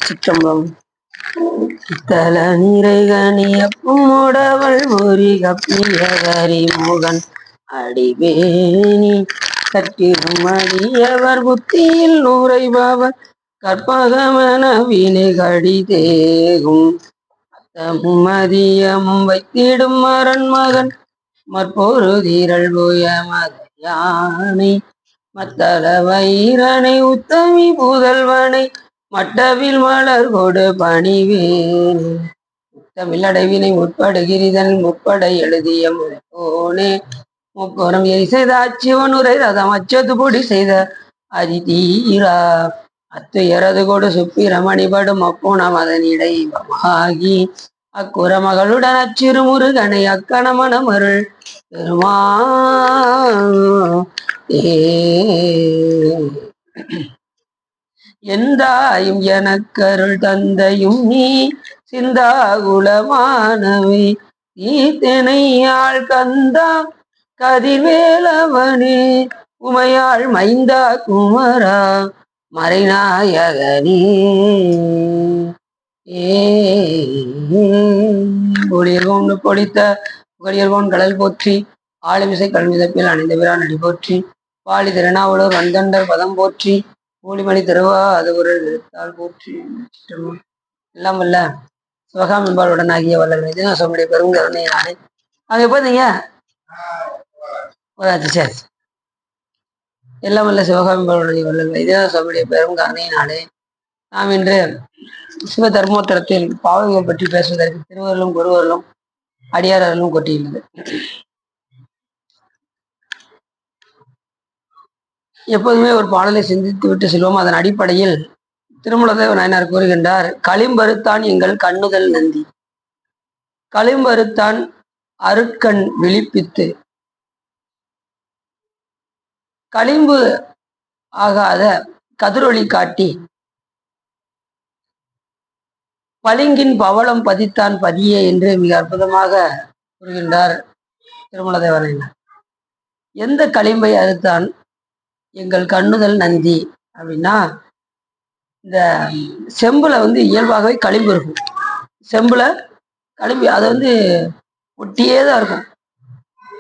திருச்சிற்றம்பலம். தல நிறைகனிய பும்முடவள் முறி கப்பியகரி முகன் அடிவேணி கட்டிடும் அடியவர் புத்தியில் நுரைபவர் கற்பகமன வினை கடிதேகும் மதியமும் வைத்திடும் மரண் மகன் மற்பொரு தீரல் போய மதையானை மத்தள வைரனை உத்தமி புதல்வனை மட்டவில் மலர் கொடு பணிவேன் முத்தமிழ் அடைவினை முற்படுகிரிதன் முற்பட எழுதிய முற்போனே முப்புறம் எரி செய்த அச்சிவனுரை ரதம் அச்சது பொடி செய்த அதிதீரா அத்துயரது கொடு சுப்பிரமணிபடும் அப்புணம் அதனிடைவமாகி அக்குற மகளுடன் அச்சிறு முருகனை அக்கணமனம் அருள் பெருமா எந்தாயும் எனக்கருள் தந்தையும் நீ சிந்தாகுலமானவை ஈத்தனையாள் கந்தா கதிர்வேலவனே உமையாள் மைந்தா குமரா மறைநாயகனே ஒளியர்கோன் பொடித்த புகழியர்கோன் கடல் போற்றி ஆளுமிசை கல்விதப்பில் அணிந்த பிரான் அடி போற்றி பாலி திருநாவலூர் வந்தண்டர் பதம் போற்றி ஊழிமணி திருவா அது ஒரு எழுத்தால் போற்றி. எல்லாம் வல்ல சிவகாமின்பாளுடன் ஆகிய வல்ல இதனாசமுடைய பெரும் கருணை நானே. அங்க போதீங்க சரி. எல்லாம் வல்ல சிவகாமின்பாளுடைய வல்ல இதனாசமுடைய பெரும் கருணையினாலே நாம் இன்று சிவ தர்மோத்தரத்தில் பாவங்கள் பற்றி பேசுவதற்கு திருவருளும் குருவருளும் அடியாரர்களும் கொட்டியுள்ளது. எப்போதுமே ஒரு பாடலை சிந்தித்து விட்டு செல்வோம். அதன் அடிப்படையில் திருமூலதேவ நாயனார் கூறுகின்றார், களிம்பருத்தான் எங்கள் கண்ணுதல் நந்தி, களிம்பருத்தான் அருட்கண் விழிப்பித்து களிம்பு ஆகாத கதிரொளி காட்டி பளிங்கின் பவளம் பதித்தான் பதியே என்று மிக அற்புதமாக கூறுகின்றார் திருமூலதேவ நாயனார். எந்த களிம்பை அறுத்தான் எங்கள் கண்ணுதல் நந்தி அப்படின்னா, இந்த செம்புல இயல்பாகவே களிம்பு இருக்கும். செம்புல களிம்பு அதை ஒட்டியே தான் இருக்கும்.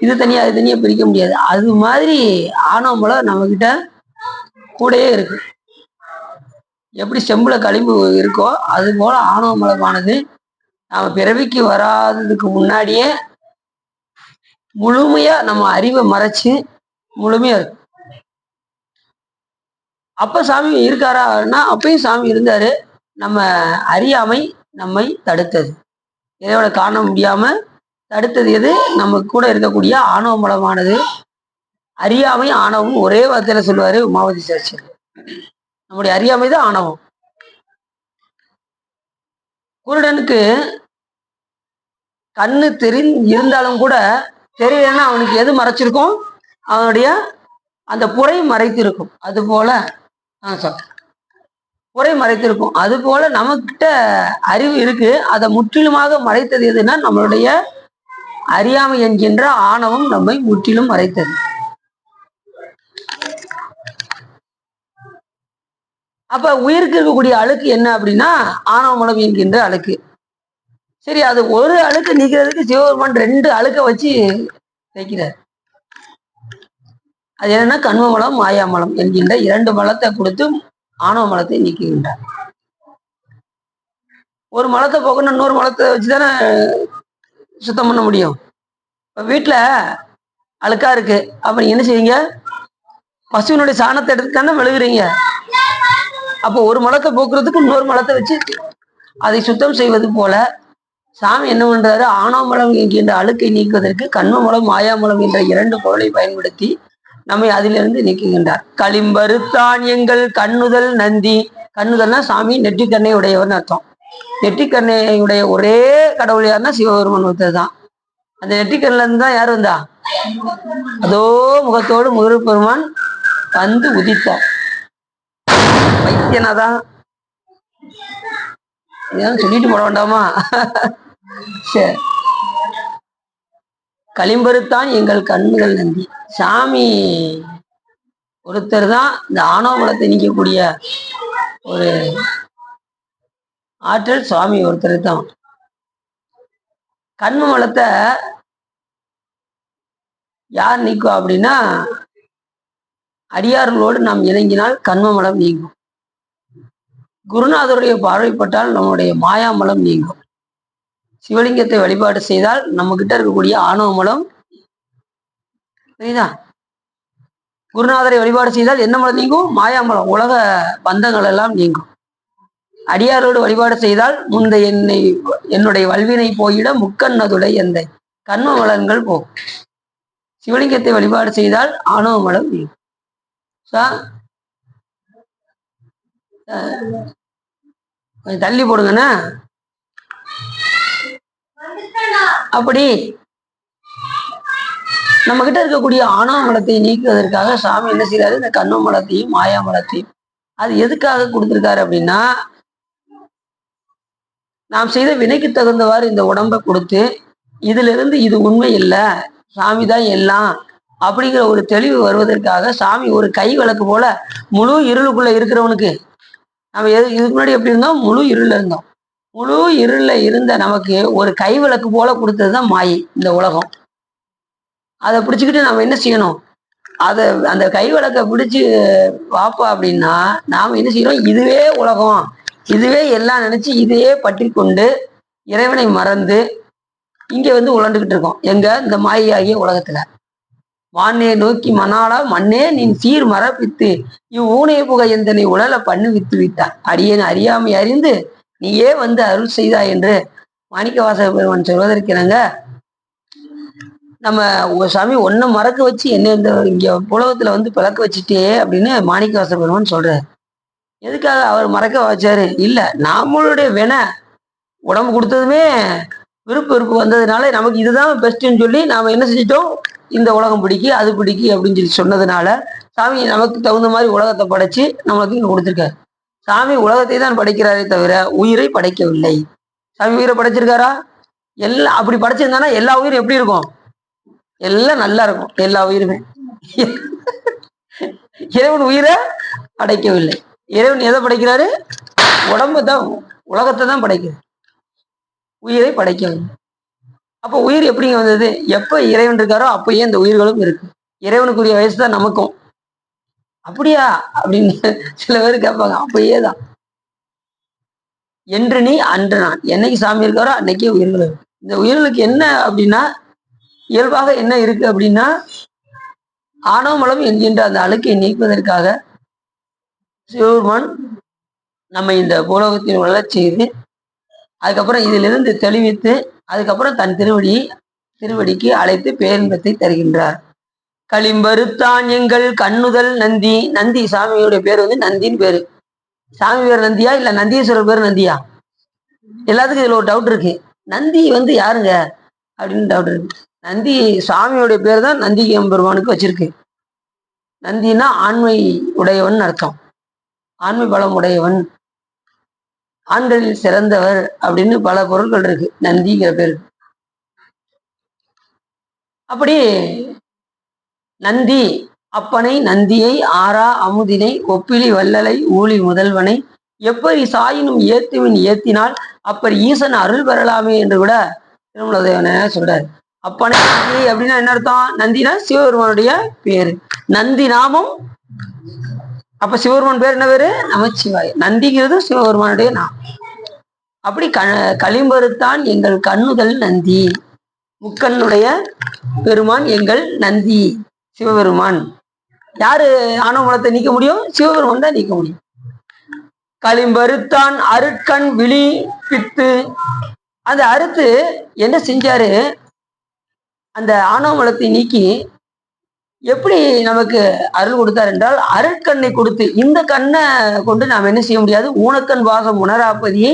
இது தனியா அது தனியா பிரிக்க முடியாது. அது மாதிரி ஆணவமலம் நம்ம கிட்ட கூடயே இருக்கு. எப்படி செம்புல களிம்பு இருக்கோ அது போல ஆணவமலமானது நாம பிறவிக்கு வராததுக்கு முன்னாடியே முழுமையா நம்ம அறிவை மறைச்சு முழுமையா இருக்கு. அப்ப சாமி இருக்காரான்னா அப்பயும் சாமி இருந்தாரு. நம்ம அறியாமை நம்மை தடுத்தது, இறைவனை காண முடியாம தடுத்தது எது? நம்ம கூட இருக்கக்கூடிய ஆணவ மலமானது. அறியாமை ஆணவம் ஒரே வார்த்தையில சொல்லுவாரு உமாவதி சாட்சியர். நம்முடைய அறியாமை தான் ஆணவம். குருடனுக்கு கண்ணு இருந்தாலும் கூட தெரியலன்னா அவனுக்கு எது மறைச்சிருக்கும்? அவனுடைய அந்த புரை மறைத்திருக்கும். அது போல புரை மறைத்திருக்கும். அது போல நமக்கிட்ட அறிவு இருக்கு. அதை முற்றிலுமாக மறைத்தது எதுன்னா நம்மளுடைய அறியாமை என்கின்ற ஆணவம் நம்மை முற்றிலும் மறைத்தது. அப்ப உயிருக்கு இருக்கக்கூடிய அழுக்கு என்ன அப்படின்னா ஆணவ மலம் என்கின்ற அழுக்கு. சரி, அது ஒரு அழுக்கு நீக்கிறதுக்கு சிவபெருமான் 2 அழுக்க வச்சு தைக்கிறார். அது என்னன்னா கண்மமலம் மாயாமலம் என்கின்ற 2 மலத்தை கொடுத்து ஆணவ மலத்தை நீக்குகின்றார். ஒரு மலத்தை போக்கணும் இன்னொரு மலத்தை வச்சுதானே சுத்தம் பண்ண முடியும். இப்ப வீட்டுல அழுக்கா இருக்கு, அப்ப நீங்க என்ன செய்வீங்க? பசுவினுடைய சாணத்தை எடுத்து தானே மெழுகுறீங்க. அப்போ ஒரு மலத்தை போக்குறதுக்கு இன்னொரு மலத்தை வச்சு அதை சுத்தம் செய்வது போல சாமி என்ன பண்றாரு? ஆணவமலம் என்கின்ற அழுக்கை நீக்குவதற்கு கண்மமலம் மாயாமலம் என்ற 2 பொருளை பயன்படுத்தி நம்மை அதிலிருந்து நீக்குகின்றார். களிம்பருத்தான் எங்கள் கண்ணுதல் நந்தி. கண்ணுதல்னா சாமி நெற்றிக்கண்ணை உடையவர்னு அர்த்தம். நெற்றிக்கண்ணையுடைய ஒரே கடவுள் யாருன்னா சிவபெருமான் ஒருத்தர் தான். அந்த நெற்றிக்கண்ணில இருந்து தான் யார் வந்தா? அதோ முகத்தோடு முருகப்பெருமான் உதித்தார். வைத்தியனாதான் சொல்லிட்டு போட வேண்டாமா? சரி, களிம்பருத்தான் எங்கள் கண்ணுதல் நந்தி. சாமி ஒருத்தர் தான் இந்த ஆணவ மலத்தை நீக்கக்கூடிய ஒரு ஆற்றல் சுவாமி ஒருத்தர் தான். கண்ம மலத்தை யார் நீக்கும் அப்படின்னா, அடியார்களோடு நாம் இணங்கினால் கண்ம மலம் நீங்கும். குருநாதருடைய பார்வைப்பட்டால் நம்முடைய மாயாமலம் நீங்கும். சிவலிங்கத்தை வழிபாடு செய்தால் நம்ம கிட்ட இருக்கக்கூடிய ஆணவ மலம், புரியுதா? குருநாதரை வழிபாடு செய்தால் என்ன மலம் நீங்கும்? மாயாமலம், உலக பந்தங்கள் எல்லாம் நீங்கும். அடியாரோடு வழிபாடு செய்தால் முந்த என்னுடைய வல்வினை போயிட முக்கண்ணதுடை எந்த கண்ம மலங்கள் போகும். சிவலிங்கத்தை வழிபாடு செய்தால் ஆணவ மலம் நீங்கும். கொஞ்சம் தள்ளி போடுங்கண்ணா. அப்படி நம்ம கிட்ட இருக்கக்கூடிய ஆணவ மலத்தை நீக்குவதற்காக சாமி என்ன செய்யறாரு? இந்த கண்ம மலத்தையும் மாயா மலத்தையும் அது எதுக்காக கொடுத்திருக்காரு அப்படின்னா, நாம் செய்த வினைக்கு தகுந்தவாறு இந்த உடம்பை கொடுத்து இதுல இருந்து இது உண்மை இல்லை, சாமி தான் எல்லாம் அப்படிங்கிற ஒரு தெளிவு வருவதற்காக சாமி ஒரு கை விளக்கு போல முழு இருளுக்குள்ள இருக்கிறவனுக்கு, நம்ம இதுக்கு முன்னாடி எப்படி இருந்தோம்? முழு இருள்ல இருந்தோம். முழு இருள்ல இருந்த நமக்கு ஒரு கை விளக்கு போல கொடுத்ததுதான் மாயை, இந்த உலகம். அதை பிடிச்சுக்கிட்டு நம்ம என்ன செய்யணும்? அந்த கை விளக்கை பிடிச்சு வாப்பா அப்படின்னா நாம என்ன செய்யறோம்? இதுவே உலகம், இதுவே எல்லாம் நினைச்சு இதையே பற்றி கொண்டு இறைவனை மறந்து இங்க உழண்டுகிட்டு இருக்கோம். எங்க? இந்த மாயாகிய உலகத்துல. வானே நோக்கி மணாளா மண்ணே நின் சீர் மரப்பித்து ஊனே புகை எந்தனை உழல பண்ணு வித்து விட்டான். அடியேன் அறியாமை அறிந்து நீயே அருள் செய்தா என்று மாணிக்கவாசக பெருமான் சொல்வதற்கிறங்க, நம்ம சாமி ஒன்ன மறக்க வச்சு என்ன இந்த இங்க புலகத்துல பிளக்க வச்சுட்டே அப்படின்னு மாணிக்கவாசக பெருமான் சொல்றாரு. எதுக்காக அவர் மறக்க வச்சாரு? இல்ல, நம்மளுடைய உடம்பு கொடுத்ததுமே விருப்பு வெறுப்பு வந்ததுனால நமக்கு இதுதான் பெஸ்ட்ன்னு சொல்லி நாம என்ன செஞ்சிட்டோம்? இந்த உலகம் பிடிக்கி அது பிடிக்கி அப்படின்னு சொல்லி சொன்னதுனால சாமி நமக்கு தகுந்த மாதிரி உலகத்தை படைச்சு நம்மளுக்கு இங்க கொடுத்துருக்காரு. சாமி உலகத்தை தான் படைக்கிறாரே தவிர உயிரை படைக்கவில்லை. சாமி உயிரை படைச்சிருக்காரா? எல்லாம் அப்படி படைச்சிருந்தானா எல்லா உயிரும் எப்படி இருக்கும்? எல்லாம் நல்லா இருக்கும், எல்லா உயிருமே. இறைவன் உயிரை படைக்கவில்லை. இறைவன் எதை படைக்கிறாரு? உடம்பு தான், உலகத்தை தான் படைக்கிறார், உயிரை படைக்கவில்லை. அப்போ உயிர் எப்படிங்க வந்தது? எப்ப இறைவன் இருக்காரோ அப்பயே இந்த உயிர்களும் இருக்கு. இறைவனுக்குரிய வயசு தான் நமக்கும். அப்படியா அப்படின்னு சில பேர் கேட்பாங்க. அப்பயே தான். என்று நீ அன்று நான், என்னைக்கு சாமி இருக்காரோ அன்னைக்கே உயிர்கள் இருக்கு. இந்த உயிர்களுக்கு என்ன அப்படின்னா, இயல்பாக என்ன இருக்கு அப்படின்னா, ஆணவ மலம் என்கின்ற அந்த அழுக்கை நீக்குவதற்காக சிவபெருமான் நம்ம இந்த பூலோகத்தில் வளரச் செய்து அதுக்கப்புறம் இதிலிருந்து தெளிவித்து அதுக்கப்புறம் தன் திருவடிக்கு அழைத்து பேரின்பத்தை தருகின்றார். களிம்பருத்தான் எங்கள் கண்ணுதல் நந்தி. நந்தி சாமியோட பேர் நந்தின்னு பேரு. சாமி பேர் நந்தியா இல்ல நந்தீஸ்வரர் பேர் நந்தியா? எல்லாத்துக்கும் இதுல ஒரு டவுட் இருக்கு. நந்தி யாருங்க அப்படின்னு டவுட் இருக்கு. நந்தி சாமியோடைய பேர் தான் நந்தி எம்பெருமானுக்கு வச்சிருக்கு. நந்தினா ஆண்மை உடையவன் அர்த்தம். ஆண்மை பலம் உடையவன், ஆண்களில் சிறந்தவர் அப்படின்னு பல பொருட்கள் இருக்கு நந்திங்கிற பேருக்கு. அப்படி நந்தி அப்பனை நந்தியை ஆறா அமுதினை ஒப்பிலி வல்லலை ஊழி முதல்வனை எப்படி சாயினும் ஏத்துவின் ஏத்தினால் அப்படி ஈசன் அருள் பெறலாமே என்று கூட திருமலதேவன சொல்றாரு. அப்பனை நந்தி அப்படின்னா என்ன அர்த்தம்? நந்தினா சிவபெருமானுடைய பேரு. நந்தி நாமம். அப்ப சிவபெருமான் பேர் என்ன பேரு? நமச்சிவாய். நந்திங்கிறது சிவபெருமானுடைய நாமம். அப்படி களிம்பருத்தான் எங்கள் கண்ணுதல் நந்தி. முக்கண்ணுடைய பெருமான் எங்கள் நந்தி சிவபெருமான். யாரு ஆணவ மலத்தை நீக்க முடியும்? சிவபெருமான் தான் நீக்க முடியும். களிம்பருத்தான் அருட்கண் விழி பித்து. அந்த அறுத்து என்ன செஞ்சாரு? அந்த ஆணவ மலத்தை நீக்கி எப்படி நமக்கு அருள் கொடுத்தார் என்றால், அருட்கண்ணை கொடுத்து, இந்த கண்ணை கொண்டு நாம் என்ன செய்ய முடியாது? ஊனக்கண் வாசம் உணராப்பதியே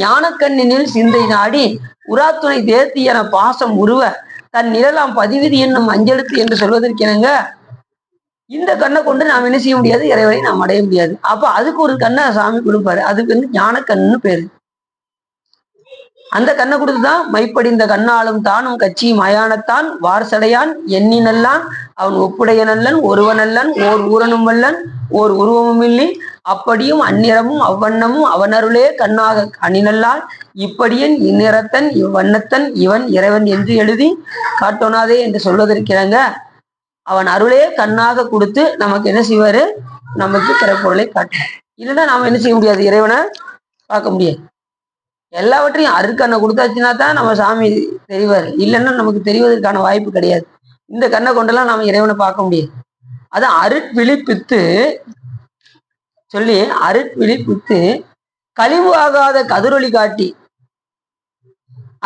ஞானக்கண்ணினில் சிந்தை நாடி உராத்துணை தேர்த்தி என பாசம் உருவ தன் நிழலாம் பதிவிதி என்னும் அஞ்செழுத்து என்று சொல்வதற்கெனங்க இந்த கண்ணை கொண்டு நாம் என்ன செய்ய முடியாது? இறைவனை நாம் அடைய முடியாது. அப்ப அதுக்கு ஒரு கண்ணை சாமி கொடுப்பாரு. அதுக்கு ஞானக்கண்ணு பேரு. அந்த கண்ணை கொடுத்துதான் மைப்படிந்த கண்ணாலும் தானும் கட்சி மயானத்தான் வார்சடையான் எண்ணி நல்லான் அவன் ஒப்புடைய நல்லன் ஒருவன் அல்லன் ஓர் ஊரனும் வல்லன் ஓர் உருவமும் இல்லை அப்படியும் அந்நிறமும் அவ்வண்ணமும் அவனருளே கண்ணாக அணிநல்லால் இப்படியன் இந்நிறத்தன் இவ்வண்ணத்தன் இவன் இறைவன் என்று எழுதி காட்டோனாதே என்று சொல்வதற்கிறங்க அவன் அருளே கண்ணாக கொடுத்து நமக்கு என்ன செய்வாரு, நமக்கு பிறப்பொருளை காட்டுவார். இல்லைன்னா நாம என்ன செய்ய முடியாது, இறைவனை பார்க்க முடியாது. எல்லாவற்றையும் அருக்கண்ணை கொடுத்தாச்சுன்னா தான் நம்ம சாமி தெரிவார், இல்லைன்னா நமக்கு தெரிவதற்கான வாய்ப்பு கிடையாது. இந்த கண்ணை கொண்டெல்லாம் நாம இறைவனை பார்க்க முடியாது. அதான் அருட்விழிப்பித்து சொல்லி அருட்விழிப்பித்து கழிவு ஆகாத கதிரொளி காட்டி,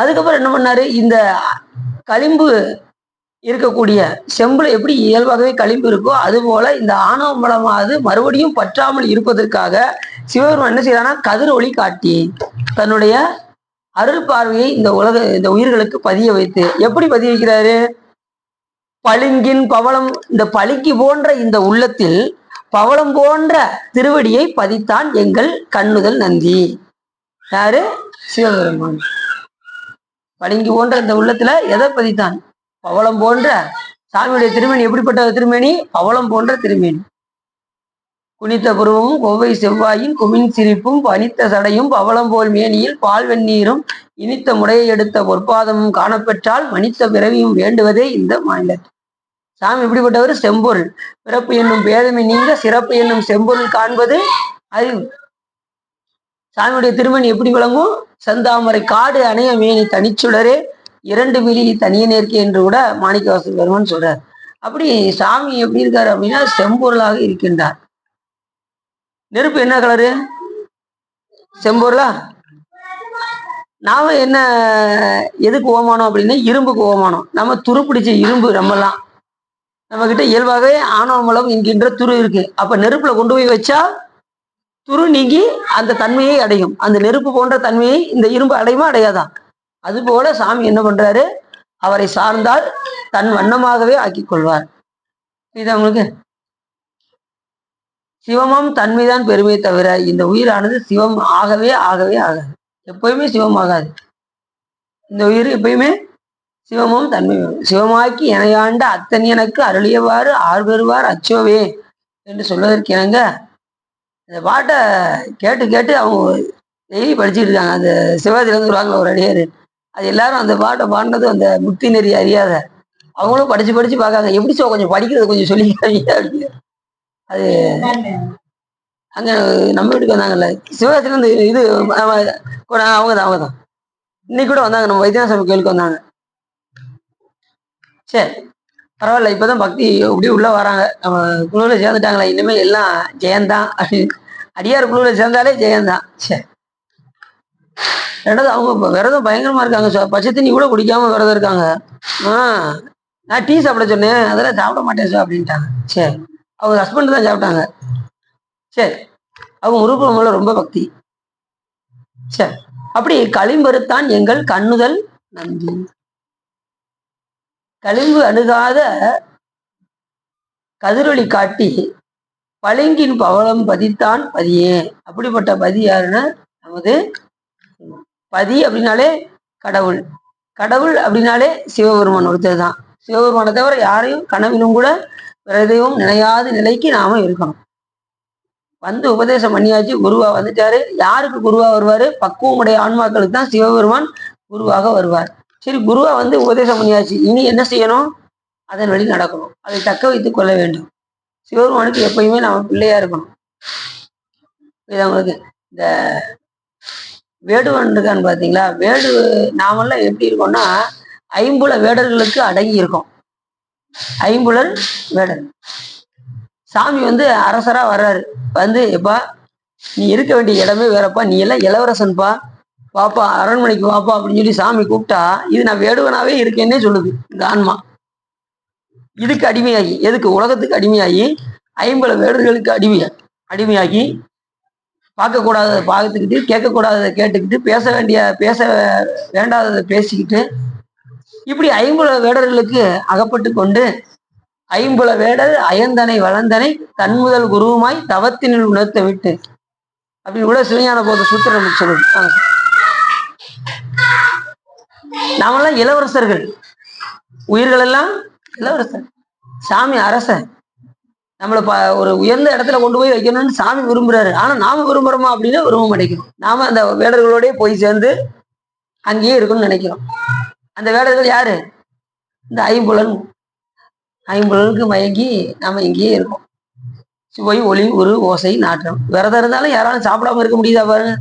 அதுக்கப்புறம் என்ன பண்ணாரு, இந்த களிம்பு இருக்கக்கூடிய செம்புல எப்படி இயல்பாகவே களிம்பு இருக்கோ அது போல இந்த ஆணவ மலமானது மறுபடியும் பற்றாமல் இருப்பதற்காக சிவபெருமான் என்ன செய்யறானா, கதிரொளி காட்டி தன்னுடைய அருள் பார்வையை இந்த உயிர்களுக்கு பதிய வைத்து, எப்படி பதிய வைக்கிறாரு, பளிங்கின் பவளம், இந்த பளிங்கு போன்ற இந்த உள்ளத்தில் பவளம் போன்ற திருவடியை பதித்தான் எங்கள் கண்ணுதல் நந்தி. யாரு, சிவபெருமான். பளிங்கு போன்ற இந்த உள்ளத்துல எதை பதித்தான், பவளம் போன்ற. சாமியுடைய திருமேனி எப்படிப்பட்ட திருமேனி, பவளம் போன்ற திருமேனி. குனித்த புருவமும் கொவ்வை செவ்வாயின் குமின் சிரிப்பும் பனித்த சடையும் பவளம் போல் மேனியில் பால் வெந்நீரும் இனித்த முறையை எடுத்த பொற்பாதமும் காணப்பெற்றால் மனித்த பிறவியும் வேண்டுவதே இந்த மாநிலத்தில். சாமி எப்படிப்பட்டவர், செம்பொருள். பிறப்பு என்னும் பேதமை நீங்க சிறப்பு என்னும் செம்பொருள் காண்பது அறிவு. சாமியுடைய திருமணி எப்படி விளங்கும், செந்தாமரை காடு அணைய மேனி தனிச்சுடரே இரண்டு மிலி தனிய நேர்க்கை என்று கூட மாணிக்கவாசகர் பெருமான் சொல்றார். அப்படி சாமி எப்படி இருக்காரு அப்படின்னா செம்பொருளாக இருக்கின்றார். நெருப்பு என்ன கலரு, செம்பொருளா. நாம என்ன எதுக்கு ஓமானோம் அப்படின்னா இரும்புக்கு ஓமானோம். நம்ம துரு பிடிச்ச இரும்பு, நம்ம கிட்ட இயல்பாகவே ஆணவ மலம் என்கின்ற துரு இருக்கு. அப்ப நெருப்புல கொண்டு போய் வச்சா துரு நீங்கி அந்த தன்மையை அடையும். அந்த நெருப்பு போன்ற தன்மையை இந்த இரும்பு அடையுமா, அடையாதான். அது போல சாமி என்ன பண்றாரு, அவரை சார்ந்தால் தன் வண்ணமாகவே ஆக்கி கொள்வார். இது அவங்களுக்கு சிவமும் தன்மைதான் பெருமை தவிர இந்த உயிரானது சிவம் ஆகவே ஆகவே ஆகாது. எப்பயுமே சிவம் ஆகாது. இந்த உயிர் எப்பயுமே சிவமும் தன்மை சிவமாக்கி எனையாண்ட அத்தன் எனக்கு அருளியவாறு ஆர்வருவார் அச்சோவே என்று சொல்வதற்கு இணங்க இந்த பாட்டை கேட்டு கேட்டு அவங்க டெய்லி படிச்சுட்டு இருக்காங்க. அந்த சிவாஜிலேருந்து வருவாங்க ஒரு அடியார், அது எல்லாரும் அந்த பாட்டை பாடினது அந்த முக்தி நெறி அறியாத அவங்களும் படிச்சு படிச்சு பார்க்காங்க. எப்படி கொஞ்சம் படிக்கிறது கொஞ்சம் சொல்லிக்கிறாங்க அப்படின்னு. அது அங்க நம்ம வீட்டுக்கு வந்தாங்கல்ல சிவாஜிலேருந்து, இது அவங்க தான் இன்னைக்கு கூட வந்தாங்க, நம்ம வைத்தியநாசாமி கோயிலுக்கு வந்தாங்க. சரி பரவாயில்ல, இப்பதான் பக்தி இப்படி உள்ள வராங்க, நம்ம குழுவில் சேர்ந்துட்டாங்களா, இனிமேல் எல்லாம் ஜெயந்தான் அப்படின்னு. அடியார் குழுவில் சேர்ந்தாலே ஜெயந்தான். சரி, ரெண்டாவது அவங்க விரதம் பயங்கரமா இருக்காங்க, பச்சை தண்ணி கூட குடிக்காம விரதம் இருக்காங்க. நான் டீ சாப்பிட சொன்னேன், அதெல்லாம் சாப்பிட மாட்டேன் சார் அப்படின்ட்டாங்க. சரி, அவங்க ஹஸ்பண்ட் தான் சாப்பிட்டாங்க. சரி, அவங்க உருப்பமல ரொம்ப பக்தி. சரி, அப்படி களிம்பருத்தான் எங்கள் கண்ணுதல் நந்தி. களிம்பு அணுகாத கதிரொளி காட்டி பளிங்கின் பவளம் பதித்தான் பதியே. அப்படிப்பட்ட பதி யாருன்னா நமது பதி அப்படின்னாலே கடவுள். கடவுள் அப்படின்னாலே சிவபெருமான் ஒருத்தர் தான். சிவபெருமானை தவிர யாரையும் கனவிலும் கூட வேற எதையும் நினையாத நிலைக்கு நாம இருக்கணும். வந்து உபதேசம் பண்ணியாச்சு, குருவா வந்துட்டாரு. யாருக்கு குருவா வருவாரு, பக்குவமுடைய ஆன்மாக்களுக்கு தான் சிவபெருமான் குருவாக வருவார். சரி, குருவா வந்து உபதேசம் பண்ணியாச்சு, இனி என்ன செய்யணும், அதன் வழி நடக்கணும், அதை தக்க வைத்துக் கொள்ள வேண்டும். சிவபெருமானுக்கு எப்பயுமே நாம பிள்ளையா இருக்கணும். அவங்களுக்கு இந்த வேடுவன் இருக்கான்னு பாத்தீங்களா, நாமெல்லாம் எப்படி இருக்கோம்னா ஐம்புல வேடர்களுக்கு அடங்கி இருக்கோம். ஐம்புலன் வேடர். சாமி வந்து அரசரா வர்றாரு, வந்து எப்பா நீ இருக்க வேண்டிய இடமே வேறப்பா, நீ எல்லாம் இளவரசன்பா, வாப்பா அரண்மனைக்கு வாப்பா அப்படின்னு சொல்லி சாமி கூப்பிட்டா, இது நான் வேடுவனாவே இருக்கேன்னே சொல்லுது இந்த ஆன்மா. இதுக்கு அடிமையாகி, எதுக்கு, உலகத்துக்கு அடிமையாகி ஐம்புல வேடர்களுக்கு அடிமையாகி பார்க்கக்கூடாததை பார்த்துக்கிட்டு, கேட்கக்கூடாததை கேட்டுக்கிட்டு, பேச வேண்டாததை பேசிக்கிட்டு, இப்படி ஐம்புல வேடர்களுக்கு அகப்பட்டு கொண்டு ஐம்புல வேடர் அயந்தனை வளர்ந்தனை தன்முதல் குருவுமாய் தவத்தினில் உணர்த்த விட்டு அப்படின்னு கூட சிவஞான போத சூத்திரம் நமக்கு சொல்லுது. நாமெல்லாம் இளவரசர்கள், உயிர்கள் எல்லாம் இளவரசர், சாமி அரசன். நம்மளை ஒரு உயர்ந்த இடத்துல கொண்டு போய் வைக்கணும்னு சாமி விரும்புறாரு. ஆனா நாம விரும்புறோமா அப்படின்னு விரும்ப மாட்டேங்கிறோம். நாம அந்த வேடர்களோடய போய் சேர்ந்து அங்கேயே இருக்கணும்னு நினைக்கிறோம். அந்த வேடர்கள் யாரு? இந்த ஐம்புலனுக்கு மயங்கி நாம இங்கேயே இருக்கோம். சுவை, ஒளி, உரு, ஓசை, நாற்றம். விரதம் இருந்தாலும் யாராலும் சாப்பிடாம இருக்க முடியுதா பாருங்க.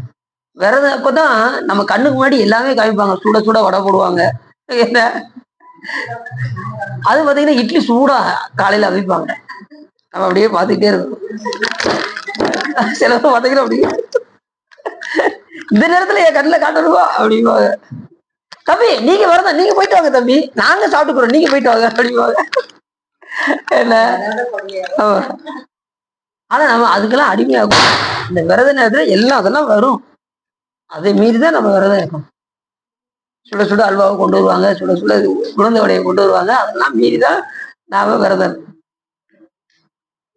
விரதம் அப்பதான் நம்ம கண்ணுக்கு முன்னாடி எல்லாமே காமிப்பாங்க. சுட சுட வடை போடுவாங்க. என்ன அது பாத்தீங்கன்னா இட்லி சூடா காலையில அவிப்பாங்க. நம்ம அப்படியே பார்த்துக்கிட்டே இருக்கோம். சில பேர் பார்த்தீங்கன்னா அப்படி இந்த நேரத்துல என் கண்ணில் காட்டணுவா அப்படிம்பாங்க. தம்பி நீங்க வரதான், நீங்க போயிட்டு வாங்க தம்பி, நாங்க சாப்பிட்டுக்கிறோம், நீங்க போயிட்டு வாங்க அப்படிம்பாங்க. என்ன ஆனா நம்ம அதுக்கெல்லாம் அடிமையாகும். இந்த விரத நேரத்துல எல்லாம் அதெல்லாம் வரும். அதை மீறிதான் நம்ம விரதம் இருக்கோம். சுட சுட அல்வாவை கொண்டு வருவாங்க, சுட சுட குழந்தை வடையை கொண்டு வருவாங்க. அதெல்லாம் மீறிதான் நாம விரதம்.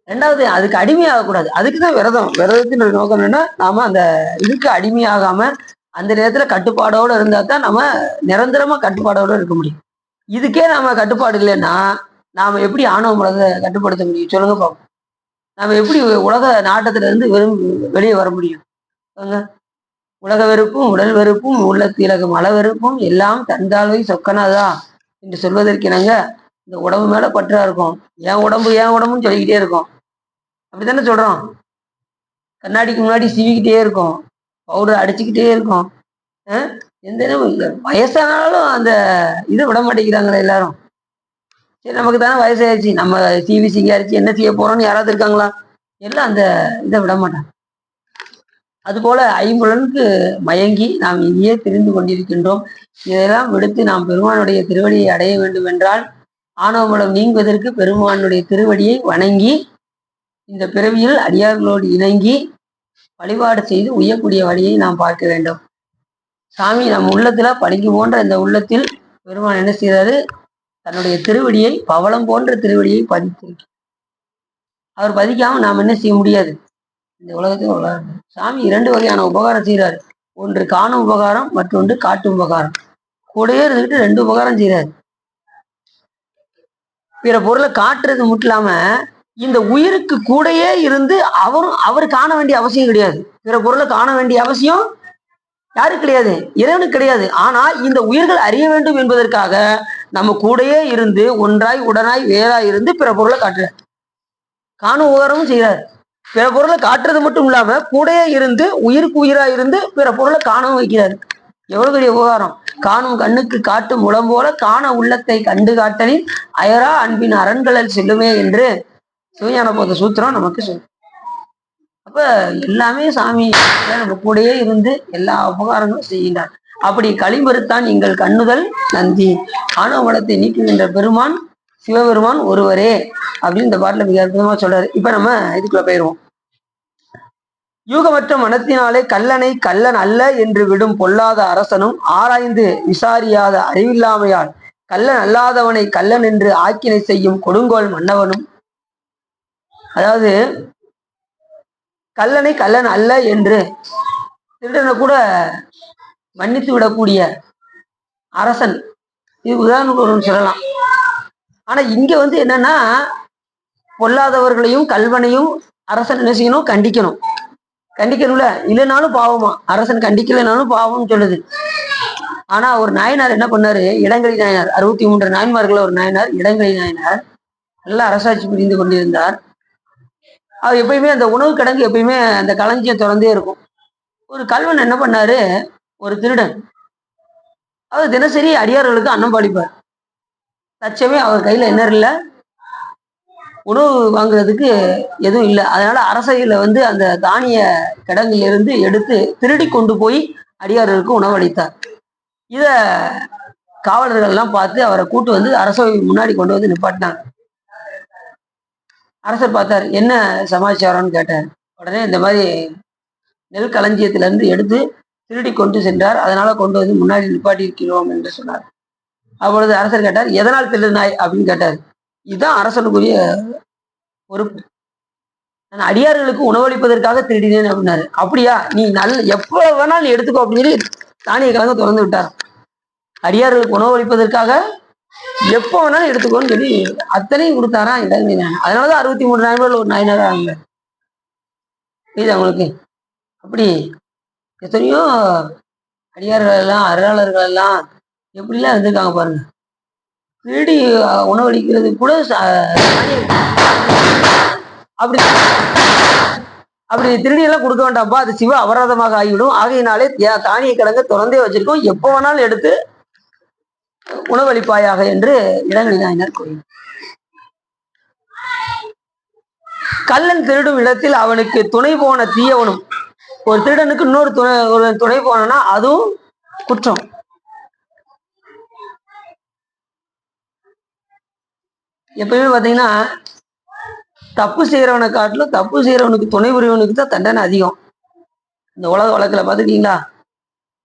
ரெண்டாவது, அதுக்கு அடிமையாகக்கூடாது. அதுக்குதான் விரதம். விரதத்தின் நோக்கம் என்னன்னா, நாம அந்த இதுக்கு அடிமையாகாம அந்த நேரத்துல கட்டுப்பாடோட இருந்தா தான் நம்ம நிரந்தரமா கட்டுப்பாடோட இருக்க முடியும். இதுக்கே நாம கட்டுப்பாடு இல்லைன்னா நாம எப்படி ஆணவ மனதை கட்டுப்படுத்த முடியும் சொல்லுங்க பாப்போம். நாம எப்படி உலக நாட்டத்துல இருந்து வெளியே வர முடியும்? உலக வெறுப்பும் உடல் வெறுப்பும் உள்ளத்திலகும் அள வெறுப்பும் எல்லாம் தந்தாழ்வை சொக்கனாதா என்று சொல்வதற்கினங்க இந்த உடம்பு மேல பற்றா இருக்கும். என் உடம்புன்னு சொல்லிக்கிட்டே இருக்கும். அப்படித்தானே சொல்றோம். கண்ணாடிக்கு முன்னாடி சீவிக்கிட்டே இருக்கும், பவுடர் அடிச்சுக்கிட்டே இருக்கும். எந்த வயசானாலும் அந்த இதை விட மாட்டேங்கிறாங்களே எல்லாரும். சரி நமக்கு தானே வயசாயிருச்சு, நம்ம சீவி சிங்காரிச்சு என்ன செய்ய போறோம்னு யாராவது இருக்காங்களா? எல்லாம் அந்த இதை விட மாட்டாங்க. அதுபோல ஐம்புலனுக்கு மயங்கி நாம் இனியே தெரிந்து கொண்டிருக்கின்றோம். இதெல்லாம் விடுத்து நாம் பெருமானுடைய திருவடியை அடைய வேண்டும் என்றால் ஆணவ மலம் நீங்குவதற்கு பெருமானுடைய திருவடியை வணங்கி இந்த பிறவியில் அடியார்களோடு இணங்கி வழிபாடு செய்து உய்யக்கூடிய வழியை நாம் பார்க்க வேண்டும். சாமி நம் உள்ளத்துல பளிங்கு போன்ற இந்த உள்ளத்தில் பெருமான் என்ன செய்யறாரு? தன்னுடைய திருவடியை பவளம் போன்ற திருவடியை பதித்திருக்கிறார். அவர் பதிக்காம நாம் என்ன செய்ய முடியாது இந்த உலகத்தில். சாமி 2 வகையான உபகாரம் செய்யறாரு. ஒன்று காணும் உபகாரம், மற்றொன்று காட்டும் உபகாரம். கூடயே இருந்துக்கிட்டு 2 உபகாரம் செய்யறாரு. பிற பொருளை காட்டுறது மட்டும் இல்லாம இந்த உயிருக்கு கூடயே இருந்து அவர் காண வேண்டிய அவசியம் கிடையாது. பிற பொருளை காண வேண்டிய அவசியம் யாருக்கு கிடையாது? இறைவனுக்கு கிடையாது. ஆனா இந்த உயிர்கள் அறிய வேண்டும் என்பதற்காக நம்ம கூடயே இருந்து ஒன்றாய் உடனாய் வேறாய் இருந்து பிற பொருளை காட்டுறார். காணும் உபகாரமும் செய்யறாரு. பிற பொருளை காட்டுறது மட்டும் இல்லாம கூடயே இருந்து உயிருக்கு உயிராய் இருந்து பிற பொருளை காணவும் வைக்கிறாரு. எவ்வளவு பெரிய உபகாரம்! காணும் கண்ணுக்கு காட்டும் உளம் போல காண உள்ளத்தை கண்டு காட்டலின் அயரா அன்பின் அரண்களில் செல்லுமே என்று சிவஞான போத சூத்திரம் நமக்கு சொல்லும். அப்ப எல்லாமே சாமி நம்ம கூடயே இருந்து எல்லா உபகாரங்களும் செய்கின்றார். அப்படி களிமறுத்தான் எங்கள் கண்ணுதல் நந்தி. ஆணவ மலத்தை நீக்குகின்ற பெருமான் சிவபெருமான் ஒருவரே அப்படின்னு இந்த பாட்டுல மிக அற்புதமா சொல்றாரு. இப்ப நம்ம இதுக்குள்ள போயிருவோம். யூகமற்ற மனத்தினாலே கல்லனை கல்லன் அல்ல என்று விடும் பொல்லாத அரசனும் ஆராய்ந்து விசாரியாத அறிவில்லாமையால் கல்லன் அல்லாதவனை கல்லன் என்று ஆக்கினை செய்யும் கொடுங்கோல் மன்னவனும், அதாவது கல்லனை கல்லன் அல்ல என்று திருடனை கூட மன்னித்து விடக்கூடிய அரசன், இது உதாரணம் சொல்லலாம். ஆனா இங்க என்னன்னா பொல்லாதவர்களையும் கல்வனையும் அரசன் என்ன செய்யணும்? கண்டிக்கணும்ல. இல்லைனாலும் பாவமா, அரசன் கண்டிக்கலைனாலும் பாவம்னு சொல்லுது. ஆனா ஒரு நாயனார் என்ன பண்ணாரு? இடங்கழி நாயனார், 63 நாயன்மார்கள் ஒரு நாயனார் இடங்கழி நாயனார் நல்லா அரசாட்சி புரிந்து கொண்டிருந்தார். அவர் எப்பயுமே அந்த உணவு கிடங்கு எப்பயுமே அந்த களஞ்சியம் திறந்தே இருக்கும். ஒரு கல்வன் என்ன பண்ணாரு? ஒரு திருடன், அவர் தினசரி அடியார்களுக்கு அன்னம் பாலிப்பார். தச்சமே அவர் கையில என்ன இல்லை, உணவு வாங்குறதுக்கு எதுவும் இல்லை. அதனால அரசையில அந்த தானிய கிடங்குல இருந்து எடுத்து திருடி கொண்டு போய் அடியார்களுக்கு உணவளித்தார். இத காவலர்கள் எல்லாம் பார்த்து அவரை கூட்டு அரசவை முன்னாடி கொண்டு நிப்பாட்டினாங்க. அரசர் பார்த்தார், என்ன சமாச்சாரம்னு கேட்டார். உடனே இந்த மாதிரி நெல் களஞ்சியத்துல இருந்து எடுத்து திருடி கொண்டு சென்றார், அதனால கொண்டு முன்னாடி நிப்பாட்டி இருக்கிறோம் என்று சொன்னார். அப்பொழுது அரசர் கேட்டார், எதனால் திருடினாய் அப்படின்னு கேட்டார். இதுதான் அரசனுக்குரிய பொறுப்பு. நான் அடியார்களுக்கு உணவளிப்பதற்காக திருடினேன் அப்படின்னாரு. அப்படியா, நீ எவ்வளவு வேணாலும் நீ எடுத்துக்கோ அப்படின்னு சொல்லி தானிய கலங்க திறந்து விட்டார். அடியார்களுக்கு உணவளிப்பதற்காக எப்போ வேணாலும் எடுத்துக்கோன்னு சொல்லி அத்தனையும் கொடுத்தாரா இளங்கை நாயனார். அதனாலதான் 63 நாயன்மார்கள் ஒரு நாயனாரா ஆங்க. புரியுதா உங்களுக்கு? அப்படி எத்தனையோ அடியார்கள் எல்லாம் அருளாளர்கள் எல்லாம் எப்படிலாம் இருந்திருக்காங்க பாருங்க. திருடி உணவளிக்கிறது கூட அப்படி அப்படி திருடி எல்லாம் கொடுக்க வேண்டாம்ப்பா, அது சிவ அபராதமாக ஆகிவிடும். ஆகையினாலே தானிய கிடங்க திறந்தே வச்சிருக்கோம், எப்போ வேணாலும் எடுத்து உணவளிப்பாயாக என்று இளங்கை நாயனார் கூறினார். கள்ளன் திருடும் இடத்தில் அவனுக்கு துணை போன தீயவனும், ஒரு திருடனுக்கு இன்னொரு துணை போனா அதுவும் குற்றம். எப்பயுமே பாத்தீங்கன்னா தப்பு செய்யறவனை காட்டிலும் தப்பு செய்யறவனுக்கு துணை புரியவனுக்கு தான் தண்டனை அதிகம். இந்த உலக வழக்குல பாத்துக்கிட்டீங்களா?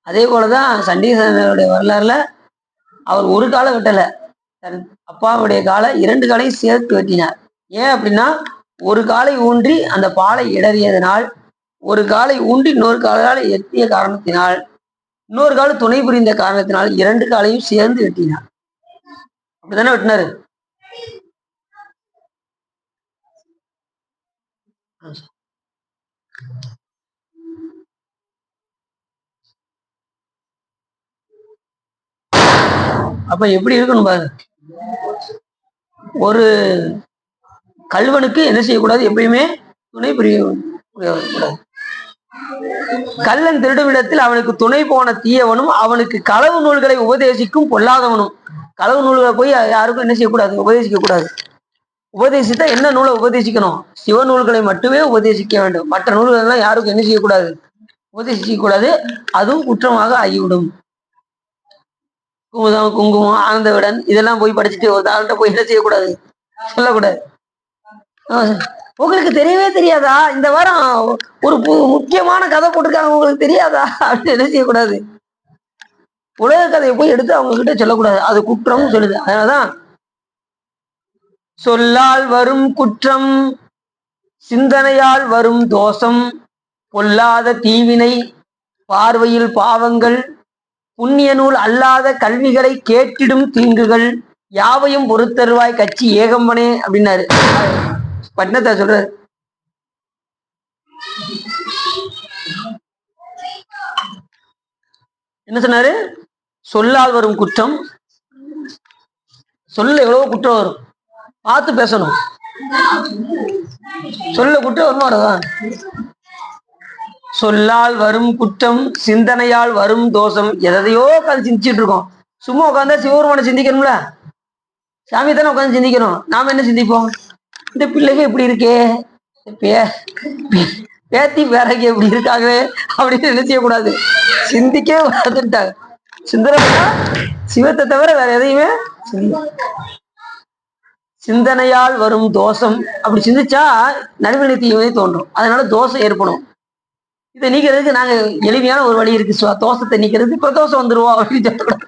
அதே போலதான் சண்டீசனுடைய வரலாறுல அவர் ஒரு காலை வெட்டல, தன் அப்பாவுடைய காலை 2 காலையும் சேர்த்து வெட்டினார். ஏன் அப்படின்னா, ஒரு காலை ஊன்றி அந்த பாலை இடறியதனால், ஒரு காலை ஊன்றி இன்னொரு காலால எட்டிய காரணத்தினால், இன்னொரு கால துணை புரிந்த காரணத்தினால் 2 காலையும் சேர்ந்து வெட்டினார். அப்படித்தானே வெட்டினாரு. அப்ப எப்படி இருக்கணும் பாரு. ஒரு கல்வனுக்கு என்ன செய்யக்கூடாது, எப்பயுமே துணை புரிய கூடாது. கள்ளன் திருடும் இடத்தில் அவனுக்கு துணை போன தீயவனும் அவனுக்கு களவு நூல்களை உபதேசிக்கும் பொல்லாதவனும். களவு நூல்களை போய் யாருக்கும் என்ன செய்யக்கூடாது, உபதேசிக்க கூடாது. உபதேசித்தா என்ன நூலை உபதேசிக்கணும், சிவ நூல்களை மட்டுமே உபதேசிக்க வேண்டும். மற்ற நூல்கள் எல்லாம் யாருக்கும் என்ன செய்யக்கூடாது, உபதேசிக்க கூடாது. அதுவும் குற்றமாக ஆகிவிடும். குமுதம், குங்குமம், ஆனந்த விடன் இதெல்லாம் போய் படிச்சுட்டு ஒரு தாள்கிட்ட போய் என்ன செய்யக்கூடாது, சொல்லக்கூடாது. உங்களுக்கு தெரியவே தெரியாதா, இந்த வாரம் ஒரு முக்கியமான கதை போட்டிருக்காங்க உங்களுக்கு தெரியாதா அப்படின்னு என்ன செய்யக்கூடாது, உலக கதையை போய் எடுத்து அவங்க கிட்ட சொல்லக்கூடாது. அது குற்றம் சொல்லுது. அதனாலதான் சொல்லால் வரும் குற்றம், சிந்தனையால் வரும் தோஷம், பொல்லாத தீவினை, பார்வையில் பாவங்கள், புண்ணிய நூல் அல்லாத கல்விகளை கேட்டிடும் தீங்குகள் யாவையும் பொறுத்தருவாய் கட்சி ஏகம்பனே அப்படின்னாரு. பட்னத்தை சொல்றாரு. என்ன சொன்னாரு? சொல்லால் வரும் குற்றம், சொல்ல எவ்வளவோ குற்றம் வரும், பார்த்து பேசணும். சொல்ல குற்றம் வருமானதான். சொல்லால் வரும் குற்றம், சிந்தனையால் வரும் தோஷம். எதையோ உட்காந்து சிந்திச்சுட்டு இருக்கோம். சும்மா உட்காந்தா சிவபெருமானை சிந்திக்கணும்ல, சாமி தானே உட்காந்து சிந்திக்கணும். நாம என்ன சிந்திப்போம், இந்த பிள்ளைங்க இப்படி இருக்கே, பேத்தி பேரங்க எப்படி இருக்காங்க அப்படின்னு என்ன செய்யக்கூடாது, சிந்திக்கவே வந்துட்டாங்க. சிந்தனை சிவத்தை தவிர வேற எதையுமே சிந்தனையால் வரும் தோஷம். அப்படி சிந்திச்சா நடுவினை தீவினை தோன்றும். அதனால தோஷம் ஏற்படும். இதை நீக்கிறதுக்கு நாங்க எளிமையான ஒரு வழி இருக்கு, தோஷத்தை நீக்கிறதுக்கு பிரதோஷம் வந்துருவோம் அப்படின்னு சொல்லக்கூடாது.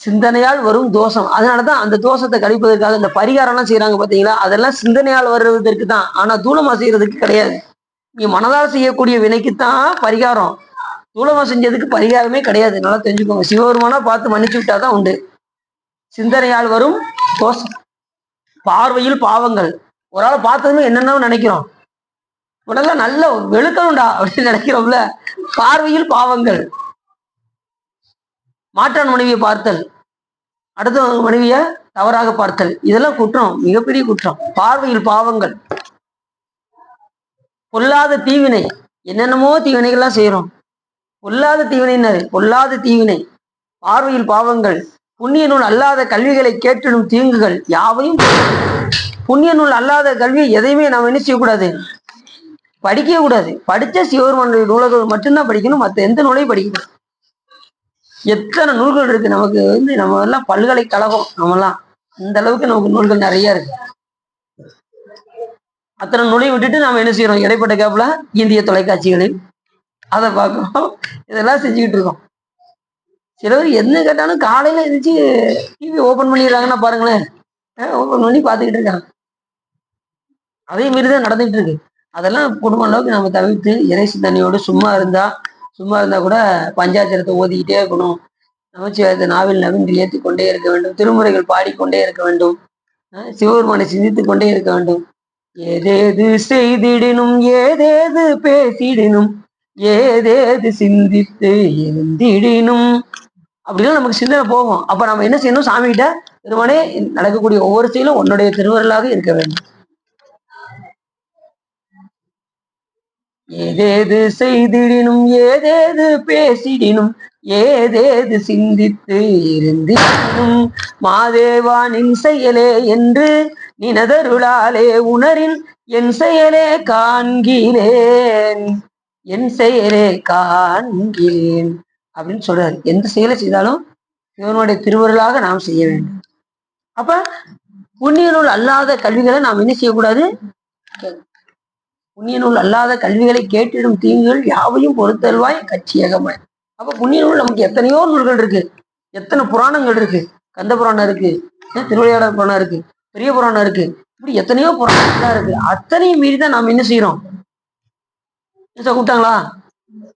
சிந்தனையால் வரும் தோஷம். அதனாலதான் அந்த தோஷத்தை கழிப்பதற்காக இந்த பரிகாரம் எல்லாம் செய்யறாங்க பாத்தீங்களா, அதெல்லாம் சிந்தனையால் வருவதற்கு தான். ஆனா தூளமா செய்யறதுக்கு கிடையாது. நீ மனதால் செய்யக்கூடிய வினைக்குத்தான் பரிகாரம். தூளமா செஞ்சதுக்கு பரிகாரமே கிடையாது. நல்லா தெரிஞ்சுக்கோங்க. சிவபெருமானா பார்த்து மன்னிச்சு விட்டாதான் உண்டு. சிந்தனையால் வரும் தோஷம், பார்வையில் பாவங்கள். ஒரு ஆளை பார்த்ததுமே என்னென்ன நினைக்கிறோம், உடனே நல்ல வெளுக்கணும்டா அப்படின்னு நினைக்கிறோம்ல. பார்வையில் பாவங்கள், மாற்றான் மனைவியை பார்த்தல், அடுத்த மனைவிய தவறாக பார்த்தல், இதெல்லாம் குற்றம், மிகப்பெரிய குற்றம். பார்வையில் பாவங்கள், பொல்லாத தீவினை, என்னென்னமோ தீவினைகள்லாம் செய்யறோம். பொல்லாத தீவினைன்னாரு, பொல்லாத தீவினை, பார்வையில் பாவங்கள், புண்ணிய நூல் அல்லாத கல்விகளை கேட்டிடும் தீங்குகள் யாவையும். புண்ணிய நூல் அல்லாத கல்வியை எதையுமே நாம் என்ன செய்யக்கூடாது, படிக்கவே கூடாது. படிச்ச சிவபெருமானுடைய நூல்கள் மட்டும்தான் படிக்கணும், மற்ற எந்த நூலையும் படிக்கணும். எத்தனை நூல்கள் இருக்கு நமக்கு, நம்ம எல்லாம் பல்கலைக்கழகம், நம்மலாம் அந்த அளவுக்கு நமக்கு நூல்கள் நிறைய இருக்கு. அத்தனை நூலையும் விட்டுட்டு நாம என்ன செய்யறோம், இடைப்பட்ட கேப்ல இந்திய தொலைக்காட்சிகளில் அதை பார்க்கணும், இதெல்லாம் செஞ்சுக்கிட்டு இருக்கோம். சிலவர் என்ன கேட்டாலும் காலையில எதிர்த்து டிவி ஓபன் பண்ணிடுறாங்கன்னா பாருங்களேன், ஓபன் பண்ணி பார்த்துக்கிட்டு இருக்காங்க. அதே மாரிதான் நடந்துகிட்டு இருக்கு. அதெல்லாம் குடும்ப அளவுக்கு நம்ம தவிர்த்து இறை சிந்தனையோடு சும்மா இருந்தா கூட பஞ்சாட்சரத்தை ஓதிக்கிட்டே இருக்கணும். நமச்சிவாயத்தை நாவில் நவின்று ஏற்றிக் கொண்டே இருக்க வேண்டும். திருமுறைகள் பாடிக்கொண்டே இருக்க வேண்டும். சிவபெருமானை சிந்தித்துக் கொண்டே இருக்க வேண்டும். ஏதேது செய்திடினும் ஏதேது பேசிடினும் ஏதேது சிந்தித்து எழுந்திடினும் அப்படின்னா நமக்கு சிந்தனை போகும். அப்ப நம்ம என்ன செய்யணும்? சாமி கிட்ட, பெருமானே நடக்கக்கூடிய ஒவ்வொரு செயலும் உன்னுடைய திருவருளாக இருக்க வேண்டும். ஏதேது செய்திடினும் ஏதேது பேசிடினும் ஏதேது சிந்தித்து இருந்தினும் மாதேவா நின் செயலே என்று நினதருளாலே உணரின் என் செயலே காண்கிறேன், என் செயலே காண்கிறேன் அப்படின்னு சொல்றாரு. எந்த செயலை செய்தாலும் சிவனுடைய திருவருளாக நாம் செய்ய வேண்டும். அப்ப புண்ணிய நூல் அல்லாத கல்விகளை நாம் என்ன செய்யக்கூடாது? புண்ணிய நூல் அல்லாத கல்விகளை கேட்டிடும் தீங்குகள் யாவையும் பொறுத்தல்வாய் கட்சியகமாய். அப்ப புண்ணிய நூல் நமக்கு எத்தனையோ நூல்கள் இருக்கு, எத்தனை புராணங்கள் இருக்கு. கந்த புராணம் இருக்கு, திருவிளையாடல் புராணம் இருக்கு, பெரிய புராணம் இருக்கு, இப்படி எத்தனையோ புராணங்கள் இருக்கு. அத்தனையும் மீறி தான் நாம் என்ன செய்யறோம்? கூப்பிட்டாங்களா?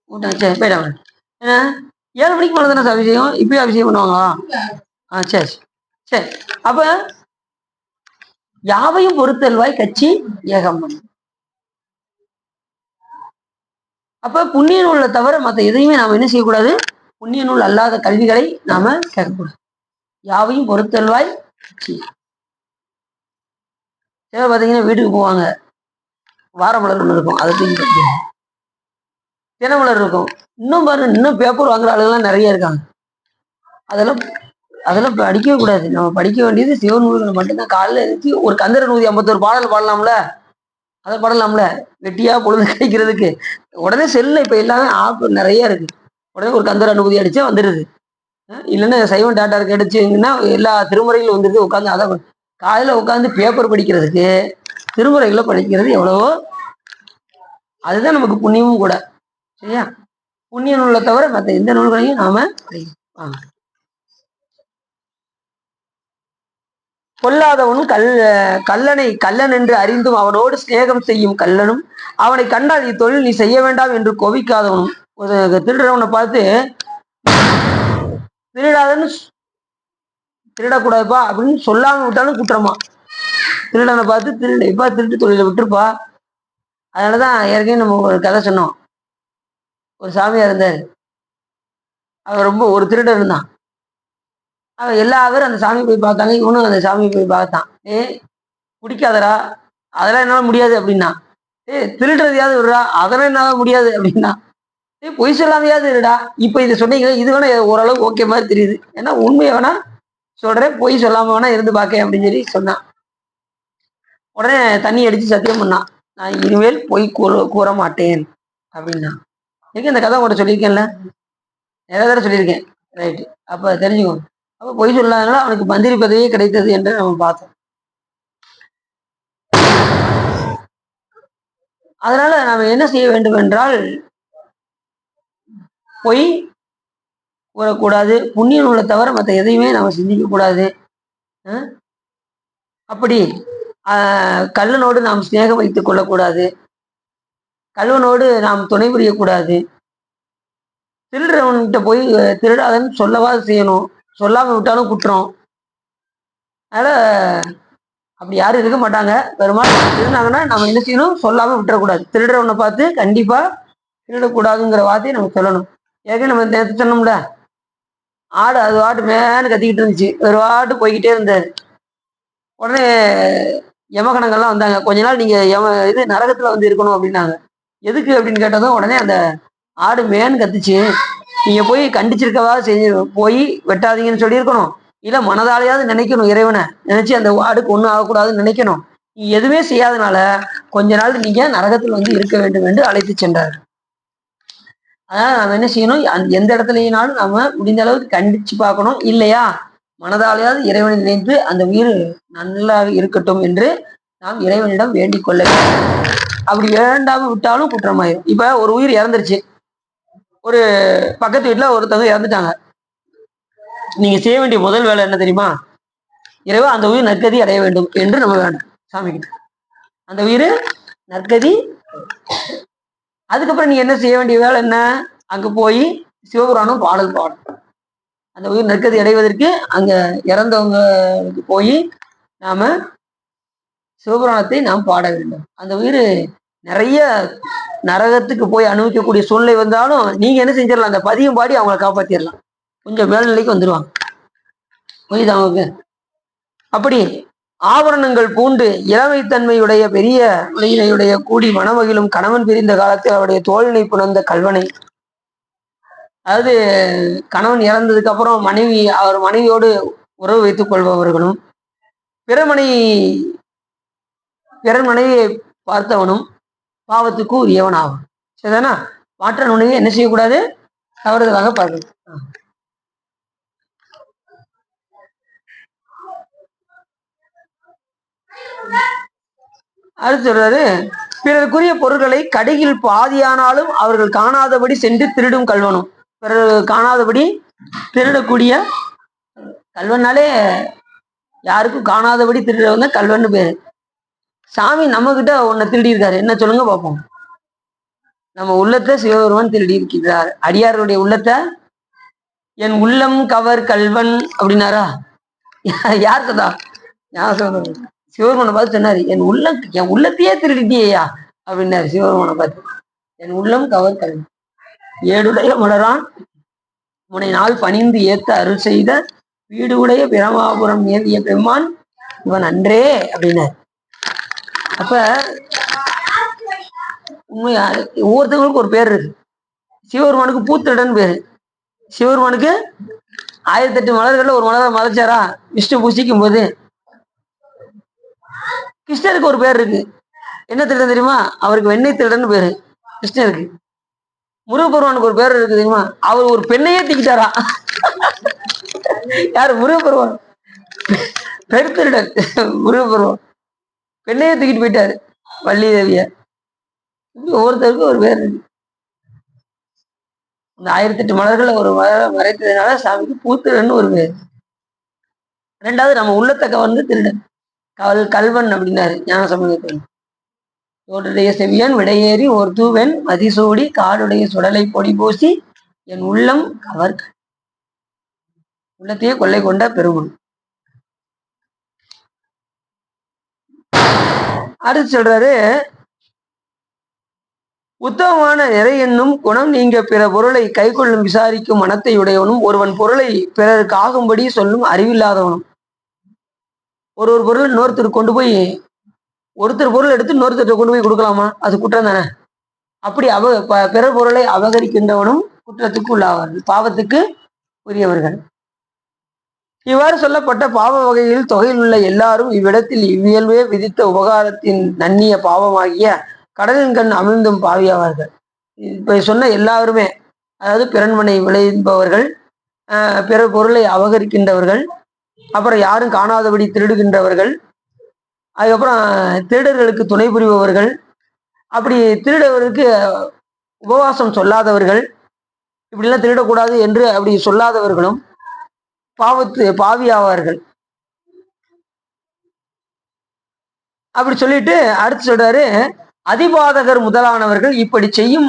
கூப்பிட்டாங்க, சரி போயிட்டாங்க. ஏன்னா 7 மணிக்கு மேலே தானே அபிஷேகம், இப்பயும் அபிஷேகம் பண்ணுவாங்களா? சரி சரி. அப்ப யாவையும் பொறுத்தல்வாய் கட்சி ஏகம். அப்ப புண்ணிய நூலை தவிர மற்ற எதையுமே நாம என்ன செய்யக்கூடாது? புண்ணிய நூல் அல்லாத கல்விகளை நாம கேட்கக்கூடாது. யாவையும் பொறுத்தல்வாய் கட்சி. சில பார்த்தீங்கன்னா வீட்டுக்கு போவாங்க, வாரமலர் ஒன்று இருக்கும், அதை தூக்கி தினமலர் இருக்கும். இன்னும் பாருங்க, இன்னும் பேப்பர் வாங்குற ஆளுகள்லாம் நிறைய இருக்காங்க. அதெல்லாம் அதெல்லாம் படிக்கவே கூடாது. நம்ம படிக்க வேண்டியது சிவநூல்களை மட்டும்தான். காலையில் எழுதி ஒரு கந்தர 151 பாடல் பாடலாம்ல, அதை பாடலாம்ல. வெட்டியா பொழுது கிடைக்கிறதுக்கு உடனே செல்ல இப்ப எல்லாமே ஆப் நிறைய இருக்கு. உடனே ஒரு கந்தர அனுமதி அடிச்சா வந்துடுது. இல்லைன்னா சைவன் டாட்டா கிடைச்சுங்கன்னா எல்லா திருமுறைகளும் வந்துடுது. உட்காந்து அதை காலையில உட்காந்து பேப்பர் படிக்கிறதுக்கு திருமுறைகளை படிக்கிறது எவ்வளவோ, அதுதான் நமக்கு புண்ணியமும் கூட. சரியா? புண்ணிய நூலை தவிர மற்ற எந்த நூல்களையும் நாம படிக்கலாம். கொல்லாதவனும் கல்லனை கல்லன் என்று அறிந்தும் அவனோடு சிநேகம் செய்யும் கல்லனும் அவனை கண்டால் இத்தொழில் நீ செய்ய வேண்டாம் என்று கோவிக்காதவனும். ஒரு திருடுறவனை பார்த்து திருடாதன்னு, திருடக்கூடாதுப்பா அப்படின்னு சொல்லாம விட்டாலும் குற்றமா. திருடனை பார்த்து திருட்டு தொழிலை விட்டுருப்பா. அதனாலதான் ஏற்கனவே நம்ம ஒரு கதை சொன்னோம். ஒரு சாமியா இருந்தார், அவர் ரொம்ப ஒரு திருடன் இருந்தான். அவன் எல்லாரும் அந்த சாமி போய் பார்த்தாங்க, இவனும் அந்த சாமி போய் பார்த்தான். குடிக்காதரா, அதெல்லாம் என்னால முடியாது அப்படின்னா. திருடுறதையாவது விடுறா, அதெல்லாம் என்னால முடியாது அப்படின்னா. பொய் சொல்லாமையாவது இருடா. இப்ப இதை சொன்னீங்க, இது வேணா ஓரளவு ஓகே மாதிரி தெரியுது. ஏன்னா உண்மையை வேணா சொல்றேன், பொய் சொல்லாம வேணா இருந்து பார்க்க அப்படின்னு சொல்லி சொன்னான். உடனே தண்ணி அடிச்சு சத்தியம் பண்ணான், நான் இனிமேல் பொய் கூற மாட்டேன் அப்படின்னா. இந்த கதை உங்கள்கிட்ட சொல்லியிருக்கேன்ல, நிறைய தடவை சொல்லியிருக்கேன். ரைட்டு, அப்ப தெரிஞ்சுக்கோங்க. அப்ப பொய் சொல்லாதனால அவனுக்கு மந்திரி பதவியே கிடைத்தது என்று நம்ம பார்த்தோம். அதனால நாம என்ன செய்ய வேண்டும் என்றால், பொய் கூறக்கூடாது. புண்ணிய நூலை தவிர மற்ற எதையுமே நம்ம சிந்திக்க கூடாது. அப்படி கல்லனோடு நாம் சிநேகம் வைத்துக் கொள்ளக்கூடாது. கல்வனோடு நாம் துணை புரியக்கூடாது. திருடுறவன்கிட்ட போய் திருடாதன்னு சொல்லவா செய்யணும், சொல்லாம விட்டாலும் குற்றம். அதனால அப்படி யாரும் இருக்க மாட்டாங்க. பெரும்பாலும் இருந்தாங்கன்னா நம்ம என்ன செய்யணும்? சொல்லாம விட்டுறக்கூடாது. திருடுறவனை பார்த்து கண்டிப்பா திருடக்கூடாதுங்கிற வார்த்தையை நம்ம சொல்லணும். ஏற்கனவே நம்ம நேற்று சொன்னோம்ல, ஆடு அது வாட்டு மேன்னு கத்திக்கிட்டு இருந்துச்சு, ஒரு வாட்டு போய்கிட்டே இருந்தாரு. உடனே யமகணங்கள்லாம் வந்தாங்க. கொஞ்ச நாள் நீங்க இது நரகத்துல வந்து இருக்கணும் அப்படின்னாங்க. எதுக்கு அப்படின்னு கேட்டதும் உடனே அந்த ஆடு மேன்னு கத்துச்சு, நீங்க போய் கண்டிச்சிருக்கவா செஞ்சு போய் வெட்டாதீங்கன்னு சொல்லியிருக்கணும், இல்ல மனதாலையாவது நினைக்கணும், இறைவனை நினைச்சு அந்த ஆடுக்கு ஒன்றும் ஆகக்கூடாதுன்னு நினைக்கணும். நீ எதுவுமே செய்யாதனால கொஞ்ச நாள் நீங்க நரகத்தில் வந்து இருக்க வேண்டும் என்று அழைத்து சென்றார். அதனால நம்ம என்ன செய்யணும்? எந்த இடத்துலனாலும் நம்ம முடிந்த அளவுக்கு கண்டிச்சு பார்க்கணும். இல்லையா மனதாலையாவது இறைவனை நினைத்து அந்த உயிர் நல்லா இருக்கட்டும் என்று நாம் இறைவனிடம் வேண்டிக் கொள்ள வேண்டும். அப்படி வேண்டாம விட்டாலும் குற்றமாயிரும். இப்ப ஒரு உயிர் இறந்துருச்சு, ஒரு பக்கத்து வீட்டுல ஒருத்தவங்க இறந்துட்டாங்க. நீங்க செய்ய வேண்டிய முதல் வேலை என்ன தெரியுமா? இறைவா அந்த உயிர் நற்கதி அடைய வேண்டும் என்று நம்ம வேண்டாம் சாமி கிட்ட. அந்த உயிர் நற்கதி. அதுக்கப்புறம் நீ என்ன செய்ய வேண்டிய வேலை என்ன? அங்க போய் சிவபுராணம் பாடல் பாடும். அந்த உயிர் நற்கதி அடைவதற்கு அங்க இறந்தவங்களுக்கு போய் நாம சிவபுராணத்தை நாம் பாட வேண்டும். அந்த உயிர் நிறைய நரகத்துக்கு போய் அனுபவிக்கக்கூடிய சூழ்நிலை வந்தாலும் நீங்க என்ன செஞ்சிடலாம், அந்த பதியம் பாடி அவங்களை காப்பாத்திடலாம், கொஞ்சம் மேல்நிலைக்கு வந்துருவாங்க. புரியுது அவங்களுக்கு? அப்படி ஆபரணங்கள் பூண்டு இளமைத்தன்மையுடைய பெரிய உலகினையுடைய கூடி மணமகிழும் கணவன் பிரிந்த காலத்தில் அவருடைய தோழினை புணர்ந்த கல்வனை, அதாவது கணவன் இறந்ததுக்கு அப்புறம் அவர் மனைவியோடு உறவு வைத்துக் கொள்பவர்களும் பிறன் மனைவியை பார்த்தவனும் பாவத்துக்கு உரியவன் ஆகும். சரிதானா? மாற்ற நுழைவை என்ன செய்யக்கூடாது, தவறுதலாக பார்க்கணும். அடுத்து சொல்றாரு, பிறருக்குரிய பொருட்களை கடையில் பாதியானாலும் அவர்கள் காணாதபடி சென்று திருடும் கல்வனும். பிறர் காணாதபடி திருடக்கூடிய கல்வனாலே யாருக்கும் காணாதபடி திருடுறவங்க கல்வன்னு பேரு. சாமி நம்ம கிட்ட ஒன்ன திருடி இருக்காரு, என்ன சொல்லுங்க பார்ப்போம். நம்ம உள்ளத்தை சிவபெருமான் திருடி இருக்கிறார். அடியாருடைய உள்ளத்தை என் உள்ளம் கவர் கல்வன் அப்படின்னாரா? யாருக்குதா? சிவபெருமானை பார்த்து சொன்னாரு, என் உள்ளத்தையே திருடிட்டியா அப்படின்னாரு சிவபெருமானை பார்த்து. என் உள்ளம் கவர் கல்வன் ஏடுடைய மலரான் முனை நாள் பணிந்து ஏத்த அருள் செய்த வீடு உடைய பிரமாபுரம் ஏவிய பெருமான் இவன் அன்றே அப்படின்னாரு. அப்ப உண்மையா ஒவ்வொருத்தவங்களுக்கும் ஒரு பேர் இருக்கு. சிவபெருமானுக்கு பூத்திரடன் பேரு. சிவபெருமானுக்கு 1008 மலர்கள்ல ஒரு மலரை மலைச்சாரா விஷ்ணு பூசிக்கும் போது. கிருஷ்ணருக்கு ஒரு பேர் இருக்கு, என்ன திருடன் தெரியுமா? அவருக்கு வெண்ணெய் திருடன் பேரு கிருஷ்ணருக்கு. முருகப்பெருமானுக்கு ஒரு பேர் இருக்கு தெரியுமா? அவர் ஒரு பெண்ணையே தூக்கிட்டாரா. யாரு? முருகப்பெருமான் பெருத்திருடன். முருகப்பெருமான் பெண்ணையே தூக்கிட்டு போயிட்டாரு, வள்ளி தேவிய. ஒவ்வொருத்தருக்கும் ஒரு பேர் இருக்கு. இந்த 1008 மலர்கள் ஒரு மலரை மறைத்ததுனால சாமிக்கு பூத்திருடன் ஒரு பேர். ரெண்டாவது நம்ம உள்ளத்தை கவர்ந்து திருடன் கல்வன் அப்படின்னாரு ஞானசம்பந்தர். தோடுடைய செவியன் விடையேறி ஒரு தூவன் மதிசூடி காடுடைய சுடலை பொடி பூசி என் உள்ளம் கவர், உள்ளத்தையே கொள்ளை கொண்ட பெருமன். அடுத்து சொல்றாரு, உத்தமமான நிறை என்னும் குணம் நீங்க பிற பொருளை கை கொள்ளும் விசாரிக்கும் மனத்தை உடையவனும் ஒருவன் பொருளை பிறருக்கு ஆகும்படி சொல்லும் அறிவில்லாதவனும். ஒரு பொருள் இன்னொருத்தர் கொண்டு போய், ஒருத்தர் பொருள் எடுத்து இன்னொருத்தர் கொண்டு போய் கொடுக்கலாமா? அது குற்றம் தானே. அப்படி பிறர் பொருளை அபகரிக்கின்றவனும் குற்றத்துக்கு உள்ளாவார்கள், பாவத்துக்கு உரியவர்கள். இவ்வாறு சொல்லப்பட்ட பாவ வகையில் தொகையில் உள்ள எல்லாரும் இவ்விடத்தில் இவ்வியல்பே விதித்த உபகாரத்தின் நன்னிய பாவமாகிய கடலின் கண் அமிழ்ந்தும் பாவியாவார்கள். இப்ப சொன்ன எல்லாருமே, அதாவது பிறன்மனை விளைவிப்பவர்கள், பிற பொருளை அபகரிக்கின்றவர்கள், அப்புறம் யாரும் காணாதபடி திருடுகின்றவர்கள், அதுக்கப்புறம் திருடர்களுக்கு துணை புரிபவர்கள், அப்படி திருடவருக்கு உபவாசம் சொல்லாதவர்கள், இப்படிலாம் திருடக்கூடாது என்று அப்படி சொல்லாதவர்களும் பாவியாவார்கள். அப்படி சொல்லிட்டு அடுத்து சொல்றாரு, அதிபாதகர் முதலானவர்கள் இப்படி செய்யும்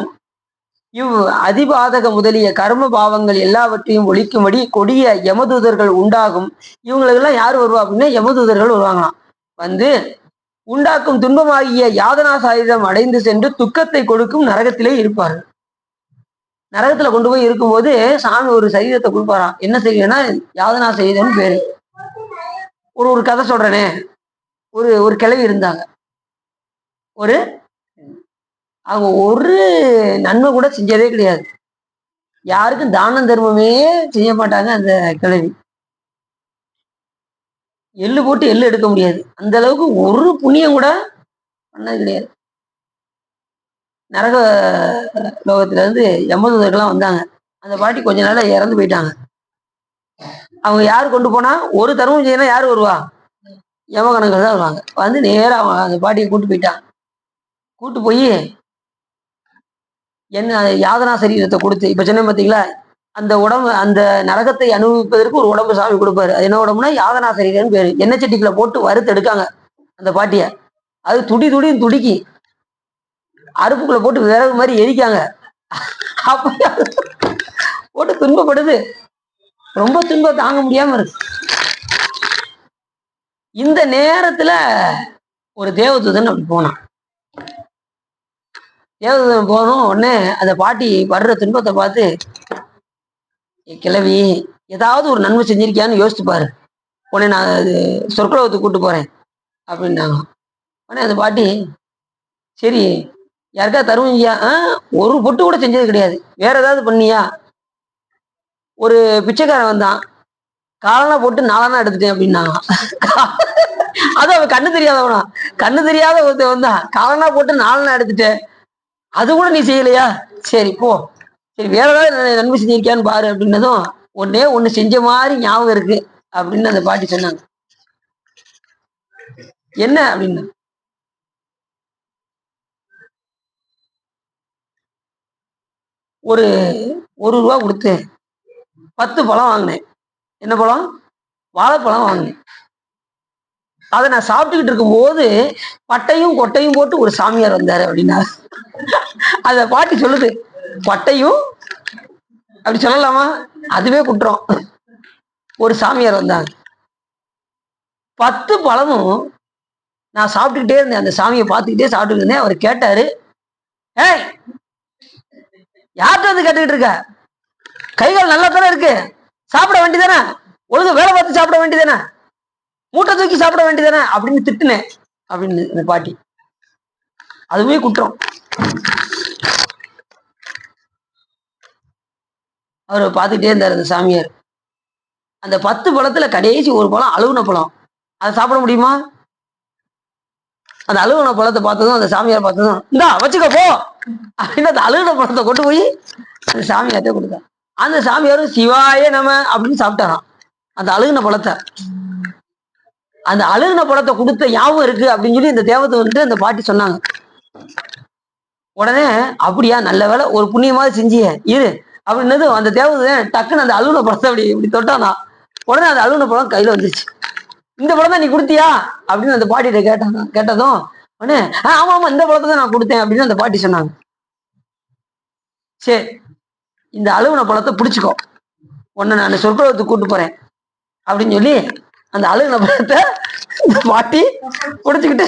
அதிபாதக முதலிய கர்ம பாவங்கள் எல்லாவற்றையும் ஒழிக்கும்படி கொடிய யமதூதர்கள் உண்டாகும். இவங்களுக்கெல்லாம் யார் வருவா அப்படின்னா யமதூதர்கள் வருவாங்களாம். வந்து உண்டாக்கும் துன்பமாகிய யாதனா சாயுதம் அடைந்து சென்று துக்கத்தை கொடுக்கும் நரகத்திலே இருப்பார்கள். நரகத்துல கொண்டு போய் இருக்கும்போது சாமி ஒரு சரீரத்தை கொடுப்பாராம். என்ன செய்யணும்னா யாதனா செய்தன்னு பேரு. ஒரு கதை சொல்றேனே, ஒரு கிழவி இருந்தாங்க. அவங்க ஒரு நன்மை கூட செஞ்சதே கிடையாது, யாருக்கும் தானம் தர்மமே செய்ய மாட்டாங்க. அந்த கிழவி எள்ளு போட்டு எள்ளு எடுக்க முடியாது, அந்த அளவுக்கு ஒரு புண்ணியம் கூட பண்ணது கிடையாது. நரக லோகத்துல இருந்து யமதூதர்கள்லாம் வந்தாங்க. அந்த பாட்டி கொஞ்ச நாள இறந்து போயிட்டாங்க. அவங்க யாரு கொண்டு போனா, ஒரு தர்மம் செய்யணும் யாரு வருவா? யமகணங்கள் தான் வருவாங்க. வந்து நேரம் அவங்க அந்த பாட்டியை கூட்டு போயிட்டாங்க. கூட்டு போய் என்ன யாதனா சரீரத்தை கொடுத்து, இப்ப சொன்ன பார்த்தீங்களா, அந்த உடம்பு, அந்த நரகத்தை அனுபவிப்பதற்கு ஒரு உடம்பு சாமி கொடுப்பாரு. அது என்ன உடம்புனா யாதனா சரீரம்னு பேரு. எண்ணெய் சட்டிக்குள்ள போட்டு வறுத்து எடுக்காங்க அந்த பாட்டிய. அது துடிக்கி அறுப்புக்குள்ள போட்டு விறகு மாதிரி எரிக்காங்க. போட்டு துன்பப்படுது. ரொம்ப துன்பம் தாங்க முடியாம இருக்கு. இந்த நேரத்துல ஒரு தேவதூதன் அப்படி போனான். தேவதூதன் போனோம் உடனே அந்த பாட்டி வர்ற துன்பத்தை பார்த்து, கிழவி ஏதாவது ஒரு நன்மை செஞ்சிருக்கியான்னு யோசிச்சு பாரு, உடனே நான் அது சொர்க்கலோகத்துக்கு கூட்டு போறேன் அப்படின்னாங்க. உடனே அந்த பாட்டி, சரி யாருக்கா தருவீங்கயா? ஒரு பொட்டு கூட செஞ்சது கிடையாது. வேற ஏதாவது பண்ணியா? ஒரு பிச்சைக்காரன் வந்தான், காலனா போட்டு நாலனா எடுத்துட்டேன் அப்படின்னாங்க. அது அவன் கண்ணு தெரியாதவனா, கண்ணு தெரியாத ஒருத்தன் வந்தான், காலனா போட்டு நாலனா எடுத்துட்டேன், அது கூட நீ செய்யலையா? சரி போ, சரி வேற ஏதாவது நன்மை செஞ்சிருக்கியான்னு பாரு அப்படின்னதும், ஒன்னே ஒண்ணு செஞ்ச மாதிரி ஞாபகம் இருக்கு அப்படின்னு அந்த பாட்டி சொன்னாங்க. என்ன அப்படின்னு, ஒரு 1 ரூபா கொடுத்து 10 பழம் வாங்கினேன். என்ன பழம்? வாழைப்பழம் வாங்கினேன். அதை நான் சாப்பிட்டுக்கிட்டு இருக்கும் போது பட்டையும் கொட்டையும் போட்டு ஒரு சாமியார் வந்தாரு அப்படின்னா, அத பாட்டி சொல்லுது, பட்டையும் அப்படி சொல்லலாமா? அதுவே குற்றம். ஒரு சாமியார் வந்தாங்க, 10 பழமும் நான் சாப்பிட்டுக்கிட்டே இருந்தேன். அந்த சாமியை பார்த்துக்கிட்டே சாப்பிட்டு இருந்தேன். அவர் கேட்டாரு, ஏய் யார்கிட்ட வந்து கேட்டுக்கிட்டு இருக்க? கைகள் நல்லா தானே இருக்கு, சாப்பிட வேண்டியதானே, ஒழுங்கு வேலை பார்த்து சாப்பிட வேண்டியதானே, மூட்டை தூக்கி சாப்பிட வேண்டியதானே அப்படின்னு திட்டுனேன் அப்படின்னு இந்த பாட்டி. அதுவே குற்றம். அவர் பார்த்துக்கிட்டே இருந்தார் அந்த சாமியார். அந்த 10 பழத்துல கடைசி ஒரு பழம் அழுகுன பழம், அதை சாப்பிட முடியுமா? அந்த அழுகுன பழத்தை பார்த்ததும் அந்த சாமியார் பார்த்ததும், இந்தா வச்சுக்க போ அப்படின்னு அந்த அழுகுன பழத்தை கொண்டு போய் அந்த சாமியார்ட்ட கொடுத்தார். அந்த சாமியாரும் சிவாய நம அப்படின்னு சாப்பிட்டாராம் அந்த அழுகுன பழத்தை. அந்த அழுகுன பழத்தை கொடுத்த ஞாபகம் இருக்கு அப்படின்னு சொல்லி இந்த தேவத்தை வந்துட்டு அந்த பாட்டி சொன்னாங்க. உடனே அப்படியா, நல்ல வேலை, ஒரு புண்ணியமாவது செஞ்சிய இரு அப்படின்னது. அந்த தேவதை டக்குன்னு அந்த அழுகுன பழத்தை அப்படி இப்படி தொட்டானா, உடனே அந்த அழுகுன பழம் கையில வந்துருச்சு. இந்த பழம் தான் நீ கொடுத்தியா அப்படின்னு அந்த பாட்டிகிட்ட கேட்டாங்க. கேட்டதும் உடனே ஆமா ஆமா இந்த பழத்தை தான் நான் கொடுத்தேன் அப்படின்னு அந்த பாட்டி சொன்னாங்க. சரி இந்த அழுகுன பழத்தை பிடிச்சிக்கோ, உன்னை நான் சொர்க்கலோகத்துக்கு கூட்டு போறேன் அப்படின்னு சொல்லி அந்த அழுகுன பழத்தை இந்த பாட்டி பிடிச்சுக்கிட்டு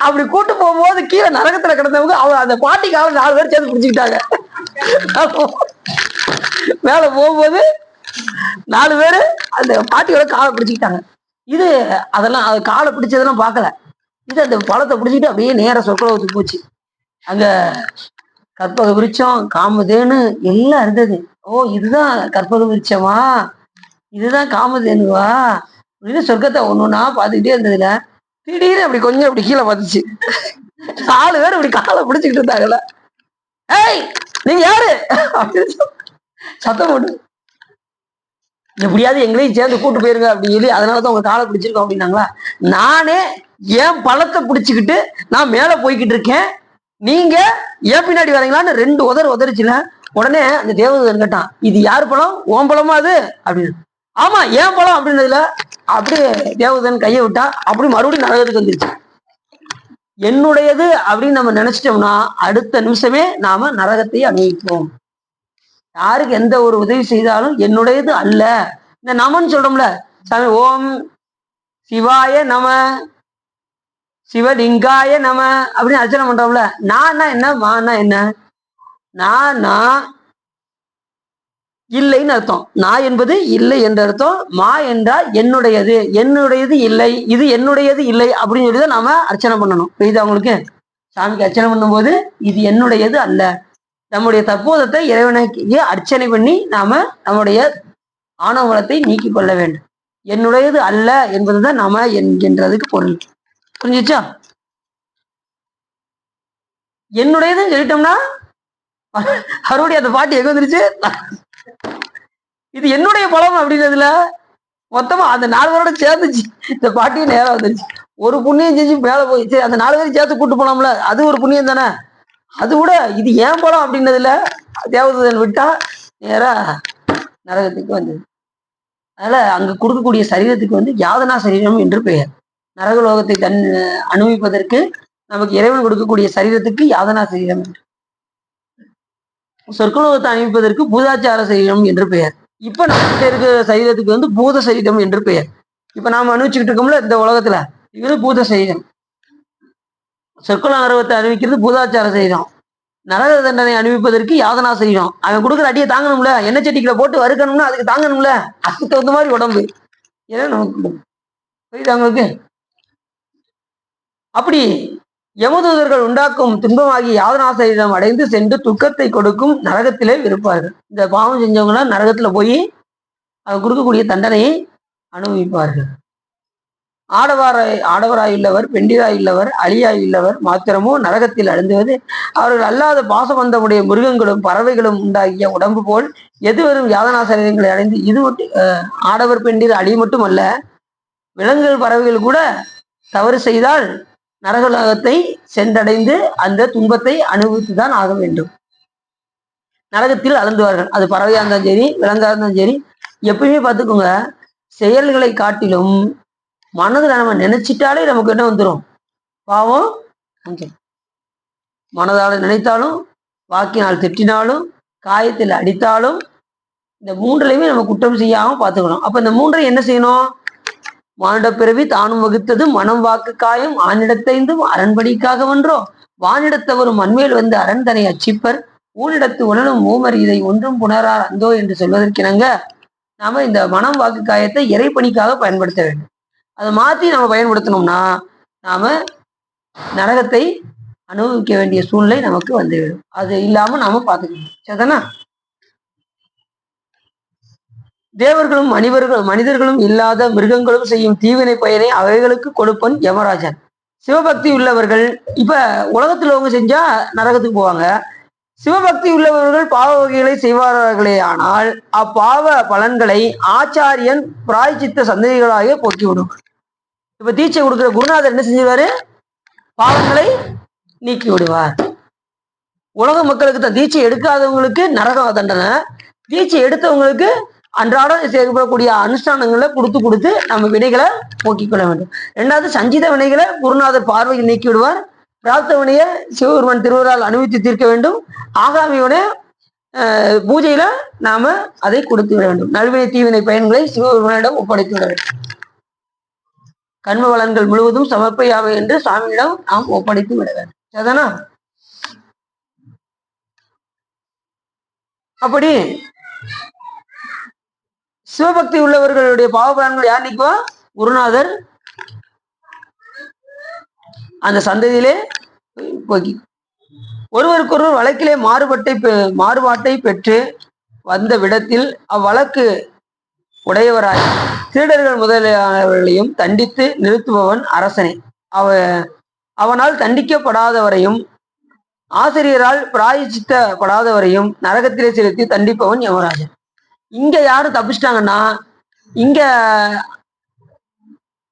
அப்படி கூட்டு போகும்போது கீழே நரகத்துல கிடந்தவங்க அந்த பாட்டிக்காக 4 பேர் சேர்ந்து பிடிச்சுக்கிட்டாங்க. மேல போகும்போது 4 பேரு அந்த பாட்டியோட காலை பிடிச்சுக்கிட்டாங்க. இது அதெல்லாம் காலை பிடிச்சதெல்லாம் பார்க்கல. இது அந்த பழத்தை பிடிச்சிட்டு அப்படியே நேர சொர்க்கலோகத்துக்கு போச்சு. அங்க கற்பக விருட்சம், காமதேனு எல்லாம் இருந்தது. ஓ இதுதான் கற்பக விருட்சமா, இதுதான் காமதேனுவா அப்படின்னு சொர்க்கத்தை ஒண்ணு பார்த்துக்கிட்டே இருந்ததுல திடீர்னு அப்படி கொஞ்சம் அப்படி கீழே பார்த்துச்சு. 4 பேர் இப்படி காலை பிடிச்சுக்கிட்டு இருந்தாங்கல்ல, ஏய் நீங்க யாரு அப்படின்னு சத்தம் போட்டு, எப்படியாவது எங்களையும் சேர்ந்து கூட்டு போயிருங்க அப்படின்னு சொல்லி அதனாலதான் உங்க காலை பிடிச்சிருக்கோம் அப்படின்னாங்களா. நானே என் பழத்தை பிடிச்சுக்கிட்டு நான் மேல போய்கிட்டு இருக்கேன், நீங்க ஏன் பின்னாடி வரீங்களான்னு 2 உதறிச்சுல. உடனே அந்த தேவதூதன் கேட்டான், இது யாரு பழம், ஓம் பழமா அது அப்படின்னு. ஆமா ஏன் பழம் அப்படின்றதுல அப்படியே தேவதூதன் கையை விட்டா அப்படி மறுபடியும் நரகத்துக்கு வந்துருச்சு. என்னுடையது அப்படின்னு நம்ம நினைச்சிட்டோம்னா அடுத்த நிமிஷமே நாம நரகத்தை அனுபவிப்போம். யாருக்கு எந்த ஒரு உதவி செய்தாலும் என்னுடையது அல்ல. இந்த நமன்னு சொல்றோம்ல, சாமி ஓம் சிவாய நம, சிவலிங்காய நம அப்படின்னு அர்ச்சனை பண்றோம்ல, நான்னா என்ன, மானா என்ன? நான் இல்லைன்னு அர்த்தம். நான் என்பது இல்லை என்ற அர்த்தம். மா என்றால் என்னுடையது, என்னுடையது இல்லை, இது என்னுடையது இல்லை அப்படின்னு சொல்லிதான் நாம அர்ச்சனை பண்ணணும். புரியுதா உங்களுக்கு? சாமிக்கு அர்ச்சனை பண்ணும்போது இது என்னுடையது அல்ல, நம்முடைய தற்போதத்தை இறைவனுக்கு அர்ச்சனை பண்ணி நாம நம்முடைய ஆணவத்தை நீக்கி கொள்ள வேண்டும். என்னுடையது அல்ல என்பதுதான் நாம என்கின்றதுக்கு பொருள். புரிஞ்சுச்சா? என்னுடையதுன்னு சொல்லிட்டோம்னா மறுபடியும் அந்த பாட்டி எங்க வந்துருச்சு, இது என்னுடைய பழம் அப்படின்றதுல மொத்தமா அந்த 4 பேரோட சேர்ந்துச்சு. இந்த பாட்டியும் நேரம் வந்துருச்சு. ஒரு புண்ணியம் செஞ்சு மேல போய் சரி அந்த 4 பேரும் சேர்த்து கூட்டு போனோம்ல, அது ஒரு புண்ணியம் தானே. அது கூட இது ஏன் பழம் அப்படின்றதுல தேவதூதன் விட்டா நேரா நரகத்துக்கு வந்தது. அதனால அங்க கொடுக்கக்கூடிய சரீரத்துக்கு வந்து யாதனா சரீரம் என்று பெயர். நரகலோகத்தை அனுபவிப்பதற்கு நமக்கு இறைவன் கொடுக்கக்கூடிய சரீரத்துக்கு யாதனா சரீரம் என்று, சொர்க்கலோகத்தை அனுபவிப்பதற்கு பூதாச்சார சரீரம் என்று பெயர். இப்ப நம்ம இருக்கிற சரீரத்துக்கு வந்து பூத சரீரம் என்று பெயர். இப்ப நாம அனுபவிச்சுக்கிட்டு இருக்கோம்ல இந்த உலகத்துல, இது பூத சரீரம். சொற்குல நரகத்தை அனுபவிக்கிறது பூதாச்சார சரீரம். நரக தண்டனை அனுபவிப்பதற்கு யாதனா சரீரம். அவன் கொடுக்குற அடியை தாங்கணும்ல, எண்ணெய் சட்டிக்குள்ள போட்டு வறுக்கணும்னா அதுக்கு தாங்கணும்ல, அதுக்கு தகுந்த மாதிரி உடம்பு. ஏன்னா நமக்கு புரியுது அவங்களுக்கு. அப்படி யமதூதர்கள் உண்டாக்கும் துன்பமாகி யாதனா சரீரம் அடைந்து சென்று துக்கத்தை கொடுக்கும் நரகத்திலே இருப்பார்கள். இந்த பாவம் செஞ்சவங்கன்னா நரகத்துல போய் அவர் கொடுக்கக்கூடிய தண்டனையை அனுபவிப்பார்கள். ஆடவராயுள்ளவர், பெண்டிராயுள்ளவர், அழியாயுள்ளவர் மாத்திரமோ நரகத்தில் அழுந்துவது அவர்கள் அல்லாத பாசபந்தமுடைய மிருகங்களும் பறவைகளும் உண்டாகிய உடம்பு போல் எதுவரும் யாதனா சரீரங்களை அடைந்து இது மட்டும் ஆடவர் பெண்டிர் அழி மட்டும் அல்ல, விலங்குகள் பறவைகள் கூட தவறு செய்தால் நரகலோகத்தை சென்றடைந்து அந்த துன்பத்தை அனுபவித்துதான் ஆக வேண்டும். நரகத்தில் அழுந்துவார்கள். அது பறவையா இருந்தாலும் சரி, விலங்கா இருந்தாலும் சரி. எப்பயுமே பார்த்துக்கோங்க, செயல்களை காட்டிலும் மனதுல நம்ம நினைச்சிட்டாலே நமக்கு என்ன வந்துடும்? பாவம். மனதால நினைத்தாலும், வாக்கினால் திட்டினாலும், காயத்தில் அடித்தாலும், இந்த மூன்றுலையுமே நம்ம குற்றம் செய்யாம பார்த்துக்கணும். அப்ப இந்த மூன்றையும் என்ன செய்யணும்? மானிட பிறவி தானும் வகுத்தது மனம் வாக்கு காயம் ஆனிடத்தைந்தும் அரண்படிக்காக வென்றோ வானிடத்தவரும் மண்மேல் வந்து அரண் தனை அச்சிப்பர் ஊனிடத்து உணரும் மூமர் இதை ஒன்றும் புணரார் அந்தோ என்று சொல்வதற்கிணங்க நாம இந்த மனம் வாக்கு காயத்தை இறைப்பணிக்காக பயன்படுத்த வேண்டும். அதை மாற்றி நம்ம பயன்படுத்தணும்னா நாம நரகத்தை அனுபவிக்க வேண்டிய சூழ்நிலை நமக்கு வந்துவிடும். அது இல்லாம நாம பார்த்துக்கணும். சரிதானா? தேவர்களும் மனிதர்களும் இல்லாத மிருகங்களும் செய்யும் தீவினை பயனை அவைகளுக்கு கொடுப்பன் யமராஜன். சிவபக்தி உள்ளவர்கள் இப்ப உலகத்துல அவங்க செஞ்சா நரகத்துக்கு போவாங்க. சிவபக்தி உள்ளவர்கள் பாவ வகைகளை செய்வார்களே ஆனால் அப்பாவ பலன்களை ஆச்சாரியன் பிராய்ச்சித்த சந்ததிகளாக போக்கிவிடும். இப்ப தீட்சை கொடுக்கிற குருநாதர் என்ன செஞ்சிருவாரு? பாவங்களை நீக்கி விடுவார். உலக மக்களுக்கு தான் தீட்சை எடுக்காதவங்களுக்கு நரக தண்டனை, தீட்சை எடுத்தவங்களுக்கு அன்றாடம் செயல்படக்கூடிய அனுஷ்டானங்களை கொடுத்து நம்ம வினைகளை போக்கிக் கொள்ள வேண்டும். ரெண்டாவது, சஞ்சித வினைகளை குருநாதர் பார்வையில் நீக்கி விடுவார். பிரார்த்த வினையை சிவபெருமான் திருவரால் அனுபவித்து தீர்க்க வேண்டும். ஆகாமியோட பூஜையில நாம அதை கொடுத்து விட வேண்டும். நல்வினை தீவினை பயன்களை சிவபெருமானிடம் ஒப்படைத்து விட வேண்டும். கண்ம வளன்கள் முழுவதும் சமர்ப்பையாவை என்று சுவாமியிடம் நாம் ஒப்படைத்து விட வேண்டும். சரிதானா? அப்படி சிவபக்தி உள்ளவர்களுடைய பாவபலன்கள் யார் நீக்குவா? குருநாதர் அந்த சந்ததியிலே போக்கி ஒருவருக்கொருவர் வழக்கிலே மாறுபாட்டை பெற்று வந்த விடத்தில் அவ்வழக்கு உடையவராய் திருடர்கள் முதலியவர்களையும் தண்டித்து நிறுத்துபவன் அரசனே. அவனால் தண்டிக்கப்படாதவரையும் ஆசிரியரால் பிராயச்சித்தப்படாதவரையும் நரகத்திலே செலுத்தி தண்டிப்பவன் யமராஜன். இங்க யாரும் தப்பிச்சிட்டாங்கன்னா, இங்க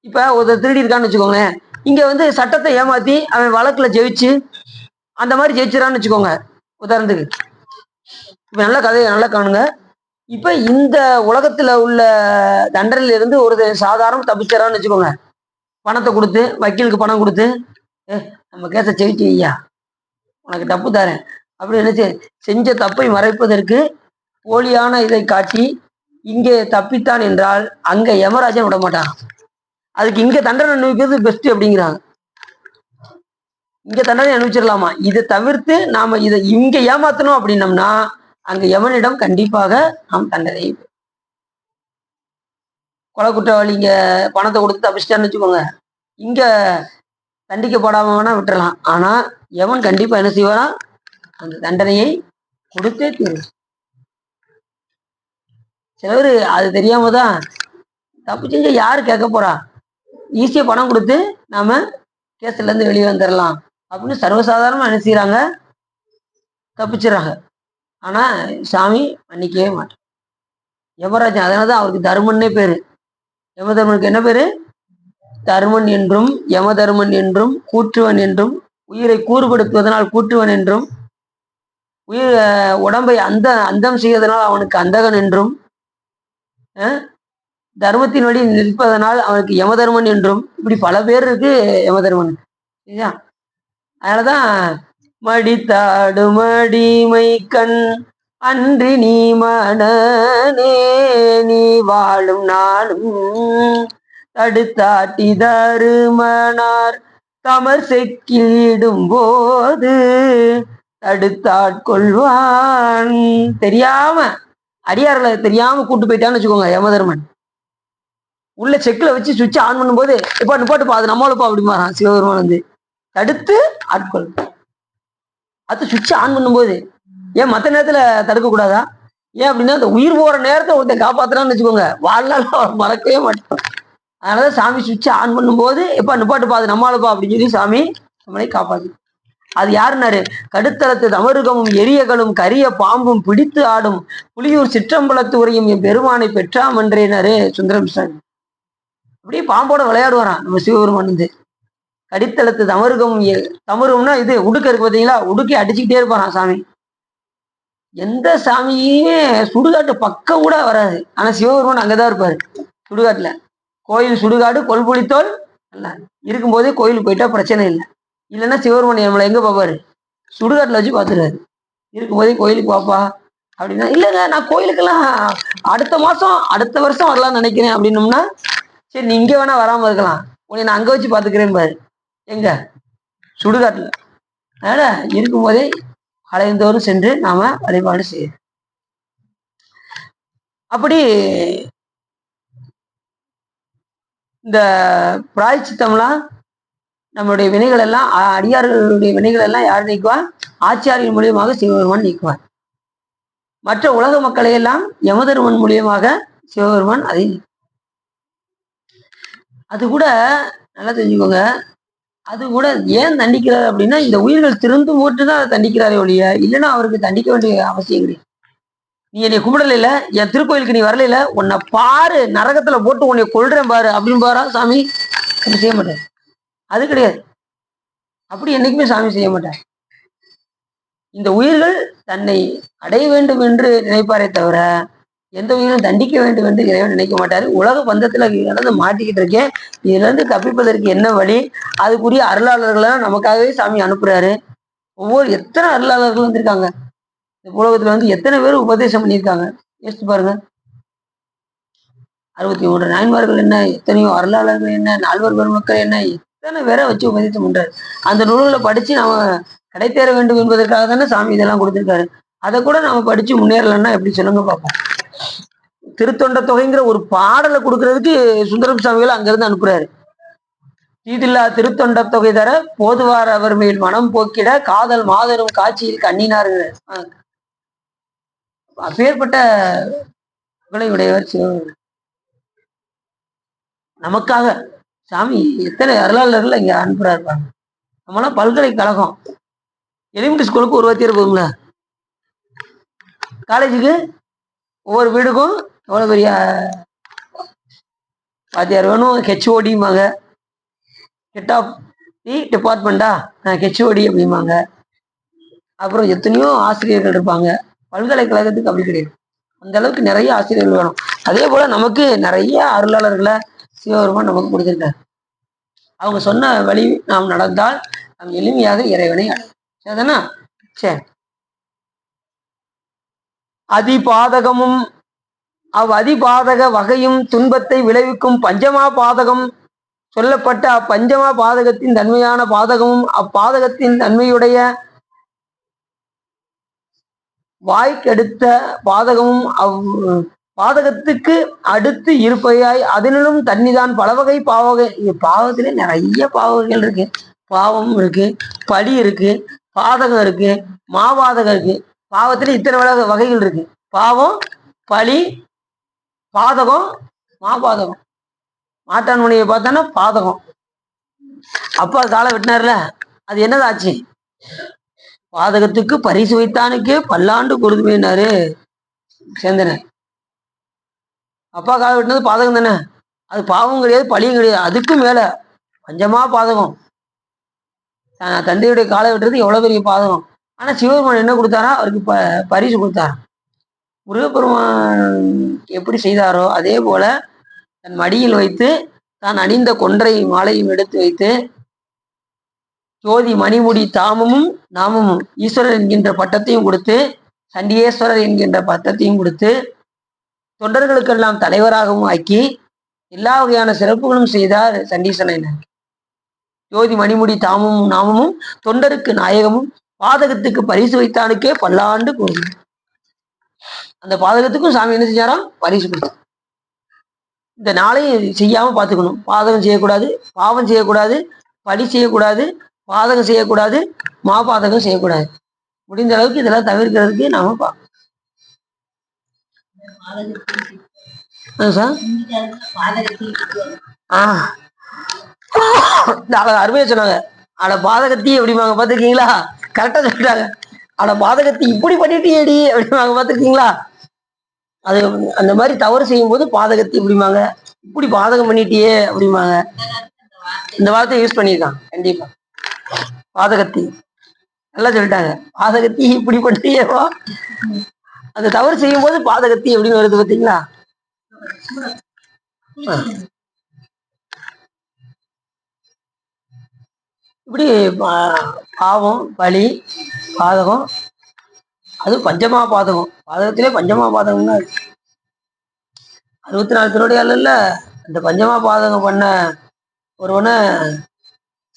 இப்ப ஒரு திருடி இருக்கான்னு வச்சுக்கோங்களேன், இங்க வந்து சட்டத்தை ஏமாத்தி அவன் வழக்குல ஜெயிச்சு அந்த மாதிரி ஜெயிச்சிடான்னு வச்சுக்கோங்க. உதாரணத்துக்கு இப்ப நல்ல கதையை நல்லா காணுங்க. இப்ப இந்த உலகத்துல உள்ள தண்டனையில இருந்து ஒரு சாதாரண தப்பிச்சிடறான்னு வச்சுக்கோங்க. பணத்தை கொடுத்து, வக்கீலுக்கு பணம் கொடுத்து, நம்ம கேச ஜெயிச்சு ஐயா, உனக்கு தப்பு தரேன் அப்படி நினைச்சு செஞ்ச தப்பை மறைப்பதற்கு போலியான இதை காட்டி இங்கே தப்பித்தான் என்றால் அங்க யமராஜன் விட மாட்டான். அதுக்கு இங்க தண்டனை அனுபவிக்கிறது பெஸ்ட் அப்படிங்கிறாங்க. இங்க தண்டனை அனுபவிச்சிடலாமா? இதை தவிர்த்து நாம இதை இங்க ஏமாத்தணும் அப்படின்னம்னா அங்க யமனிடம் கண்டிப்பாக நாம் தண்டனை. கொலை குற்றவாளி இங்க பணத்தை கொடுத்து தப்பிச்சிட்டான்னு வச்சுக்கோங்க, இங்க தண்டிக்கப்படாம வேணா விட்டுறலாம். ஆனா யமன் கண்டிப்பா என்ன செய்வானா? அந்த தண்டனையை கொடுத்தே தீரும். சிலவர் அது தெரியாம தான் தப்பு செஞ்ச யாரு கேட்க போறா, ஈஸியா பணம் கொடுத்து நாம கேஸ்ல இருந்து வெளியே வந்துடலாம் அப்படின்னு சர்வசாதாரணமா என்ன செய்யறாங்க? தப்பிச்சிடறாங்க. ஆனா சாமி மன்னிக்கவே மாட்டேன். யமராஜன் அதனாலதான் அவருக்கு தர்மன்னே பேரு. யம தர்மனுக்கு என்ன பேரு? தர்மன் என்றும் யம தர்மன் என்றும் கூற்றுவன் என்றும் உயிரை கூறுபடுத்துவதனால் கூற்றுவன் என்றும் உயிர் உடம்பை அந்தம் செய்வதனால் அவனுக்கு அந்தகன் என்றும் தர்மத்தின் வழி நிற்பதனால் அவனுக்கு யமதர்மன் என்றும் இப்படி பல பேர் இருக்கு யமதர்மன். சரியா? அதனாலதான் மடித்தாடு மடிமை கண் அன்றி நீ மனநே நீ வாழும் நாளும் தடுத்தாட்டி தருமனார் தமர் செக்கிடும் போது தடுத்தாட்கொள்வான். தெரியாம அடியார்களை தெரியாம கூட்டு போயிட்டான்னு வச்சுக்கோங்க யமதர்மன், உள்ள செக்கில் வச்சு சுவிட்ச் ஆன் பண்ணும்போது இப்ப நிப்பாட்டுப்பா அது நம்மளுப்பா அப்படிமாறான் சிவபெருமான் வந்து தடுத்து ஆட்கொள். அது சுவிட்ச் ஆன் பண்ணும்போது ஏன் மற்ற நேரத்துல தடுக்க கூடாதா? ஏன் அப்படின்னா அந்த உயிர் போற நேரத்தை ஒருத்தன் காப்பாத்துறான்னு வச்சுக்கோங்க வாழ்நாள் மறக்கவே மாட்டோம். அதனாலதான் சாமி சுவிட்ச் ஆன் பண்ணும்போது எப்ப நிப்பாட்டுப்பா அது நம்மளுப்பா அப்படின்னு சொல்லி சாமி நம்மளை காப்பாத்து. அது யாருன்னாரு? கடுத்தளத்து தமருகமும் எரியகளும் கரிய பாம்பும் பிடித்து ஆடும் புலியூர் சிற்றம்பலத்து உரையும் என் பெருமானை பெற்றாமன்றேனாரு சுந்தரம் சாமி. அப்படியே பாம்போட விளையாடுவாராம் நம்ம சிவபெருமான் வந்து. கடித்தளத்து தமருகமும் தமருகம்னா இது உடுக்க இருக்கு பார்த்தீங்களா, உடுக்கி அடிச்சுக்கிட்டே இருப்பாராம் சாமி. எந்த சாமியுமே சுடுகாட்டு பக்கம் கூட வராது, ஆனா சிவபெருமான் அங்கதான் இருப்பாரு சுடுகாட்டுல. கோயில் சுடுகாடு கொல்புளித்தோல் அல்ல இருக்கும்போதே கோயிலுக்கு போயிட்டா பிரச்சனை இல்லை. இல்லைன்னா சிவபெருமான் நம்மளை எங்க பார்ப்பாரு? சுடுகாட்டுல வச்சு பார்த்துருவாரு. இருக்கும்போதே கோயிலுக்கு பாப்பா அப்படின்னா, இல்லைங்க நான் கோயிலுக்கெல்லாம் அடுத்த மாசம் அடுத்த வருஷம் வரலாம்னு நினைக்கிறேன் அப்படின்னோம்னா, சரி நீ இங்க வேணா வராம இருக்கலாம், உன்னை நான் அங்க வச்சு பாத்துக்கிறேன் பாரு. எங்க? சுடுகாட்டுல. அதனால இருக்கும்போதே அலைந்தோறும் சென்று நாம வழிபாடு செய்ய. அப்படி இந்த பிராய்ச்சித்தம்லாம் நம்மளுடைய வினைகள் எல்லாம் அடியார்களுடைய வினைகள் எல்லாம் யார் நீக்குவார்? ஆச்சாரியின் மூலியமாக சிவபெருமான் நீக்குவார். மற்ற உலக மக்களை எல்லாம் யமதர்மன் மூலியமாக சிவபெருமான் அதை. அது கூட நல்லா தெரிஞ்சுக்கோங்க, அது கூட ஏன் தண்டிக்கிறார் அப்படின்னா இந்த உயிர்கள் திருந்து போட்டுதான் அதை தண்டிக்கிறாரே ஒழிய இல்லைன்னா அவருக்கு தண்டிக்க வேண்டிய அவசியம் கிடையாது. நீ என்னை கும்பிடல, என் திருக்கோயிலுக்கு நீ வரல, உன்னை பாரு நரகத்துல போட்டு உன்னை கொள்றேன் பாரு அப்படின்னு பாரா சாமி செய்ய மாட்டார். அது கிடையாது, அப்படி என்னைக்குமே சாமி செய்ய மாட்டார். இந்த உயிர்கள் தன்னை அடைய வேண்டும் என்று நினைப்பாரே தவிர எந்த உயிரும் தண்டிக்க வேண்டும் என்று இறைவன் நினைக்க மாட்டாரு. உலக பந்தத்துல நடந்து மாட்டிக்கிட்டு இருக்கேன், இதுல இருந்து தப்பிப்பதற்கு என்ன வழி? அதுக்குரிய அருளாளர்களை நமக்காகவே சாமி அனுப்புறாரு. ஒவ்வொரு எத்தனை அருளாளர்கள் வந்திருக்காங்க இந்த உலகத்துல வந்து, எத்தனை பேர் உபதேசம் பண்ணியிருக்காங்க யோசிச்சு பாருங்க. 63 நாயன்மார்கள் என்ன, எத்தனையோ அருளாளர்கள் என்ன, நால்வர் பெருமக்கள் என்ன, எத்தனை பேரை வச்சு உபதேசம் பண்றாரு. அந்த நூல்களை படிச்சு நாம கடை தேர வேண்டும் என்பதற்காக தானே சாமி இதெல்லாம் கொடுத்திருக்காரு. அதை கூட நாம படிச்சு முன்னேறலன்னா எப்படி சொல்லுங்க பார்ப்போம். திருத்தொண்ட தொகைங்கிற ஒரு பாடலை கொடுக்கறதுக்கு சுந்தரம் சாமிகள் அங்கிருந்து அனுப்புறாரு. தீதில்லா திருத்தொண்ட தொகை தர போதுவார் அவர் மேல் மனம் போக்கிட காதல் மாதரும் காட்சியில் கண்ணினார். அப்பேற்பட்ட உடையவர் சிவன். நமக்காக சாமி எத்தனை அருளாளர்கள் இங்க அனுப்புறாரு பாருங்க. நம்மளாம் பல்கலைக்கழகம் எலிமெண்ட்ரி ஸ்கூலுக்கு ஒரு வாத்தியார் போகுங்களா, காலேஜுக்கு ஒவ்வொரு வீடுக்கும் எவ்வளவு பெரிய வாத்தியார் வேணும். ஹெச்ஓடிம்பாங்க, ஹெட் ஆஃப் தி டிபார்ட்மெண்டா ஹெச்ஓடி அப்படிம்பாங்க. அப்புறம் எத்தனையோ ஆசிரியர்கள் இருப்பாங்க. பல்கலைக்கழகத்துக்கு அப்படி கிடையாது, அந்த அளவுக்கு நிறைய ஆசிரியர்கள் வேணும். அதே போல நமக்கு நிறைய அருளாளர்களை சிவபெருமான் நமக்கு கொடுத்திருக்காரு. அவங்க சொன்ன வழி நாம் நடந்தால் நாம் எளிமையாக இறைவனை அடையதானா. சரி, அதிபாதகமும் அதிபாதக வகையும் துன்பத்தை விளைவிக்கும் பஞ்சமா பாதகம் சொல்லப்பட்ட அப்பஞ்சமா பாதகத்தின் தன்மையான பாதகமும் அப்பாதகத்தின் தன்மையுடைய வாய்க்கெடுத்த பாதகமும் பாதகத்துக்கு அடுத்து இருப்பையாய் அதனிலும் தண்ணிதான் பலவகை பாவகை. பாவத்திலே நிறைய பாவகைகள் இருக்கு. பாவம் இருக்கு, பழி இருக்கு, பாதகம் இருக்கு, மாபாதகம் இருக்கு. பாவத்துல இத்தனை வகைகள் இருக்கு. பாவம், பழி, பாதகம், மாபாதகம். மாட்டான் முனையை பார்த்தானா பாதகம். அப்பா காலை வெட்டினார்ல, அது என்னதாச்சு? பாதகத்துக்கு பரிசு வைத்தானுக்கே பல்லாண்டு கொடுதுமைனாரு சேந்தனர். அப்பா காலை வெட்டினது பாதகம் தானே, அது பாவம் கிடையாது, பழியும் கிடையாது. அதுக்கும் மேல பஞ்சமா பாதகம். தந்தையுடைய காலை வெட்டுறது எவ்வளவு பெரிய பாதகம். ஆனா சிவபெருமான் என்ன கொடுத்தாரா? அவருக்கு பரிசு கொடுத்தாரா. முருகப்பெருமான் எப்படி செய்தாரோ அதே போல தன் மடியில் வைத்து தான் அணிந்த கொன்றை மாலையும் எடுத்து வைத்து ஜோதி மணிமுடி தாமமும் நாமமும் ஈஸ்வரன் என்கின்ற பட்டத்தையும் கொடுத்து சண்டியேஸ்வரர் என்கின்ற பட்டத்தையும் கொடுத்து தொண்டர்களுக்கெல்லாம் தலைவராகவும் ஆக்கி எல்லா வகையான சிறப்புகளும் செய்தார் சண்டீசன். ஜோதி மணிமுடி தாமும் நாமமும் தொண்டருக்கு நாயகமும் பாதகத்துக்கு பரிசு வைத்தானுக்கே பல்லாண்டு கூறும். அந்த பாதகத்துக்கும் சாமி என்ன செஞ்சாராம்? பரிசு கொடுத்தார். இந்த நாளையும் செய்யாம பார்த்துக்கணும். பாதகம் செய்யக்கூடாது, பாவம் செய்யக்கூடாது, பழி செய்யக்கூடாது, பாதகம் செய்யக்கூடாது, மாபாதகம் செய்யக்கூடாது. முடிந்த அளவுக்கு இதெல்லாம் தவிர்க்கிறதுக்கு நாம பார்க்கணும். அருமையா சொன்னாங்க. அட பாதகத்தி எப்படிமாங்க பாத்துருக்கீங்களா? கரெக்டா சொல்லிட்டாங்க. அட பாதகத்தி இப்படி பண்ணிட்டேடி அப்படிமாங்க பாத்துருக்கீங்களா? அது அந்த மாதிரி தவறு செய்யும் போது பாதகத்தி இப்படிமாங்க, இப்படி பாதகம் பண்ணிட்டியே அப்படிமாங்க. இந்த வார்த்தையை யூஸ் பண்ணியிருக்காங்க. கண்டிப்பா பாதகத்தி நல்லா சொல்லிட்டாங்க. பாதகத்தி இப்படி பண்ணிட்டியேவா, அந்த தவறு செய்யும் போது பாதகத்தி எப்படின்னு வருது பார்த்தீங்களா? இப்படி பாவம், பலி, பாதகம், அது பஞ்சமா பாதகம். பாதகத்திலே பஞ்சமா பாதகம்னா 64 திருவடியாளர்ல அந்த பஞ்சமா பாதகம் பண்ண ஒருவனை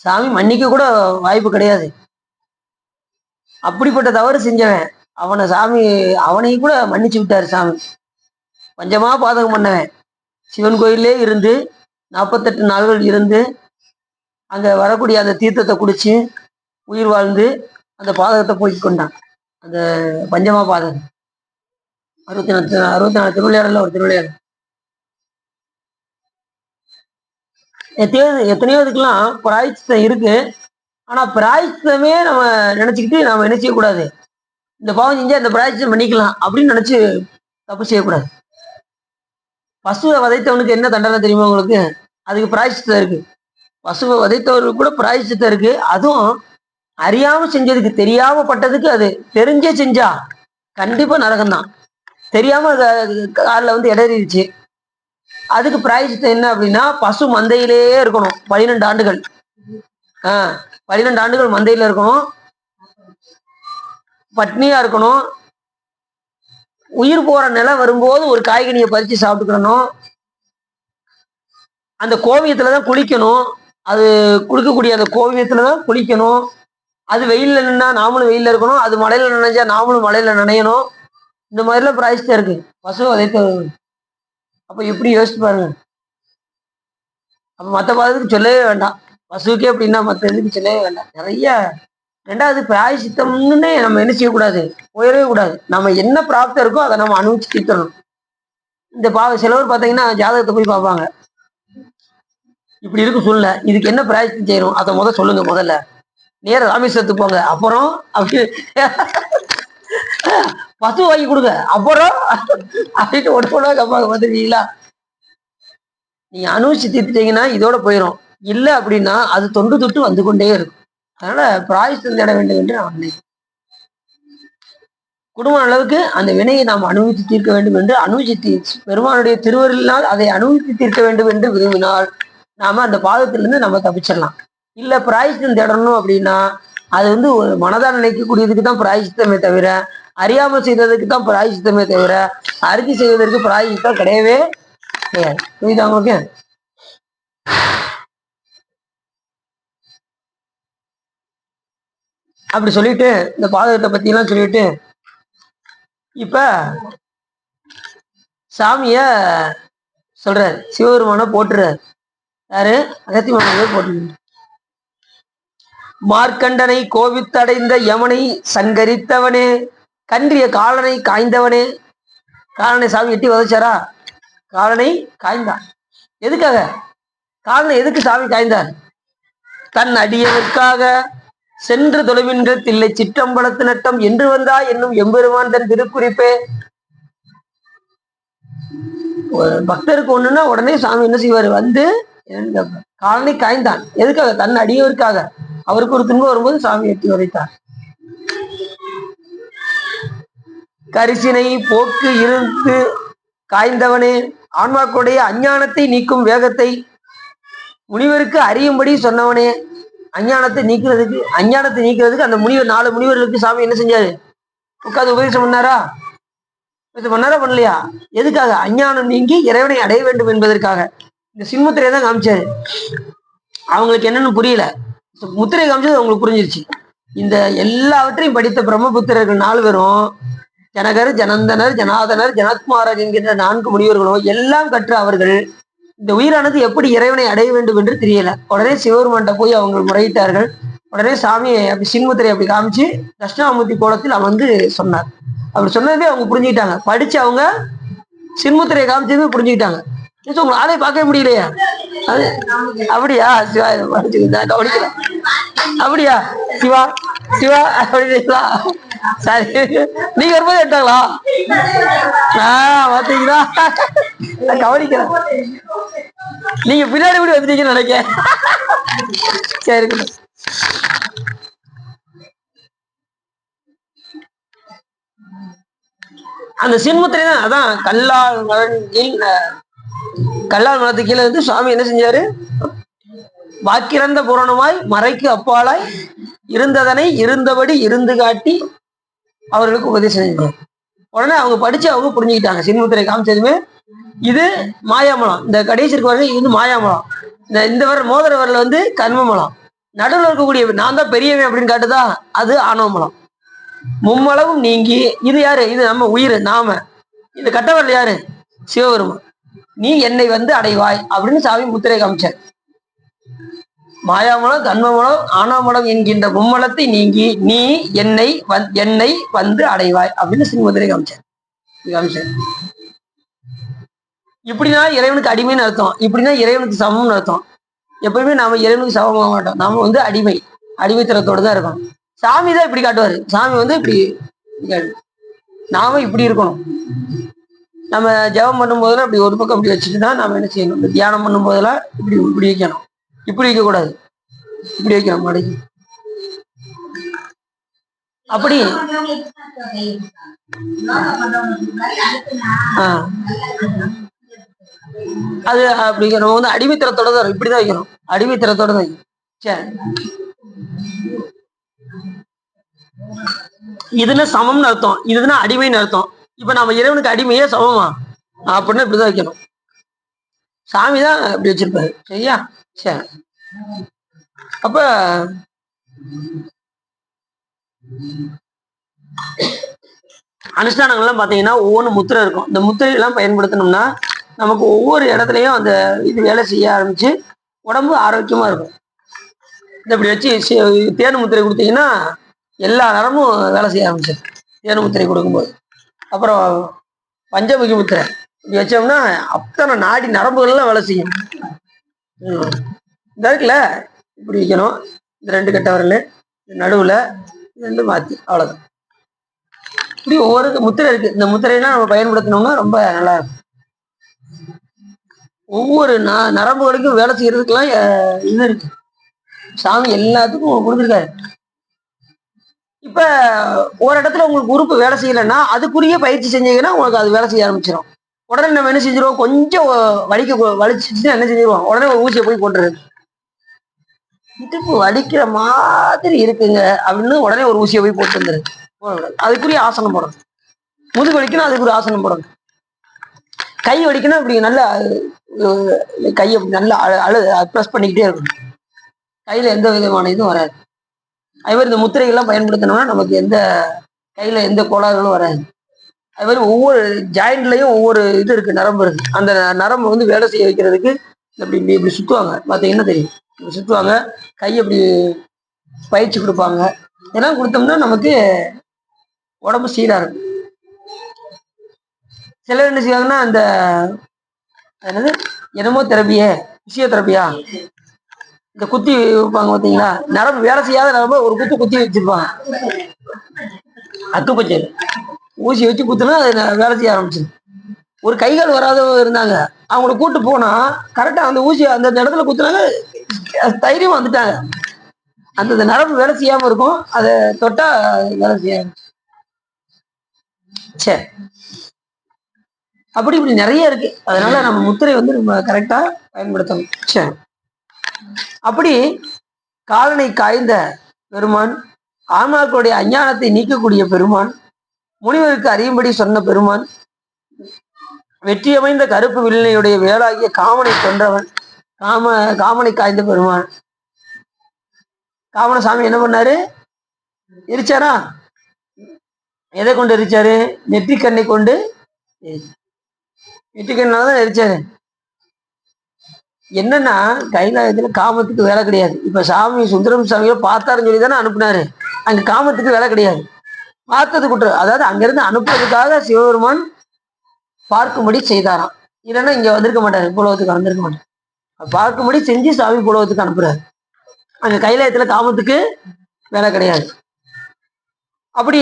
சாமி மன்னிக்க கூட வாய்ப்பு கிடையாது. அப்படிப்பட்ட தவறு செஞ்சவன் அவனை சாமி அவனையும் கூட மன்னிச்சு விட்டாரு சாமி. பஞ்சமா பாதகம் பண்ணவன் சிவன் கோயிலே இருந்து 48 நாள்கள் இருந்து அங்க வரக்கூடிய அந்த தீர்த்தத்தை குடிச்சு உயிர் வாழ்ந்து அந்த பாதகத்தை போக்கி கொண்டான். அந்த பஞ்சமா பாதகம் 64 திருவிளையாடல ஒரு திருவிளையாடல். எத்தனையோ இதுக்கெல்லாம் பிராயச்சித்தம் இருக்கு. ஆனா பிராயச்சித்தமே நம்ம நினைச்சுக்கிட்டு நம்ம என்ன செய்யக்கூடாது, இந்த பாவம் செஞ்சா இந்த பிராயச்சித்தம் பண்ணிக்கலாம் அப்படின்னு நினைச்சு தப்பு செய்யக்கூடாது. பசுவை வதைத்தவனுக்கு என்ன தண்டனை தெரியுமா உங்களுக்கு? அதுக்கு பிராயச்சித்தம் இருக்கு. பசுவை வதைத்தவருக்கு கூட பிராயச்சித்தம் இருக்கு. அதுவும் அறியாம செஞ்சதுக்கு, தெரியாம பட்டதுக்கு. அது தெரிஞ்சே செஞ்சா கண்டிப்பா நரகம்தான். தெரியாம காலில் வந்து இடறிடுச்சு, அதுக்கு பிராயச்சித்தம் என்ன அப்படின்னா பசு மந்தையிலேயே இருக்கணும் 12 ஆண்டுகள். 12 ஆண்டுகள் மந்தையில இருக்கணும், பட்னியா இருக்கணும், உயிர் போற நிலை வரும்போது ஒரு காய்கனியை பறிச்சு சாப்பிட்டுக்கணும், அந்த கோவியத்துலதான் குளிக்கணும், அது குளிக்கக்கூடிய அந்த கோவியத்துலதான் குளிக்கணும், அது வெயில்ல நின்னா நாமளும் வெயில்ல இருக்கணும், அது மழையில நினைஞ்சா நாமளும் மழையில நினையணும். இந்த மாதிரிலாம் பிராயச்சித்தம் இருக்கு பசு வதைத்த. அப்ப எப்படி யோசிச்சு பாருங்க. அப்ப மற்ற பாதத்துக்கு சொல்லவே வேண்டாம், பசுவுக்கே அப்படின்னா மற்ற இதுக்கு சொல்லவே வேண்டாம். நிறைய. ரெண்டாவது பிராயச்சித்தம்னு நம்ம என்ன செய்யக்கூடாது, போயிடவே கூடாது. நம்ம என்ன பிராப்தம் இருக்கோ அதை நம்ம அனுபவிச்சு தீர்த்தணும். இந்த சிலவர் பார்த்தீங்கன்னா ஜாதகத்தை போய் பார்ப்பாங்க, இப்படி இருக்கு சூழ்நிலை, இதுக்கு என்ன பிராயச்சித்தம் செய்யணும் அதை சொல்லுங்க, முதல்ல நேர ராமேஸ்வரத்துக்கு போங்க, அப்புறம் அப்படி பசு வாங்கி கொடுங்க, அப்புறம் அப்படின்ட்டு ஒன்று கேட்பாங்க. பார்த்துருக்கீங்களா? நீங்க அனுபவிச்சு தீர்த்துட்டீங்கன்னா இதோட போயிடும். இல்லை அப்படின்னா அது தொண்டு தொட்டு வந்து கொண்டே இருக்கும். அதனால பிராயச்சித்தம் தேட வேண்டும் என்று நான் நினைக்கிறேன். குடும்ப அளவுக்கு அந்த வினையை நாம் அனுபவித்து தீர்க்க வேண்டும் என்று அனுபவித்து பெருமானுடைய திருவருளினால் அதை அனுபவித்து தீர்க்க வேண்டும் என்று விரும்பினால் நாம அந்த பாதத்திலிருந்து நம்ம தப்பிச்சிடலாம். இல்லை பிராயச்சித்தம் தேடணும் அப்படின்னா அது வந்து ஒரு மனதால் நினைக்கக்கூடியதுக்கு தான் பிராயச்சித்தமே தவிர, அறியாமல் செய்ததுக்கு தான் பிராயச்சித்தமே தவிர, அறிக்கை செய்வதற்கு பிராயச்சித்தம் கிடையவே கிடையாது. புரியுதா உங்களுக்கு? அப்படி சொல்லிட்டு இந்த பாதகத்தை பத்தி எல்லாம் சொல்லிட்டு இப்ப சாமிய சொல்றாரு, சிவபெருமான போட்டுறாரு. யாரு? அகத்தியமான போட்டு. மார்க்கண்டனை கோவித்தடைந்த யமனை சங்கரித்தவனே, கன்றிய காலனை காய்ந்தவனே. காலனை சாமி எட்டி வதச்சாரா? காலனை காய்ந்தான். எதுக்காக காலனை எதுக்கு சாமி காய்ந்தார்? தன் அடியவர்க்காக சென்று தொலைவின்ற தில்லை சிற்றம்பலத்து நட்டம் என்று வந்தா என்னும் எம்பெருமான் தன் திருக்குறிப்பே. பக்தருக்கு ஒண்ணுன்னா உடனே சாமி என்ன செய்வாரு? வந்து காலனை காய்ந்தான். எதுக்காக? தன் அடியவருக்காக. அவருக்கு ஒரு துன்பம் வரும்போது சாமி எட்டி உரைத்தார். கரிசினை போக்கு இருந்து காய்ந்தவனே, ஆன்மாக்களுடைய அஞ்ஞானத்தை நீக்கும் வேகத்தை முனிவருக்கு அறியும்படி சொன்னவனே. அஞ்ஞானத்தை நீக்கிறதுக்கு அந்த முனிவர் 4 முனிவர்களுக்கு சாமி என்ன செஞ்சாரு? உட்காந்து உபதேசம் பண்ணாரா? உபதேசம் பண்ணாரா பண்ணலையா? எதுக்காக? அஞ்ஞானம் நீங்கி இறைவனை அடைய வேண்டும் என்பதற்காக இந்த சின்முத்திரையை தான் காமிச்சாரு. அவங்களுக்கு என்னன்னு புரியல, முத்திரை காமிச்சது அவங்களுக்கு புரிஞ்சிருச்சு. இந்த எல்லாவற்றையும் படித்த பிரம்மபுத்திரர்கள் 4 பேரும், ஜனகர், ஜனந்தனர், ஜனாதனர், ஜனத்குமாரர் என்கின்ற 4 முனிவர்களும் எல்லாம் கற்ற அவர்கள் இந்த உயிரானது எப்படி இறைவனை அடைய வேண்டும் என்று தெரியல. உடனே சிவபெருமான்கிட்ட போய் அவங்க முறையிட்டார்கள். உடனே சாமி அப்படி சின்முத்திரை அப்படி காமிச்சு தட்சிணாமூர்த்தி கோலத்தில் வந்து சொன்னார். அப்படி சொன்னதே அவங்க புரிஞ்சுக்கிட்டாங்க. படிச்சு அவங்க சின்முத்திரையை காமிச்சதுமே புரிஞ்சுக்கிட்டாங்க. உங்களை ஆளே பார்க்கவே முடியலையா? அது அப்படியா? சிவா கவனிக்கலாம். அப்படியா? சிவா சிவா அப்படிங்களா? சரி, நீங்க வரும்போது எடுத்தாங்களா? பாத்தீங்களா? கவனிக்கிறேன். நீங்க பின்னாடி கூட வந்துட்டீங்கன்னு நினைக்க. சரி, அந்த சின்முத்திரை தான். அதான் கல்லால் மரத்து கீழே இருந்து சுவாமி என்ன செஞ்சாரு? வாக்கிறந்த பூரணமாய் மறைக்கு அப்பாலாய் இருந்ததனை இருந்தபடி இருந்து காட்டி அவர்களுக்கு உபதேசம் செஞ்சார். உடனே அவங்க படிச்சு அவங்க புரிஞ்சுக்கிட்டாங்க. சின்முத்திரை காமிச்சதுமே இது மாயாமலம், இந்த கடைசி இருக்க வரல இது மாயாமலம், இந்த வர மோதிர வரல வந்து கர்மமலம், நடுவில் இருக்கக்கூடிய நான் தான் பெரியவன் அப்படின்னு காட்டுதா அது ஆணவமலம். மும்மளவும் நீங்கி இது யாரு? இது நம்ம உயிர், நாம. இந்த கட்டவரல் யாரு? சிவபெருமான். நீ என்னை வந்து அடைவாய் அப்படின்னு சாமி முத்திரை காமிச்சார். மாயாமலம், கண்மமலம், ஆணவமலம் என்கின்ற மும்மலத்தை நீங்கி நீ என்னை வந்து அடைவாய் அப்படின்னு சின்முத்திரை காமிச்சார். இப்படின்னா இறைவனுக்கு அடிமைன்னு அர்த்தம். இப்படின்னா இறைவனுக்கு சமம்னு அர்த்தம். எப்பயுமே நாம இறைவனுக்கு சமமாக மாட்டோம். நாம வந்து அடிமைத்தனத்தோடு தான் இருக்கணும். சாமி தான் இப்படி காட்டுவாரு. சாமி வந்து இப்படி நாம இப்படி இருக்கணும். நம்ம ஜபம் பண்ணும் போதெல்லாம் இப்படி ஒரு பக்கம் இப்படி வச்சுட்டு தான் நாம என்ன செய்யணும்? தியானம் பண்ணும் போதெல்லாம் இப்படி வைக்கணும். இப்படி வைக்க கூடாது, இப்படி வைக்கணும் மடக்கி. அப்படி அது அப்படி நம்ம வந்து அடிமைத்தனத்தோட தான் இப்படிதான் வைக்கணும். அடிமைத்தனத்தோட தான் வைக்கணும். சரி, இதுன்னா சமம்னு அர்த்தம், இதுன்னா அடிமைன்னு அர்த்தம். இப்ப நம்ம இறைவனுக்கு அடிமையே சமமா அப்படின்னு இப்படிதான் வைக்கணும். சாமி தான் இப்படி வச்சிருப்பாரு. சரியா? சரி. அப்ப அனுஷ்டானங்கள்லாம் பாத்தீங்கன்னா ஒவ்வொன்று முத்திரை இருக்கும். இந்த முத்திரை எல்லாம் பயன்படுத்தணும்னா நமக்கு ஒவ்வொரு இடத்துலையும் அந்த இது வேலை செய்ய ஆரம்பிச்சு உடம்பு ஆரோக்கியமா இருக்கும். இந்த இப்படி வச்சு தேனு முத்திரை கொடுத்தீங்கன்னா எல்லா நரம்பும் வேலை செய்ய ஆரம்பிச்சு தேனு முத்திரை கொடுக்கும்போது. அப்புறம் பஞ்சமுகி முத்திரை இப்படி வச்சோம்னா அத்தனை நாடி நரம்புகள்லாம் வேலை செய்யும். இந்த இருக்குல்ல இப்படி வைக்கணும். இந்த 2 கட்ட வரல நடுவுல 2 மாத்தி, அவ்வளவுதான். இப்படி ஒவ்வொரு முத்திரை இருக்கு. இந்த முத்திரையெல்லாம் நம்ம பயன்படுத்தினோம்னா ரொம்ப நல்லா இருக்கும். ஒவ்வொரு நரம்புகளுக்கும் வேலை செய்யறதுக்கெல்லாம் இது இருக்கு. சாமி எல்லாத்துக்கும் கொடுத்துருக்காரு. இப்ப ஒரு இடத்துல உங்களுக்கு உறுப்பு வேலை செய்யலைன்னா அதுக்குரிய பயிற்சி செஞ்சீங்கன்னா உங்களுக்கு அது வேலை செய்ய ஆரம்பிச்சிடும். உடனே நம்ம என்ன செஞ்சிருவோம்? கொஞ்சம் வலிச்சுட்டு என்ன செஞ்சிருவோம்? உடனே ஒரு ஊசியை போய் போட்டுறது. இடுப்பு வலிக்கிற மாதிரி இருக்குங்க அப்படின்னு உடனே ஒரு ஊசியை போய் போட்டு வந்துரு. அதுக்குரிய ஆசனம் போடணும். முதுகு வலிக்கணும், அதுக்கு ஒரு ஆசனம் போடணும். கை வலிக்கணும், இப்படி நல்லா கையை நல்லா ப்ரெஸ் பண்ணிக்கிட்டே இருக்கணும். கையில எந்த விதமான இதுவும் வராது. அது மாதிரி இந்த முத்திரைகள்லாம் பயன்படுத்தினோம்னா நமக்கு எந்த கையில எந்த கோளாறுகளும் வராது. அது மாதிரி ஒவ்வொரு ஜாயிண்ட்லயும் ஒவ்வொரு இது இருக்கு, நரம்பு இருக்கு. அந்த நரம்பு வந்து வேலை செய்ய வைக்கிறதுக்கு இப்படி சுத்துவாங்க. பார்த்தீங்கன்னா தெரியும். இப்படி சுத்துவாங்க, கை அப்படி பயிற்சி கொடுப்பாங்க. இதெல்லாம் கொடுத்தோம்னா நமக்கு உடம்பு சீரா இருக்கும். சிலர் என்ன செய்வாங்கன்னா அந்த என்னமோ தெரப்பியே பிசியோதெரப்பியா இந்த குத்தி வைப்பாங்க பார்த்தீங்களா? நரம்பு வேலை செய்யாத நரம்பு ஒரு குத்தி வச்சிருப்பாங்க. அக்குப்பஞ்சர் ஊசி வச்சு குத்துனா அது வேலை செய்ய ஆரம்பிச்சு. ஒரு கைகால் வராதவங்க இருந்தாங்க, அவங்கள கூட்டு போனா கரெக்டா அந்த ஊசி அந்த இடத்துல குத்துனாங்க, தைரியம் வந்துட்டாங்க. அந்த நரம்பு வேலை செய்யாம இருக்கும், அதை தொட்டா வேலை செய்யாது. சரி, அப்படி இப்படி நிறைய இருக்கு. அதனால நம்ம முத்திரை வந்து நம்ம கரெக்டா பயன்படுத்தணும். சரி, அப்படி காலனை காய்ந்த பெருமான், ஆன்மாக்களுடைய அஞ்ஞானத்தை நீக்கக்கூடிய பெருமான், முனிவருக்கு அறியும்படி சொன்ன பெருமான் வெற்றியமைந்த கருப்பு வில்லையுடைய வேளாகிய காமனை கொன்றவன். காமனை காய்ந்த பெருமான். காமன சாமி என்ன பண்ணாரு? எரிச்சாரா? எதை கொண்டு எரிச்சாரு? நெற்றிக்கண்ணை கொண்டு. நெற்றிக்கண்ணாதான் எரிச்சாரு. என்னன்னா கைலாயத்துல காமத்துக்கு வேலை கிடையாது. இப்ப சாமி சுந்தரம் சாமியை பார்த்தாருன்னு சொல்லி தானே அனுப்புனாரு. அங்க காமத்துக்கு வேலை கிடையாது. பார்த்தது குற்றம். அதாவது அங்கிருந்து அனுப்புறதுக்காக சிவபெருமான் பார்க்கும்படி செய்தாராம். இல்லைன்னா இங்க வந்திருக்க மாட்டாரு, புலவத்துக்கு வந்திருக்க மாட்டாரு. பார்க்கும்படி செஞ்சு சாமி புலவத்துக்கு அனுப்புறாரு. அங்க கைலாயத்துல காமத்துக்கு வேலை கிடையாது. அப்படி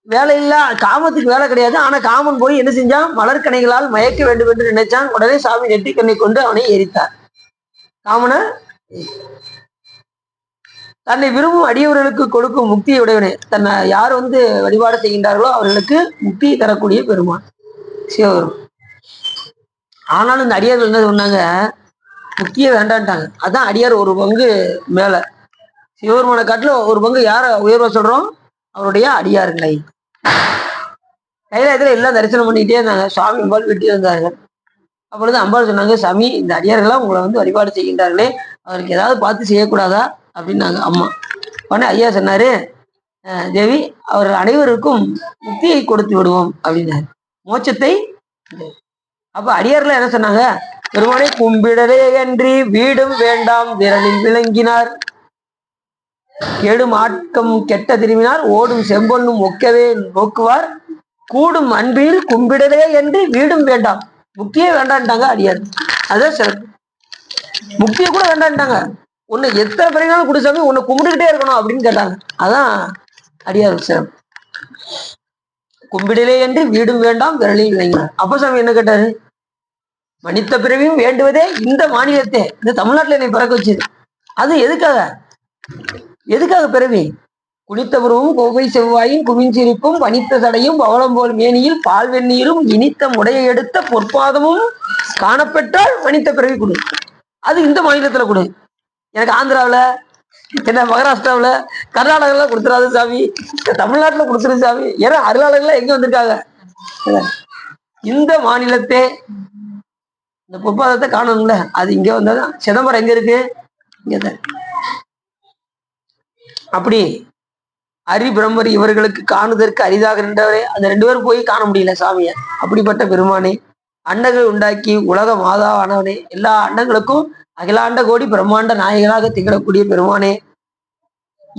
வேலை இல்ல, காமத்துக்கு வேலை கிடையாது. ஆனா காமன் போய் என்ன செஞ்சான்? மலர்கணைகளால் மயக்க வேண்டும் என்று நினைச்சான். உடனே சாமி நெற்றிக்கண்ணை கொண்டு அவனை எரித்தார். காமனை தன்னை விரும்பும் அடியவர்களுக்கு கொடுக்கும் முக்தியை உடையவனே. தன்னை யார் வழிபாடு செய்கின்றார்களோ அவர்களுக்கு முக்தியை தரக்கூடிய பெருமான் சிவபெருமான். ஆனாலும் இந்த அடியார்கள் என்ன சொன்னாங்க? முக்தியை வேண்டான்ட்டாங்க. அதான் அடியார் ஒரு பங்கு மேல, சிவபெருமானை காட்டில ஒரு பங்கு யார உயர்வா சொல்றோம்? அவருடைய அடியார்களை. கைலாயத்துல எல்லாம் தரிசனம் பண்ணிக்கிட்டே இருந்தாங்க. சுவாமி அம்பாள் வெட்டி வந்தார்கள். அப்பொழுது அம்பாள் சொன்னாங்க, சாமி இந்த அடியார்கள்லாம் உங்களை வழிபாடு செய்கின்றார்களே, அவருக்கு ஏதாவது பார்த்து செய்யக்கூடாதா அப்படின்னாங்க அம்மா. உடனே ஐயா சொன்னாரு, தேவி அவர்கள் அனைவருக்கும் முக்தியை கொடுத்து விடுவோம் அப்படின்னாரு, மோட்சத்தை. அப்ப அடியார்கள் என்ன சொன்னாங்க? பெருமானை கும்பிடலே அன்றி வீடும் வேண்டாம் விரலில் விளங்கினார். கெடும் ஆட்கம் கெட்ட திரும்பினார் ஓடும் செம்பொன்னும் ஒக்கவே நோக்குவார். கூடும் அன்பில் கும்பிடலே என்று வீடும் வேண்டாம். முக்தியே வேண்டான்ட்டாங்க அடியார். அதான் சிறப்பு. முக்தியை கூட வேண்டான்ட்டாங்க. உன்னை எத்தனை பிறகு குடிசாமி உன்னை கும்பிட்டுக்கிட்டே இருக்கணும் அப்படின்னு கேட்டாங்க. அதான் அடியார் சிறப்பு. கும்பிடலே என்று வீடும் வேண்டாம் விரலில் விளங்கினார். அப்ப சாமி என்ன கேட்டாரு? மனித பிறவியும் வேண்டுவதே இந்த மாநிலத்தை, இந்த தமிழ்நாட்டுல என்னை பிறக்க வச்சது. அது எதுக்காக பிறவி? குனித்த புருவும் கோவை செவ்வாயும் குமிஞ்சிரிப்பும் பனித்த சடையும் பவளம் போல் மேனியில் பால் வெந்நீரும் இனித்த முடைய எடுத்த பொற்பாதமும் காணப்பெற்றால் மனித பிறவி கொடு. அது இந்த மாநிலத்துல கொடு. எனக்கு ஆந்திராவில், என்ன மகாராஷ்டிராவில், கர்நாடகாவில் கொடுத்துடாது சாமி, தமிழ்நாட்டில் கொடுத்துரு சாமி. ஏன்னா அருளாளர்கள் எங்க வந்திருக்காங்க? இந்த மாநிலத்தை இந்த பொற்பாதத்தை காணணும்ல, அது இங்க வந்தாதான். சிதம்பரம் எங்க இருக்கு? இங்கதான். அப்படி அரி பிரம்மர் இவர்களுக்கு காணுதற்கு அரிதாக நின்றவரே. அந்த 2 பேரும் போய் காண முடியல சாமிய. அப்படிப்பட்ட பெருமானே, அண்டங்கள் உண்டாக்கி உலக மாதாவானவனே, எல்லா அண்டங்களுக்கும் அகிலாண்ட கோடி பிரம்மாண்ட நாயகனாக திகழக்கூடிய பெருமானே,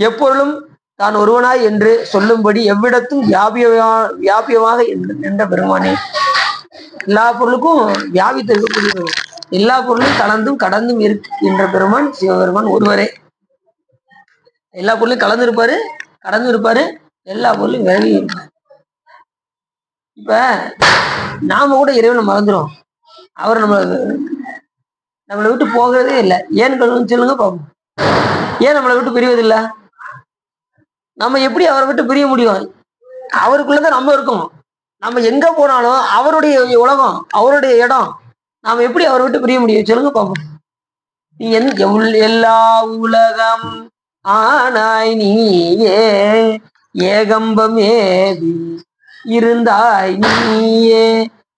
எப்பொருளும் தான் ஒருவனாய் என்று சொல்லும்படி எவ்விடத்தும் வியாபியமாக நின்ற பெருமானே, எல்லா பொருளுக்கும் வியாபித்திருக்கக்கூடிய, எல்லா பொருளும் கலந்தும் கடந்தும் இருக்கின்ற பெருமான் சிவபெருமான் ஒருவரே. எல்லா பொருளையும் கலந்து இருப்பாரு, கடந்து இருப்பாரு, எல்லா பொருளையும் விலகி இருப்பாரு. இப்ப நாம கூட இறைவனை மறந்துடும். அவர் நம்மளை விட்டு போகிறதே இல்லை. ஏன் சொல்லுங்க பாப்போம். ஏன் நம்மளை விட்டு பிரிவதில்லை? நம்ம எப்படி அவரை விட்டு பிரிய முடியும்? அவருக்குள்ளதான் நம்ம இருக்கோம். நம்ம எங்க போனாலும் அவருடைய உலகம், அவருடைய இடம். நாம எப்படி அவரை விட்டு பிரிய முடியும்? சொல்லுங்க பாப்போம். எல்லா உலகம் ஆனாய் நீயே, ஏகம்பம் ஏவி இருந்தாய் நீயே,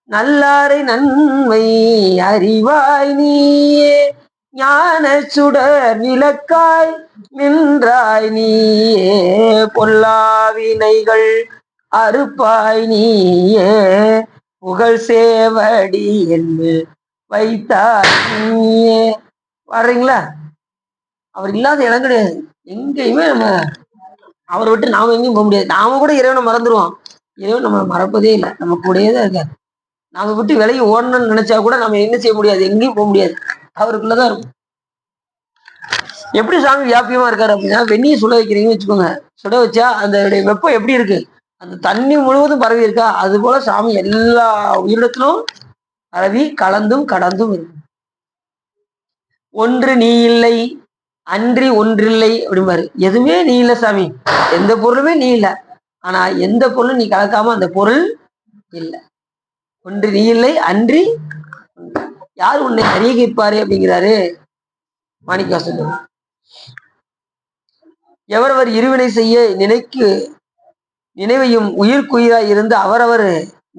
நல்லாரை நன்மை அறிவாய் நீயே, ஞான சுடர் விளக்காய் நின்றாய் நீயே, பொல்லாவினைகள் அறுப்பாய் நீயே, புகழ் சேவடி என்று வைத்தாய் நீயே. வர்றீங்களா? அவர் இல்லாத இடம் கிடையாது. எங்கேயுமே நம்ம அவரை விட்டு நாம எங்கேயும் போக முடியாது. நாம கூட இறைவனை மறந்துடுவோம். இறைவன் நம்ம மறப்பதே இல்லை, நம்ம கூடயே தான் இருக்காரு. நாம விட்டு விலகி ஓடணும்னு நினைச்சா கூட நம்ம என்ன செய்ய முடியாது, எங்கேயும் போக முடியாது. அவருக்குள்ளதான் இருக்கும். எப்படி சாமி வியாபியமா இருக்காரு அப்படின்னா, வெந்நியை சுட வைக்கிறீங்கன்னு வச்சுக்கோங்க. சுட வச்சா அந்த வெப்பம் எப்படி இருக்கு? அந்த தண்ணி முழுவதும் பரவி இருக்கா? அது போல சாமி எல்லா உயிரிடத்திலும் பரவி கலந்தும் கடந்தும் இருக்கு. ஒன்று நீ இல்லை அன்றி ஒன்றில்லை அப்படிம்பாரு. எதுவுமே நீ இல்லை சாமி, எந்த பொருளுமே நீ இல்லை. ஆனா எந்த பொருளும் நீ கலக்காம அந்த பொருள் இல்லை. ஒன்று நீ இல்லை அன்றி யார் உன்னை அறிவிப்பாரு அப்படிங்கிறாரு மாணிக்கவாசகர். எவரவர் இருவினை செய்ய நினைவையும் உயிர்க்குயிராய் இருந்து அவரவர்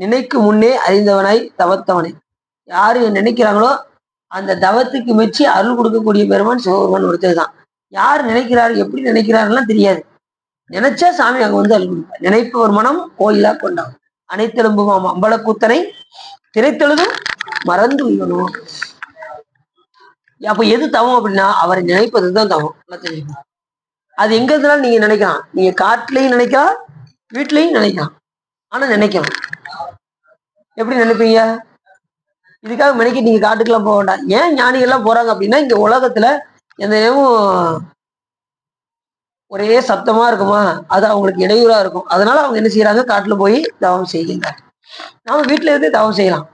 நினைக்கு முன்னே அறிந்தவனாய் தவத்தவனை. யாரு நினைக்கிறாங்களோ அந்த தவத்துக்கு மெச்சி அருள் கொடுக்கக்கூடிய பெருமான் சிவபெருமான் ஒருத்தர் தான். யார் நினைக்கிறாரு எப்படி நினைக்கிறாருலாம் தெரியாது. நினைச்சா சாமி அங்க வந்து அருள் கொடுப்பார். நினைப்பவர் மனம் கோயிலா கொண்டான் அனைத்தெலும்புமாம் அம்பலக்கூத்தனை திரைத்தெழுதும் மறந்து உய்வனும். அப்ப எது தவம் அப்படின்னா அவரை நினைப்பதுதான் தவம். அது எங்க இருந்தாலும் நீங்க நினைக்கலாம். நீங்க காட்டுலயும் நினைக்கலாம், வீட்லயும் நினைக்கலாம். ஆனா நினைக்கலாம். எப்படி நினைப்பீங்க? இதுக்காக மெனக்கி நீங்க காட்டுக்கெல்லாம் போக வேண்டாம். ஏன் ஞானிகள்லாம் போறாங்க அப்படின்னா இங்க உலகத்துல எந்த நேரமும் ஒரே சப்தமா இருக்குமா, அது அவங்களுக்கு இடையூறா இருக்கும். அதனால அவங்க என்ன செய்யறாங்க, காட்டுல போய் தவம் செய்கின்றாங்க. நாம வீட்டுல இருந்து தவம் செய்யலாம்.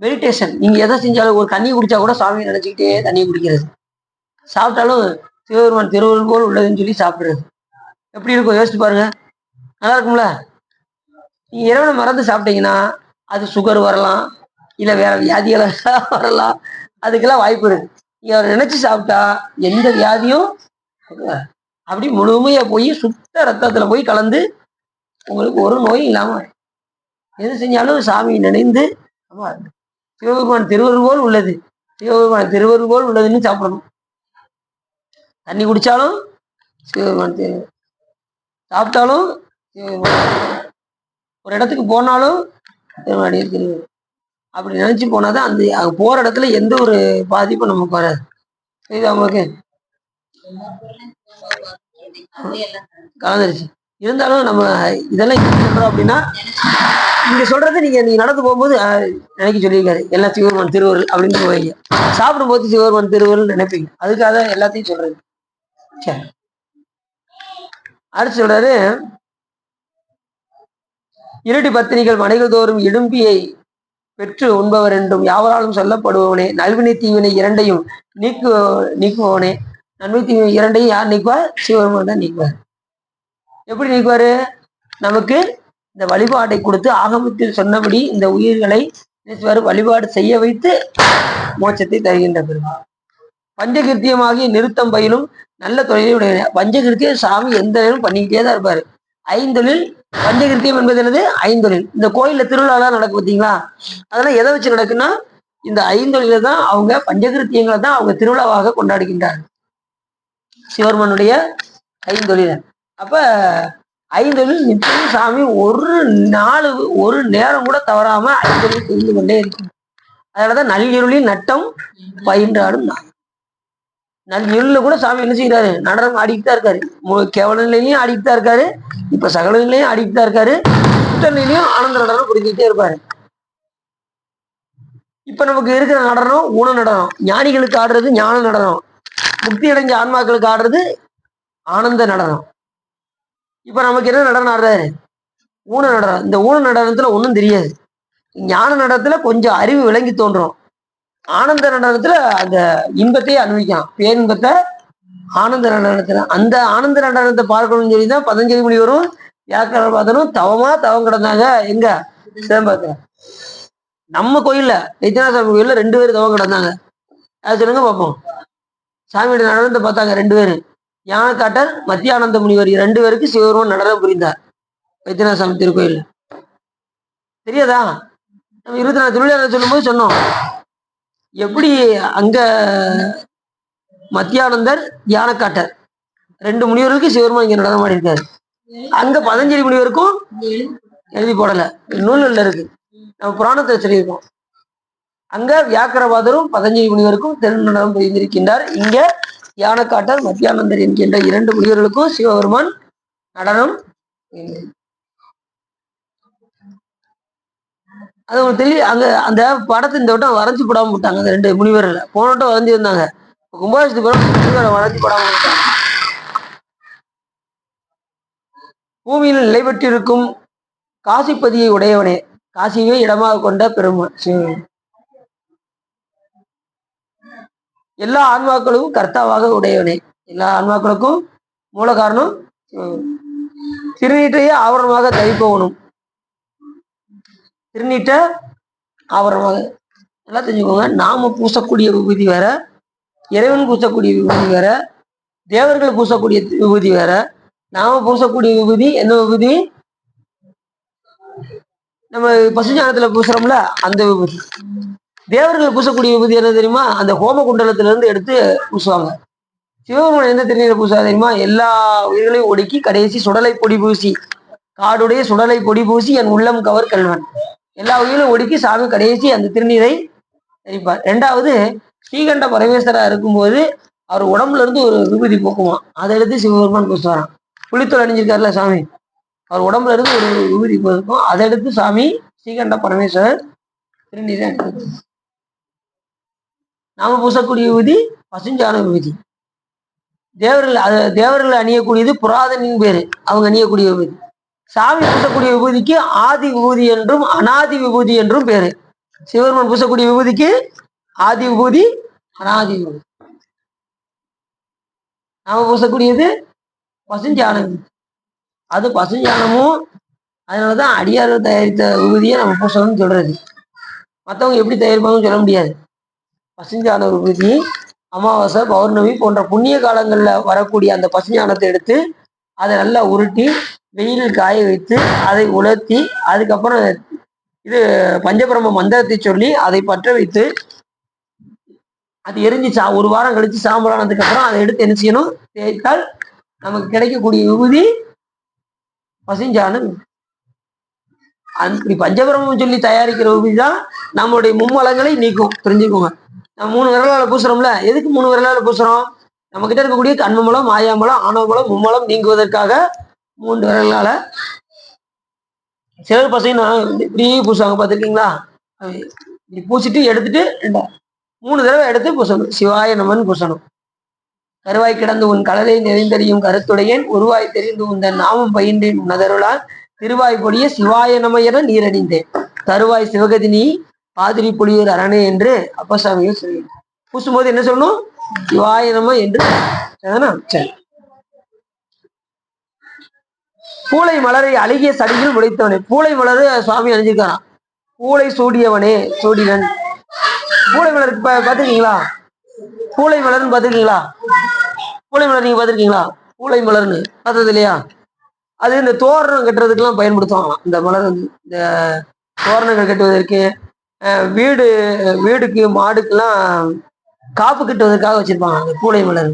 மெடிடேஷன். நீங்க எதை செஞ்சாலும், ஒரு தண்ணி குடிச்சா கூட சாமியை நினைச்சுக்கிட்டே தண்ணி குடிக்கிறது. சாப்பிட்டாலும் சிவபெருமான் திருவருள் போல் உள்ளதுன்னு சொல்லி சாப்பிடுறது. எப்படி இருக்கும் யோசிச்சு பாருங்க. நல்லா இருக்கும்ல? நீங்க இறைவனை மறந்து சாப்பிட்டீங்கன்னா அது சுகர் வரலாம், இல்ல வேற வியாதிகளை வரலாம். அதுக்கெல்லாம் வாய்ப்பு இருக்கு. நீங்க அவரை நினைச்சு சாப்பிட்டா எந்த வியாதியும் அப்படி முழுமையா போய் சுத்த ரத்தத்துல போய் கலந்து உங்களுக்கு ஒரு நோயும் இல்லாம எது செஞ்சாலும் சாமி நினைந்து சிவபெருமான் திருவருள் போல் உள்ளது, சிவபெருமான் திருவருள் போல் உள்ளதுன்னு சாப்பிடணும். தண்ணி குடிச்சாலும் சிவபெருமான் சாப்பிட்டாலும் ஒரு இடத்துக்கு போனாலும் திருவருள் அப்படி நினைச்சு போனாதான் அந்த போற இடத்துல எந்த ஒரு பாதிப்பும் நமக்கு வராது. இது அவங்களுக்கு கலந்துருச்சு. இருந்தாலும் நம்ம இதெல்லாம் சொல்றோம் அப்படின்னா நீங்க சொல்றது நீங்க நடந்து போகும்போது நினைக்க சொல்லியிருக்காரு எல்லாம் சிவபெருமான் திருவருள் அப்படின்னு போவீங்க. சாப்பிடும் போது சிவபெருமான் திருவருள் நினைப்பீங்க. அதுக்காக எல்லாத்தையும் சொல்றது. சரி, அடுத்து சொல்றாரு, இருடி பத்தினிகள் மனைகள் தோறும் இடும்பியை பெற்று உண்பவர் என்றும் யாவராலும் சொல்லப்படுபவனே, நல்வினை தீவினை இரண்டையும் நீக்குபவனே. நன்மை தீவினை இரண்டையும் யார் நீக்குவார்? சிவபெருமான் தான் நீக்குவார். எப்படி நீக்குவாரு? நமக்கு இந்த வழிபாட்டை கொடுத்து ஆகமத்தில் சொன்னபடி இந்த உயிர்களை வழிபாடு செய்ய வைத்து மோட்சத்தை தருகின்ற பெருமாள். பஞ்சகிருத்தியமாகிய நிறுத்தம் பயிலும் நல்ல தொழிலை உடைய. பஞ்சகிருத்தியம் சாமி எந்த நேரம் பண்ணிக்கிட்டே தான் இருப்பாரு. ஐந்தொழில். பஞ்சகிருத்தியம் என்பது என்னது? ஐந்தொழில். இந்த கோயில்ல திருவிழாலாம் நடக்கும் பார்த்தீங்களா? அதெல்லாம் எதை வச்சு நடக்குன்னா இந்த ஐந்தொழில தான் அவங்க, பஞ்சகிருத்தியங்களை தான் அவங்க திருவிழாவாக கொண்டாடுகின்றார்கள், சிவபெருமானுடைய ஐந்தொழில. அப்ப ஐந்தொழில் நிச்சயம் சாமி ஒரு நேரம் கூட தவறாம ஐந்தொழில் தெரிந்து கொண்டே இருக்கும். அதனாலதான் நல்இருளில் நட்டம் பயின்றாடும் நான். நல்இருள கூட சாமி என்ன செய்யறாரு? நடனம் ஆடிட்டு தான் இருக்காரு. கேவல நிலையிலையும் ஆடிட்டு தான் இருக்காரு, இப்ப சகல நிலையும் ஆடிட்டு தான் இருக்காரு, சுத்த நிலையும் ஆனந்த நடனம் புரிஞ்சுக்கிட்டே இருப்பாரு. இப்ப நமக்கு இருக்கிற நடனம் ஊன நடனம். ஞானிகளுக்கு ஆடுறது ஞான நடனம், முக்தி அடைஞ்ச ஆன்மாக்களுக்கு ஆடுறது ஆனந்த நடனம். இப்ப நமக்கு என்ன நடனம் ஆடுறாரு? ஊன நடனம். இந்த ஊன நடனத்துல ஒன்றும் தெரியாது. ஞான நடனத்துல கொஞ்சம் அறிவு விளங்கி தோன்றும். ஆனந்த நடனத்துல அந்த இன்பத்தையே அனுபவிக்கலாம், பேரின்பத்தை ஆனந்த நடனத்துல. அந்த ஆனந்த நடனத்தை பார்க்கணும்னு சொல்லிதான் பதஞ்சலி முனிவரும் வியாக்கரபாதனும் தவம் கிடந்தாங்க. எங்க? சிதம்பரத்துல. நம்ம கோயில்ல வைத்தியநாத கோயில்ல 2 பேர் தவம் கிடந்தாங்க. அது சொல்லுங்க பார்ப்போம். சாமியோட நடனத்தை பார்த்தாங்க 2 பேரு. ஞானக்காட்டர், மத்தியானந்த முனிவர் 2 பேருக்கு சிவபெருமான் நடனம் புரிந்தார் வைத்தியநாத சாமி திருக்கோயில். தெரியாதா? நம்ம 24 திருவிழா சொல்லும் போது சொன்னோம். எப்படி அங்க மத்தியானந்தர், தியானக்காட்டர் 2 முனிவர்களுக்கு சிவபெருமான் இங்க நடனம் ஆடி இருக்காரு. அங்க பதஞ்சலி முனிவருக்கும் எழுதி போடல, நூல்ல இருக்கு, நம்ம புராணத்தை சொல்லியிருக்கோம். அங்க வியாக்கரபாதரும் பதஞ்சலி முனிவருக்கும் திருநடனம் புரிந்திருக்கின்றார். இங்க தியானக்காட்டர், மத்தியானந்தர் என்கின்ற 2 முனிவர்களுக்கும் சிவபெருமான் நடனம். அது உங்களுக்கு தெரியும். அங்க அந்த படத்தை இந்த வட்டம் வரைஞ்சு போடாம விட்டாங்க. அந்த 2 முனிவர்ல போன வட்டம் வரைஞ்சி இருந்தாங்க. கும்பாபிஷேகத்துக்கு வரைஞ்சு போடாம விட்டாங்க. பூமியில் நிலை பெற்றிருக்கும் காசிப்பதியை உடையவனே, காசியை இடமாக கொண்ட பெருமான் சிவன். எல்லா ஆன்மாக்களுக்கும் கர்த்தாவாக உடையவனே, எல்லா ஆன்மாக்களுக்கும் மூல காரணம். திருநீற்றையே ஆவரணமாக தரிப்பவனும். திருநீட்ட ஆவரணமாக நல்லா தெரிஞ்சுக்கோங்க. நாம பூசக்கூடிய விபூதி வேற, இறைவன் பூசக்கூடிய விபூதி வேற, தேவர்கள் பூசக்கூடிய விபூதி வேற, நாம பூசக்கூடிய விபூதி என்ன விபூதி? நம்ம பசுஞானத்துல பூசுறோம்ல அந்த விபூதி. தேவர்கள் பூசக்கூடிய விபூதி என்ன தெரியுமா? அந்த ஹோம குண்டலத்துல இருந்து எடுத்து பூசுவாங்க. சிவபெருமான் எந்த திருநீரை பூசா தெரியுமா? எல்லா உயிர்களையும் ஒடுக்கி கடைசி சுடலை பொடி பூசி, காடுடைய சுடலை பொடி பூசி என் உள்ளம் கவர் கல்வன். எல்லா உயிர்களும் ஒடுக்கி சாமி கடைசி அந்த திருநீரை தெரிப்பார். ரெண்டாவது, ஸ்ரீகண்ட பரமேஸ்வரா இருக்கும்போது அவர் உடம்புல இருந்து ஒரு விபூதி போக்குமா, அதை எடுத்து சிவபெருமான் பூசுவாராம். புளித்தோல் அணிஞ்சிருக்காருல சாமி, அவர் உடம்புல இருந்து ஒரு விபூதி போக்கும், அதை எடுத்து சாமி ஸ்ரீகண்ட பரமேஸ்வரர் திருநீரை அணிஞ்சிருக்காரு. நாம பூசக்கூடிய விபூதி பசுஞ்சான விபூதி. தேவர்கள் அணியக்கூடியது புராதனின் பேரு, அவங்க அணியக்கூடிய விபூதி. சாமி பூசக்கூடிய விபூதிக்கு ஆதி விபூதி என்றும் அனாதி விபூதி என்றும் பேரு. சிவபெருமான் பூசக்கூடிய விபூதிக்கு ஆதி விபூதி, அனாதி விபூதி. நாம பூசக்கூடியது பசுஞ்சானம். அது பசுஞ்சானமும், அதனாலதான் அடியார்கள் தயாரித்த விபூதியை நம்ம பூசணும்னு சொல்றது. மற்றவங்க எப்படி தயாரிப்பாங்கன்னு சொல்ல முடியாது. பசுஞ்சான விபூதி அமாவாசை, பௌர்ணமி போன்ற புண்ணிய காலங்கள்ல வரக்கூடிய அந்த பசுஞானத்தை எடுத்து அதை நல்லா உருட்டி வெயிலில் காய வைத்து அதை உலர்த்தி அதுக்கப்புறம் இது பஞ்சபிரம மந்திரத்தை சொல்லி அதை பற்ற வைத்து அது எரிஞ்சு ஒரு வாரம் கழிச்சு சாம்பலானதுக்கு அப்புறம் அதை எடுத்து என்ன செய்யணும், தேய்த்தால் நமக்கு கிடைக்கக்கூடிய விபூதி பசுஞ்சானம். அப்படி பஞ்சபிரமம் சொல்லி தயாரிக்கிற விபூதி தான் நம்மளுடைய மும்மலங்களை நீக்கும். தெரிஞ்சுக்கோங்க. நம்ம 3 விரலால பூசுறோம்ல, எதுக்கு 3 விரலால பூசுறோம்? நம்ம கிட்ட இருக்கக்கூடிய கண்மமலம், மாயாமலம், ஆணவமலம், மும்மலம் நீங்குவதற்காக 3 விரலால. சிலர் பசங்க இப்படியே பூசுவாங்க, பார்த்துருக்கீங்களா? இப்படி பூசிட்டு எடுத்துட்டு 3 தடவை எடுத்து பூசணும். சிவாய நமன் பூசணும். கருவாய் கிடந்து உன் கடலை நிறைந்தறியும் கருத்துடையேன் உருவாய் தெரிந்து உந்தன் நாமம் பயின்றேன் உனதருளால் திருவாய் பொடிய சிவாய நம என நீரடிந்தேன் தருவாய் சிவகதினி பாதிரி புலியூர் அரணே என்று அப்பசாமிகள் சொல்லியிருக்கார். பூசும்போது என்ன சொல்லணும்? சிவாய நம என்று. சரி. பூளை மலரை அழகிய சடியில் முளைத்தவனே. பூளை மலர் சுவாமி அணிஞ்சிருக்காராம். பூளை சூடியவனே, சூடினன். பூளை மலர் பார்த்துருக்கீங்களா? பூளை மலர்னு பார்த்துருக்கீங்களா? பூளை மலர் நீங்க பார்த்துருக்கீங்களா? பூளை மலர்னு பார்த்தது இல்லையா? அது இந்த தோரணம் கட்டுறதுக்கெல்லாம் பயன்படுத்துவாங்களாம். இந்த மலர் வந்து இந்த தோரணங்கள் கட்டுவதற்கு, வீடுக்கு மாடுக்கெல்லாம் காப்பு கட்டுவதற்காக வச்சிருப்பாங்க அந்த பூளை மலர்.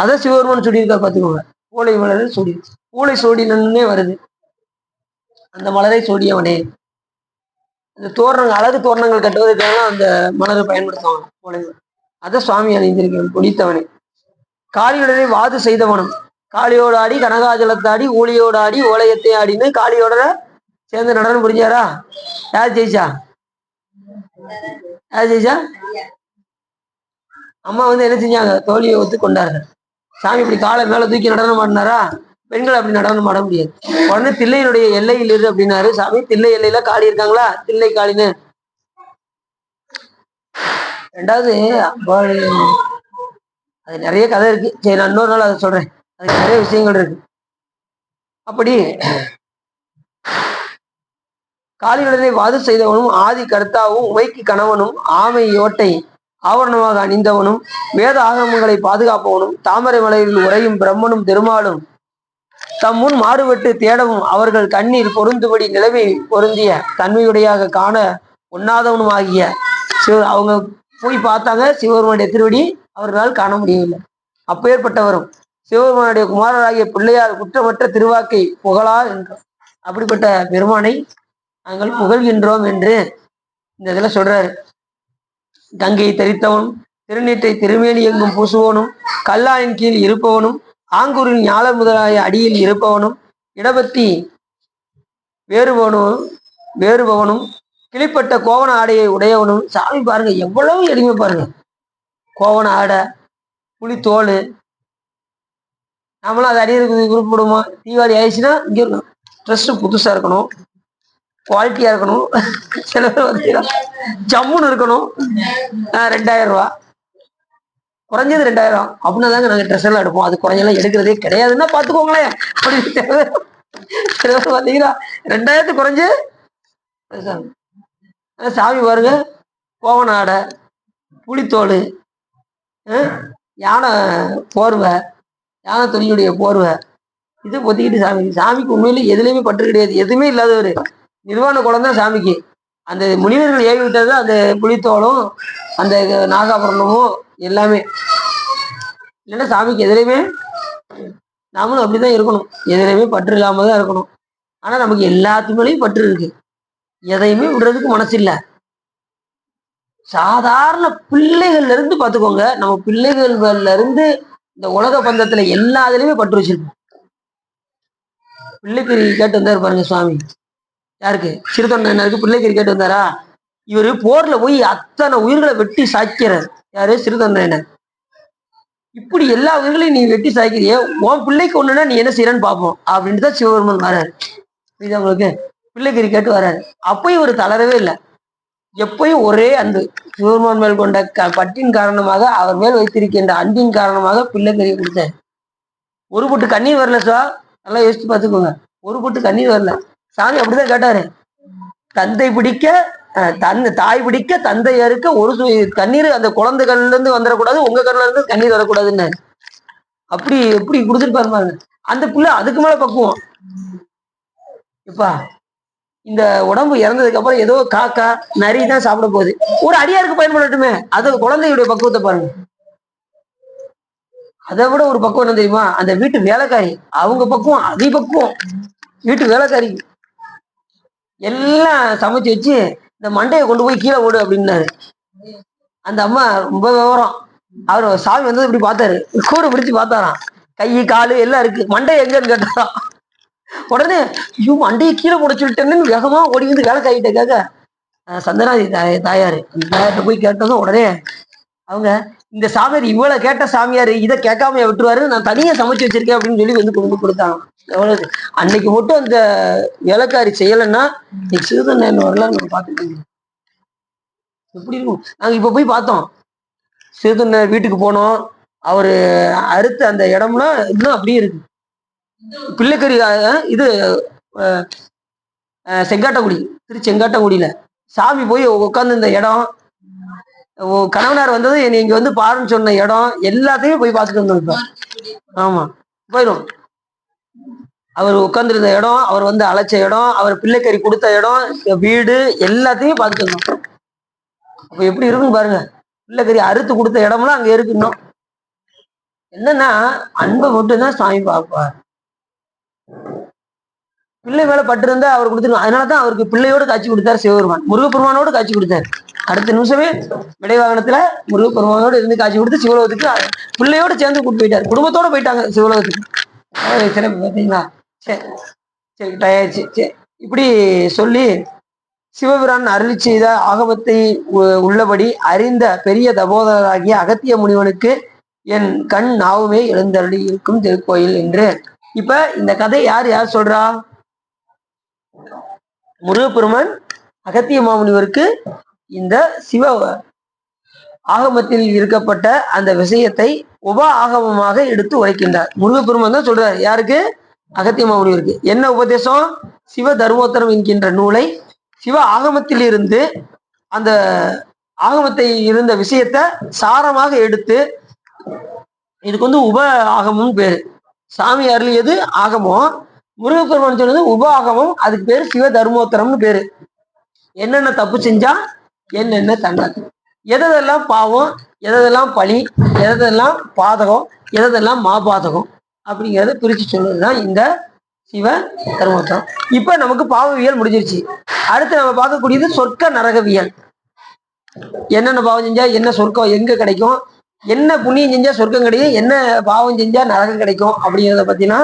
அதை சிவபெருமான் சொல்லியிருக்காரு, பார்த்துக்கோங்க. பூளை மலர் சூடி, பூளை சூடினே வருது. அந்த மலரை சூடியவனே. அந்த தோரணங்கள், அழகு தோரணங்கள் கட்டுவதற்காக அந்த மலரை பயன்படுத்துவாங்க, பூளை மலர். அதை சுவாமி அணிந்திருக்கிறேன். பொடித்தவனே. காளியுடனே வாது செய்தவனும். காளியோடு ஆடி கனகாஜலத்தாடி ஊழியோடு ஆடி ஓலையத்தை ஆடின்னு காளியோட சேர்ந்து நடனம் புரிஞ்சாரா? யார் ஜெயிச்சா? அம்மா வந்து என்ன செஞ்சாங்க? தோழியை ஒத்து கொண்டார்கள். சாமி இப்படி காலை மேல தூக்கி நடனம் ஆடினாரா? பெண்கள் அப்படி நடனம் ஆட முடியாது. உடனே தில்லையினுடைய எல்லையில் இரு அப்படின்னாரு சாமி. தில்லை எல்லையில காளி இருக்காங்களா? தில்லை காளின்னு. ரெண்டாவது அது நிறைய கதை இருக்கு. சரி, நான் இன்னொரு நாள் அதை சொல்றேன். அதுக்கு நிறைய விஷயங்கள் இருக்கு. அப்படி காளியுடனே வாது செய்தவனும் ஆதி கர்த்தாவும் உமைக்கு கணவனும் ஆமை யோட்டை ஆவரணமாக அணிந்தவனும் வேத ஆகமங்களை பாதுகாப்பவனும் தாமரை மலையில் உறையும் பிரம்மனும் திருமாலும் தம் முன் மாறுபட்டு தேடவும் அவர்கள் கண்ணீர் பொருந்துபடி நிலைமை பொருந்திய தன்மையுடையாக காண ஒண்ணாதவனும் ஆகிய அவங்க போய் பார்த்தாங்க. சிவபெருமானுடைய திருவடி அவர்களால் காண முடியவில்லை. அப்பேற்பட்டவரும் சிவபெருமானுடைய குமாரராகிய பிள்ளையார் குற்றமற்ற திருவாக்கை புகழார் என்றோம். அப்படிப்பட்ட பெருமானை நாங்கள் புகழ்கின்றோம் என்று இந்த இதுல சொல்றாரு. கங்கையை தரித்தவனும் திருநீற்றை திருமேனி எங்கும் பூசுவோனும் கல்லானின் கீழ் இருப்பவனும் ஆங்கூரின் ஞாழ முதலாய அடியில் இருப்பவனும் இடபத்தி வேறுபவனும் கிளிப்பட்ட கோவண ஆடையை உடையவனும். சாமி பாருங்க எவ்வளவு எளிமை பாருங்க. கோவண ஆடை, புலித்தோல். நம்மளும் அதை அடிக்கிறதுக்கு குறிப்பிடுமா? தீபாவளி ஆயிடுச்சுன்னா இங்கே இருக்கணும், ட்ரெஸ் புதுசா இருக்கணும், குவாலிட்டியா இருக்கணும். சில பேர் வந்து ஜம்முன்னு இருக்கணும். 2000 ரூபா குறைஞ்சது 2000 அப்படின்னா தாங்க நாங்கள் ட்ரெஸ் எல்லாம் எடுப்போம். அது குறைஞ்செல்லாம் எடுக்கிறதே கிடையாதுன்னா பார்த்துக்கோங்களேன். அப்படி சில பேர் பார்த்தீங்கன்னா 2000 குறைஞ்சு. சாமி பாருங்க, கோவண ஆடை, புலித்தோல், யானை போர்வை, யானை துணியுடைய போர்வை, இது பொத்திக்கிட்டு சாமிக்கு உண்மையிலே எதுலையுமே பற்று கிடையாது, எதுவுமே இல்லாதவர், நிர்வாண குளம் தான் சாமிக்கு. அந்த முனிவர்கள் ஏவி விட்டது அந்த புலித்தோளும் அந்த நாகாபரணமும் எல்லாமே. இல்லைன்னா சாமிக்கு எதுலையுமே, நாமளும் அப்படிதான் இருக்கணும், எதுலையுமே பற்று இல்லாம தான் இருக்கணும். ஆனா நமக்கு எல்லாத்துமேலையும் பற்று இருக்கு, எதையுமே விடுறதுக்கு மனசு இல்லை. சாதாரண பிள்ளைகள்ல இருந்து பாத்துக்கோங்க, நம்ம பிள்ளைகள்ல இருந்து இந்த உலக பந்தத்துல எல்லாத்துலயுமே பற்று வச்சிருப்போம். பிள்ளைக்கறி கேட்டு வந்தாரு பாருங்க சுவாமி, யாருக்கு? சிறுதொண்டருக்கு பிள்ளைக்கறி கேட்டு வந்தாரா? இவரு போர்ல போய் அத்தனை உயிர்களை வெட்டி சாய்க்கிறார். யாரு? சிறுதொண்டர். இப்படி எல்லா உயிர்களையும் நீ வெட்டி சாய்க்கிறிய, உன் பிள்ளைக்கு ஒண்ணுன்னா நீ என்ன செய்யறன்னு பார்ப்போம் அப்படின்ட்டு தான் சிவபெருமன் வராரு. புரியுதா உங்களுக்கு? பிள்ளைக்கறி கேட்டு வராரு. அப்பயும் ஒரு தளரவே இல்லை, எப்பயும் ஒரே அன்பு. சிவபெருமான் மேல் கொண்ட பற்றின் காரணமாக, அவர் மேல் வைத்திருக்கின்ற அன்பின் காரணமாக பிள்ளைக்கறி கொடுத்தார். ஒரு பொட்டு கண்ணீர் வரல சார், நல்லா யோசிச்சு பார்த்துக்கோங்க. ஒரு பொட்டு கண்ணீர் வரல. சாமி அப்படிதான் கேட்டாரு, தந்தை பிடிக்க தாய் பிடிக்க தந்தை அறுக்க ஒரு கண்ணீர் அந்த குழந்தை கண்ணுல இருந்து வந்துடக்கூடாது, உங்க கண்ணுல இருந்து கண்ணீர் வரக்கூடாதுன்னு. அப்படி எப்படி கொடுத்துருப்பாரு பாருங்க. அந்த பிள்ளை அதுக்கு மேல பக்குவம். இப்பா இந்த உடம்பு இறந்ததுக்கு அப்புறம் ஏதோ காக்கா நரி தான் சாப்பிட போகுது, ஒரு அடியாருக்கு பயன்படட்டுமே, அது குழந்தையுடைய பக்குவத்தை பாருங்க. அதை விட ஒரு பக்குவம் என்ன தெரியுமா? அந்த வீட்டு வேலைக்காரி, அவங்க பக்குவம் அதிபக்குவம். வீட்டு வேலைக்காரி எல்லாம் சமைச்சு வச்சு இந்த மண்டையை கொண்டு போய் கீழே ஓடு அப்படின்னாரு. அந்த அம்மா ரொம்ப விவரம். அவர் சாமி வந்தது இப்படி பார்த்தாரு, கூட பிடிச்சு பார்த்தாராம், கை காலு எல்லாம் இருக்கு, மண்டையை எங்கன்னு கேட்டாராம். உடனே ஐயோ மண்டையை கீழே போட சொல்லிட்டேன்னு வேகமா ஓடி வந்து வேலைக்காரிட்டக்காக சந்தனாதி தாயாரு அந்த தாயார்கிட்ட போய் கேட்டதும் உடனே அவங்க, இந்த சாமியார் இவ்வளவு கேட்ட சாமியார் இதை கேட்காம விட்டுருவாரு, நான் தனியா சமைச்சு வச்சிருக்கேன் அப்படின்னு சொல்லி வந்து கொண்டு கொடுத்தாங்க. எவ்வளவு அன்னைக்கு மட்டும் அந்த வேலைக்காரி செய்யலைன்னா இன்னைக்கு சிறுதொண்டன் வரலாம் நம்ம பார்த்துட்டு எப்படி இருக்கும். நாங்க இப்ப போய் பார்த்தோம், சிறுதொண்டன் வீட்டுக்கு போனோம், அவரு அறுத்த அந்த இடம்லாம் இன்னும் அப்படியே இருக்கு. பிள்ளைக்கறி இது செங்காட்டங்குடி, செங்காட்டங்குடியில சாமி போய் உட்காந்து இந்த இடம், கணவனார் வந்தது என்னை இங்க வந்து பாருன்னு சொன்ன இடம் எல்லாத்தையும் போய் பார்த்துட்டு வந்தோம். இப்ப ஆமா போயிடும். அவர் உட்கார்ந்துருந்த இடம், அவர் வந்து அழைச்ச இடம், அவர் பிள்ளைக்கறி கொடுத்த இடம், வீடு எல்லாத்தையும் பார்த்துட்டு வந்தோம். அப்ப எப்படி இருக்குன்னு பாருங்க. பிள்ளைக்கறி அறுத்து கொடுத்த இடம்லாம் அங்க இருக்கு. இன்னும் என்னன்னா அன்பை மட்டும்தான் சாமி பார்ப்பார். பிள்ளை மேல பட்டு இருந்தா அவர் கொடுத்துருவோம். அதனாலதான் அவருக்கு பிள்ளையோடு காட்சி கொடுத்தாரு சிவபெருமான், முருகப்பெருமானோடு காட்சி கொடுத்தாரு. அடுத்த நிமிஷமே விடைவாகனத்துல முருகப்பெருமானோடு இருந்து காட்சி கொடுத்து சிவலோகத்துக்கு பிள்ளையோடு சேர்ந்து கூட்டு போயிட்டாரு, குடும்பத்தோட போயிட்டாங்க சிவலோகத்துக்கு. பார்த்தீங்களா? சரி சரி டயாச்சு. சரி இப்படி சொல்லி சிவபிரான் அருளி செய்த ஆகமத்தை உள்ளபடி அறிந்த பெரிய தபோதராகிய அகத்திய முனிவனுக்கு என் கண் நாவுமே எழுந்தருளி இருக்கும் திருக்கோயில் என்று. இப்ப இந்த கதை யார் யார் சொல்றா? முருகப்பெருமான் அகத்திய மாமுனிவருக்கு இந்த சிவ ஆகமத்தில் இருக்கப்பட்ட அந்த விஷயத்தை உப ஆகமமாக எடுத்து உரைக்கின்றார். முருகப்பெருமான் தான் சொல்றாரு. யாருக்கு? அகத்திய மாமுனிவருக்கு. என்ன உபதேசம்? சிவ தர்மோத்தரம் என்கின்ற நூலை சிவ ஆகமத்தில் இருந்து அந்த ஆகமத்தை இருந்த விஷயத்த சாரமாக எடுத்து, இதுக்கு வந்து உப ஆகமும் பேரு. சாமி அருளியது ஆகமம், முருகப்பெருமான் சொன்னது உப ஆகமம், அதுக்கு பேரு சிவ தர்மோத்தரம்னு பேரு. என்னென்ன தப்பு செஞ்சா என்னென்ன தண்டனை, எதெல்லாம் பாவம், எதெல்லாம் பழி, எதெல்லாம் பாதகம், எதெல்லாம் மாபாதகம் அப்படிங்கிறத பிரிச்சு சொல்றதுதான் இந்த சிவ தர்மோத்தரம். இப்ப நமக்கு பாவவியல் முடிஞ்சிருச்சு. அடுத்து நம்ம பார்க்கக்கூடியது சொர்க்க நரகவியல். என்னென்ன பாவம் செஞ்சா என்ன சொர்க்கம் எங்க கிடைக்கும், என்ன புண்ணியம் செஞ்சா சொர்க்கம் கிடைக்கும், என்ன பாவம் செஞ்சா நரகம் கிடைக்கும் அப்படிங்கிறத பத்தினா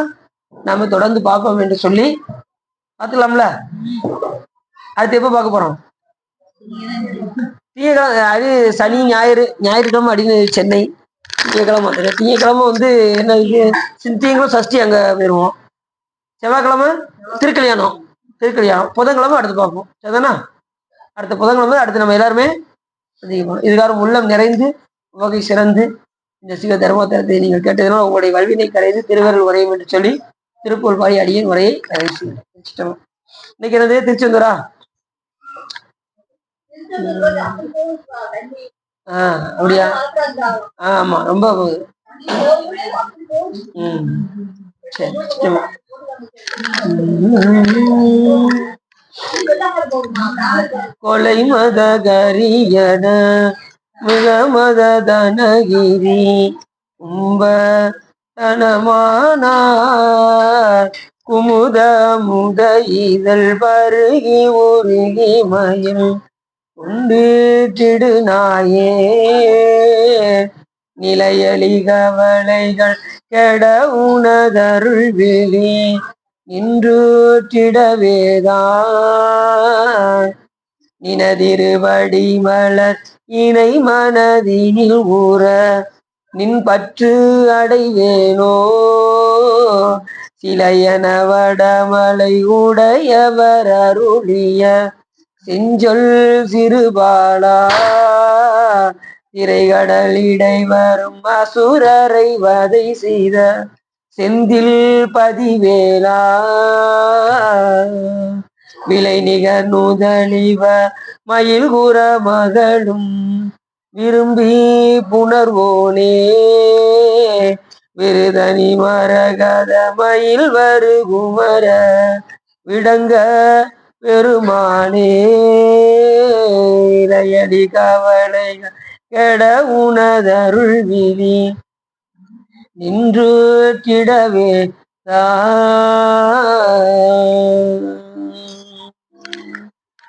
நம்ம தொடர்ந்து பார்ப்போம் என்று சொல்லி பார்த்துக்கலாம்ல. அடுத்து எப்ப பார்க்க போறோம்? திங்கக்கிழமை. அது சனி ஞாயிறு, ஞாயிற்றுக்கிழமை அப்படின்னு சென்னை, திங்கக்கிழமை வந்துடும். திங்கக்கிழமை வந்து என்ன இது, திங்கக்கிழமை சஷ்டி அங்க போயிடுவோம், செவ்வாய்க்கிழமை திருக்கல்யாணம், புதன்கிழமை அடுத்து பார்ப்போம். சரிதானா? அடுத்த புதன்கிழமை அடுத்து நம்ம எல்லாருமே சந்திக்கணும். இதுக்காரும் உள்ளம் நிறைந்து வகை சிறந்து இந்த சிவ தர்மோத்தரத்தை நீங்கள் கேட்டதனால் உங்களுடைய வல்வினை கரைந்து திருவருள் உரையும் என்று சொல்லி திருப்பூர் பாய் அடியின் உரையை கரைச்சிட்டோம். இன்னைக்கு என்னது? திருச்செந்தூரா? அப்படியா? ஆமா ரொம்ப சரி நிச்சயமா. கொலை மத கரியன மிக மத தனகிரி கும்ப தனமானார் குமுத முத இதழ் பருகி உருகி மயில் உண்டிடு நாயே நிலையலி கவலைகள் கெட உனதருள் விழி நின்றுட்டிடவேதான் நினதிருவடி மலர் இணை மனதினில் ஊற நின் பற்று அடைவேனோ சிலையன வடமலை உடையவர் அருளிய செஞ்சொல் சிறுபாலா திரைகடலிடை வரும் அசுரரை வதை செய்த செந்தில் பதிவேலா விலை நிகர் நூதலிவ மயில் குற மகளும் விரும்பி புணர்வோனே விருதனி மரகத மயில் வரு குமர விடங்க பெருமானே இளையடி கவலைகள் கெட உனதருள் விழி நின்று கிடவே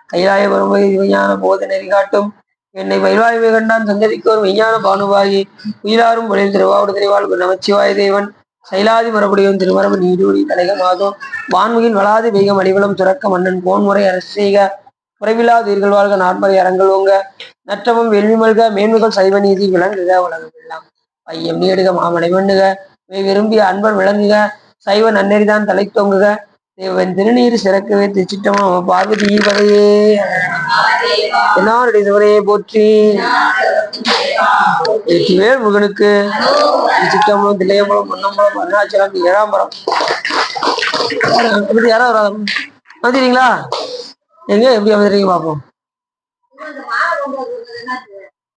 கைலாய வரும்போது விஞ்ஞான போத நெறி காட்டும் என்னை மயில்வாய்மை கண்டான் சந்ததிக்கோர் விஞ்ஞான பானுவாகி உயிராரும் பொழில் திருவாவூர் திருவாழ்வு நமச்சிவாய தேவன் சைலாதி மரபுடையும் திருமரபு நீடூடி தலைக மாதோம் வான்முகில் வளாது பெய்கம் அடிவளம் சுரக்க மன்னன் போன்முறை அரசு செய்க குறைவில்லாத உயிர்கள் வாழ்க நான்மறை அரங்கள் ஓங்க நற்றமும் வெள்வி மல்க மேன்மைகள் சைவ நீதி விளங்குக உலகம் எல்லாம் ஐயம் நீடுக மாமனை மண்ணுக விரும்பிய அன்பன் விளங்குக சைவ நன்னெறிதான் தலை தொங்குக தேவன் திருநீர் சிறக்கவே திருச்சிட்டமா பார்வதி பதையே என்னாருடைய சிவனையை போற்றி வேல் முருகனுக்கு திருச்சிட்டம்பலம் தில்லையம்பலம் பொன்னம்பலம் அருணாச்சலம் 7ஆம் படம் எப்படி யாரோ வந்துடுறீங்களா எங்க எப்படி வந்துடுறீங்க பார்ப்போம்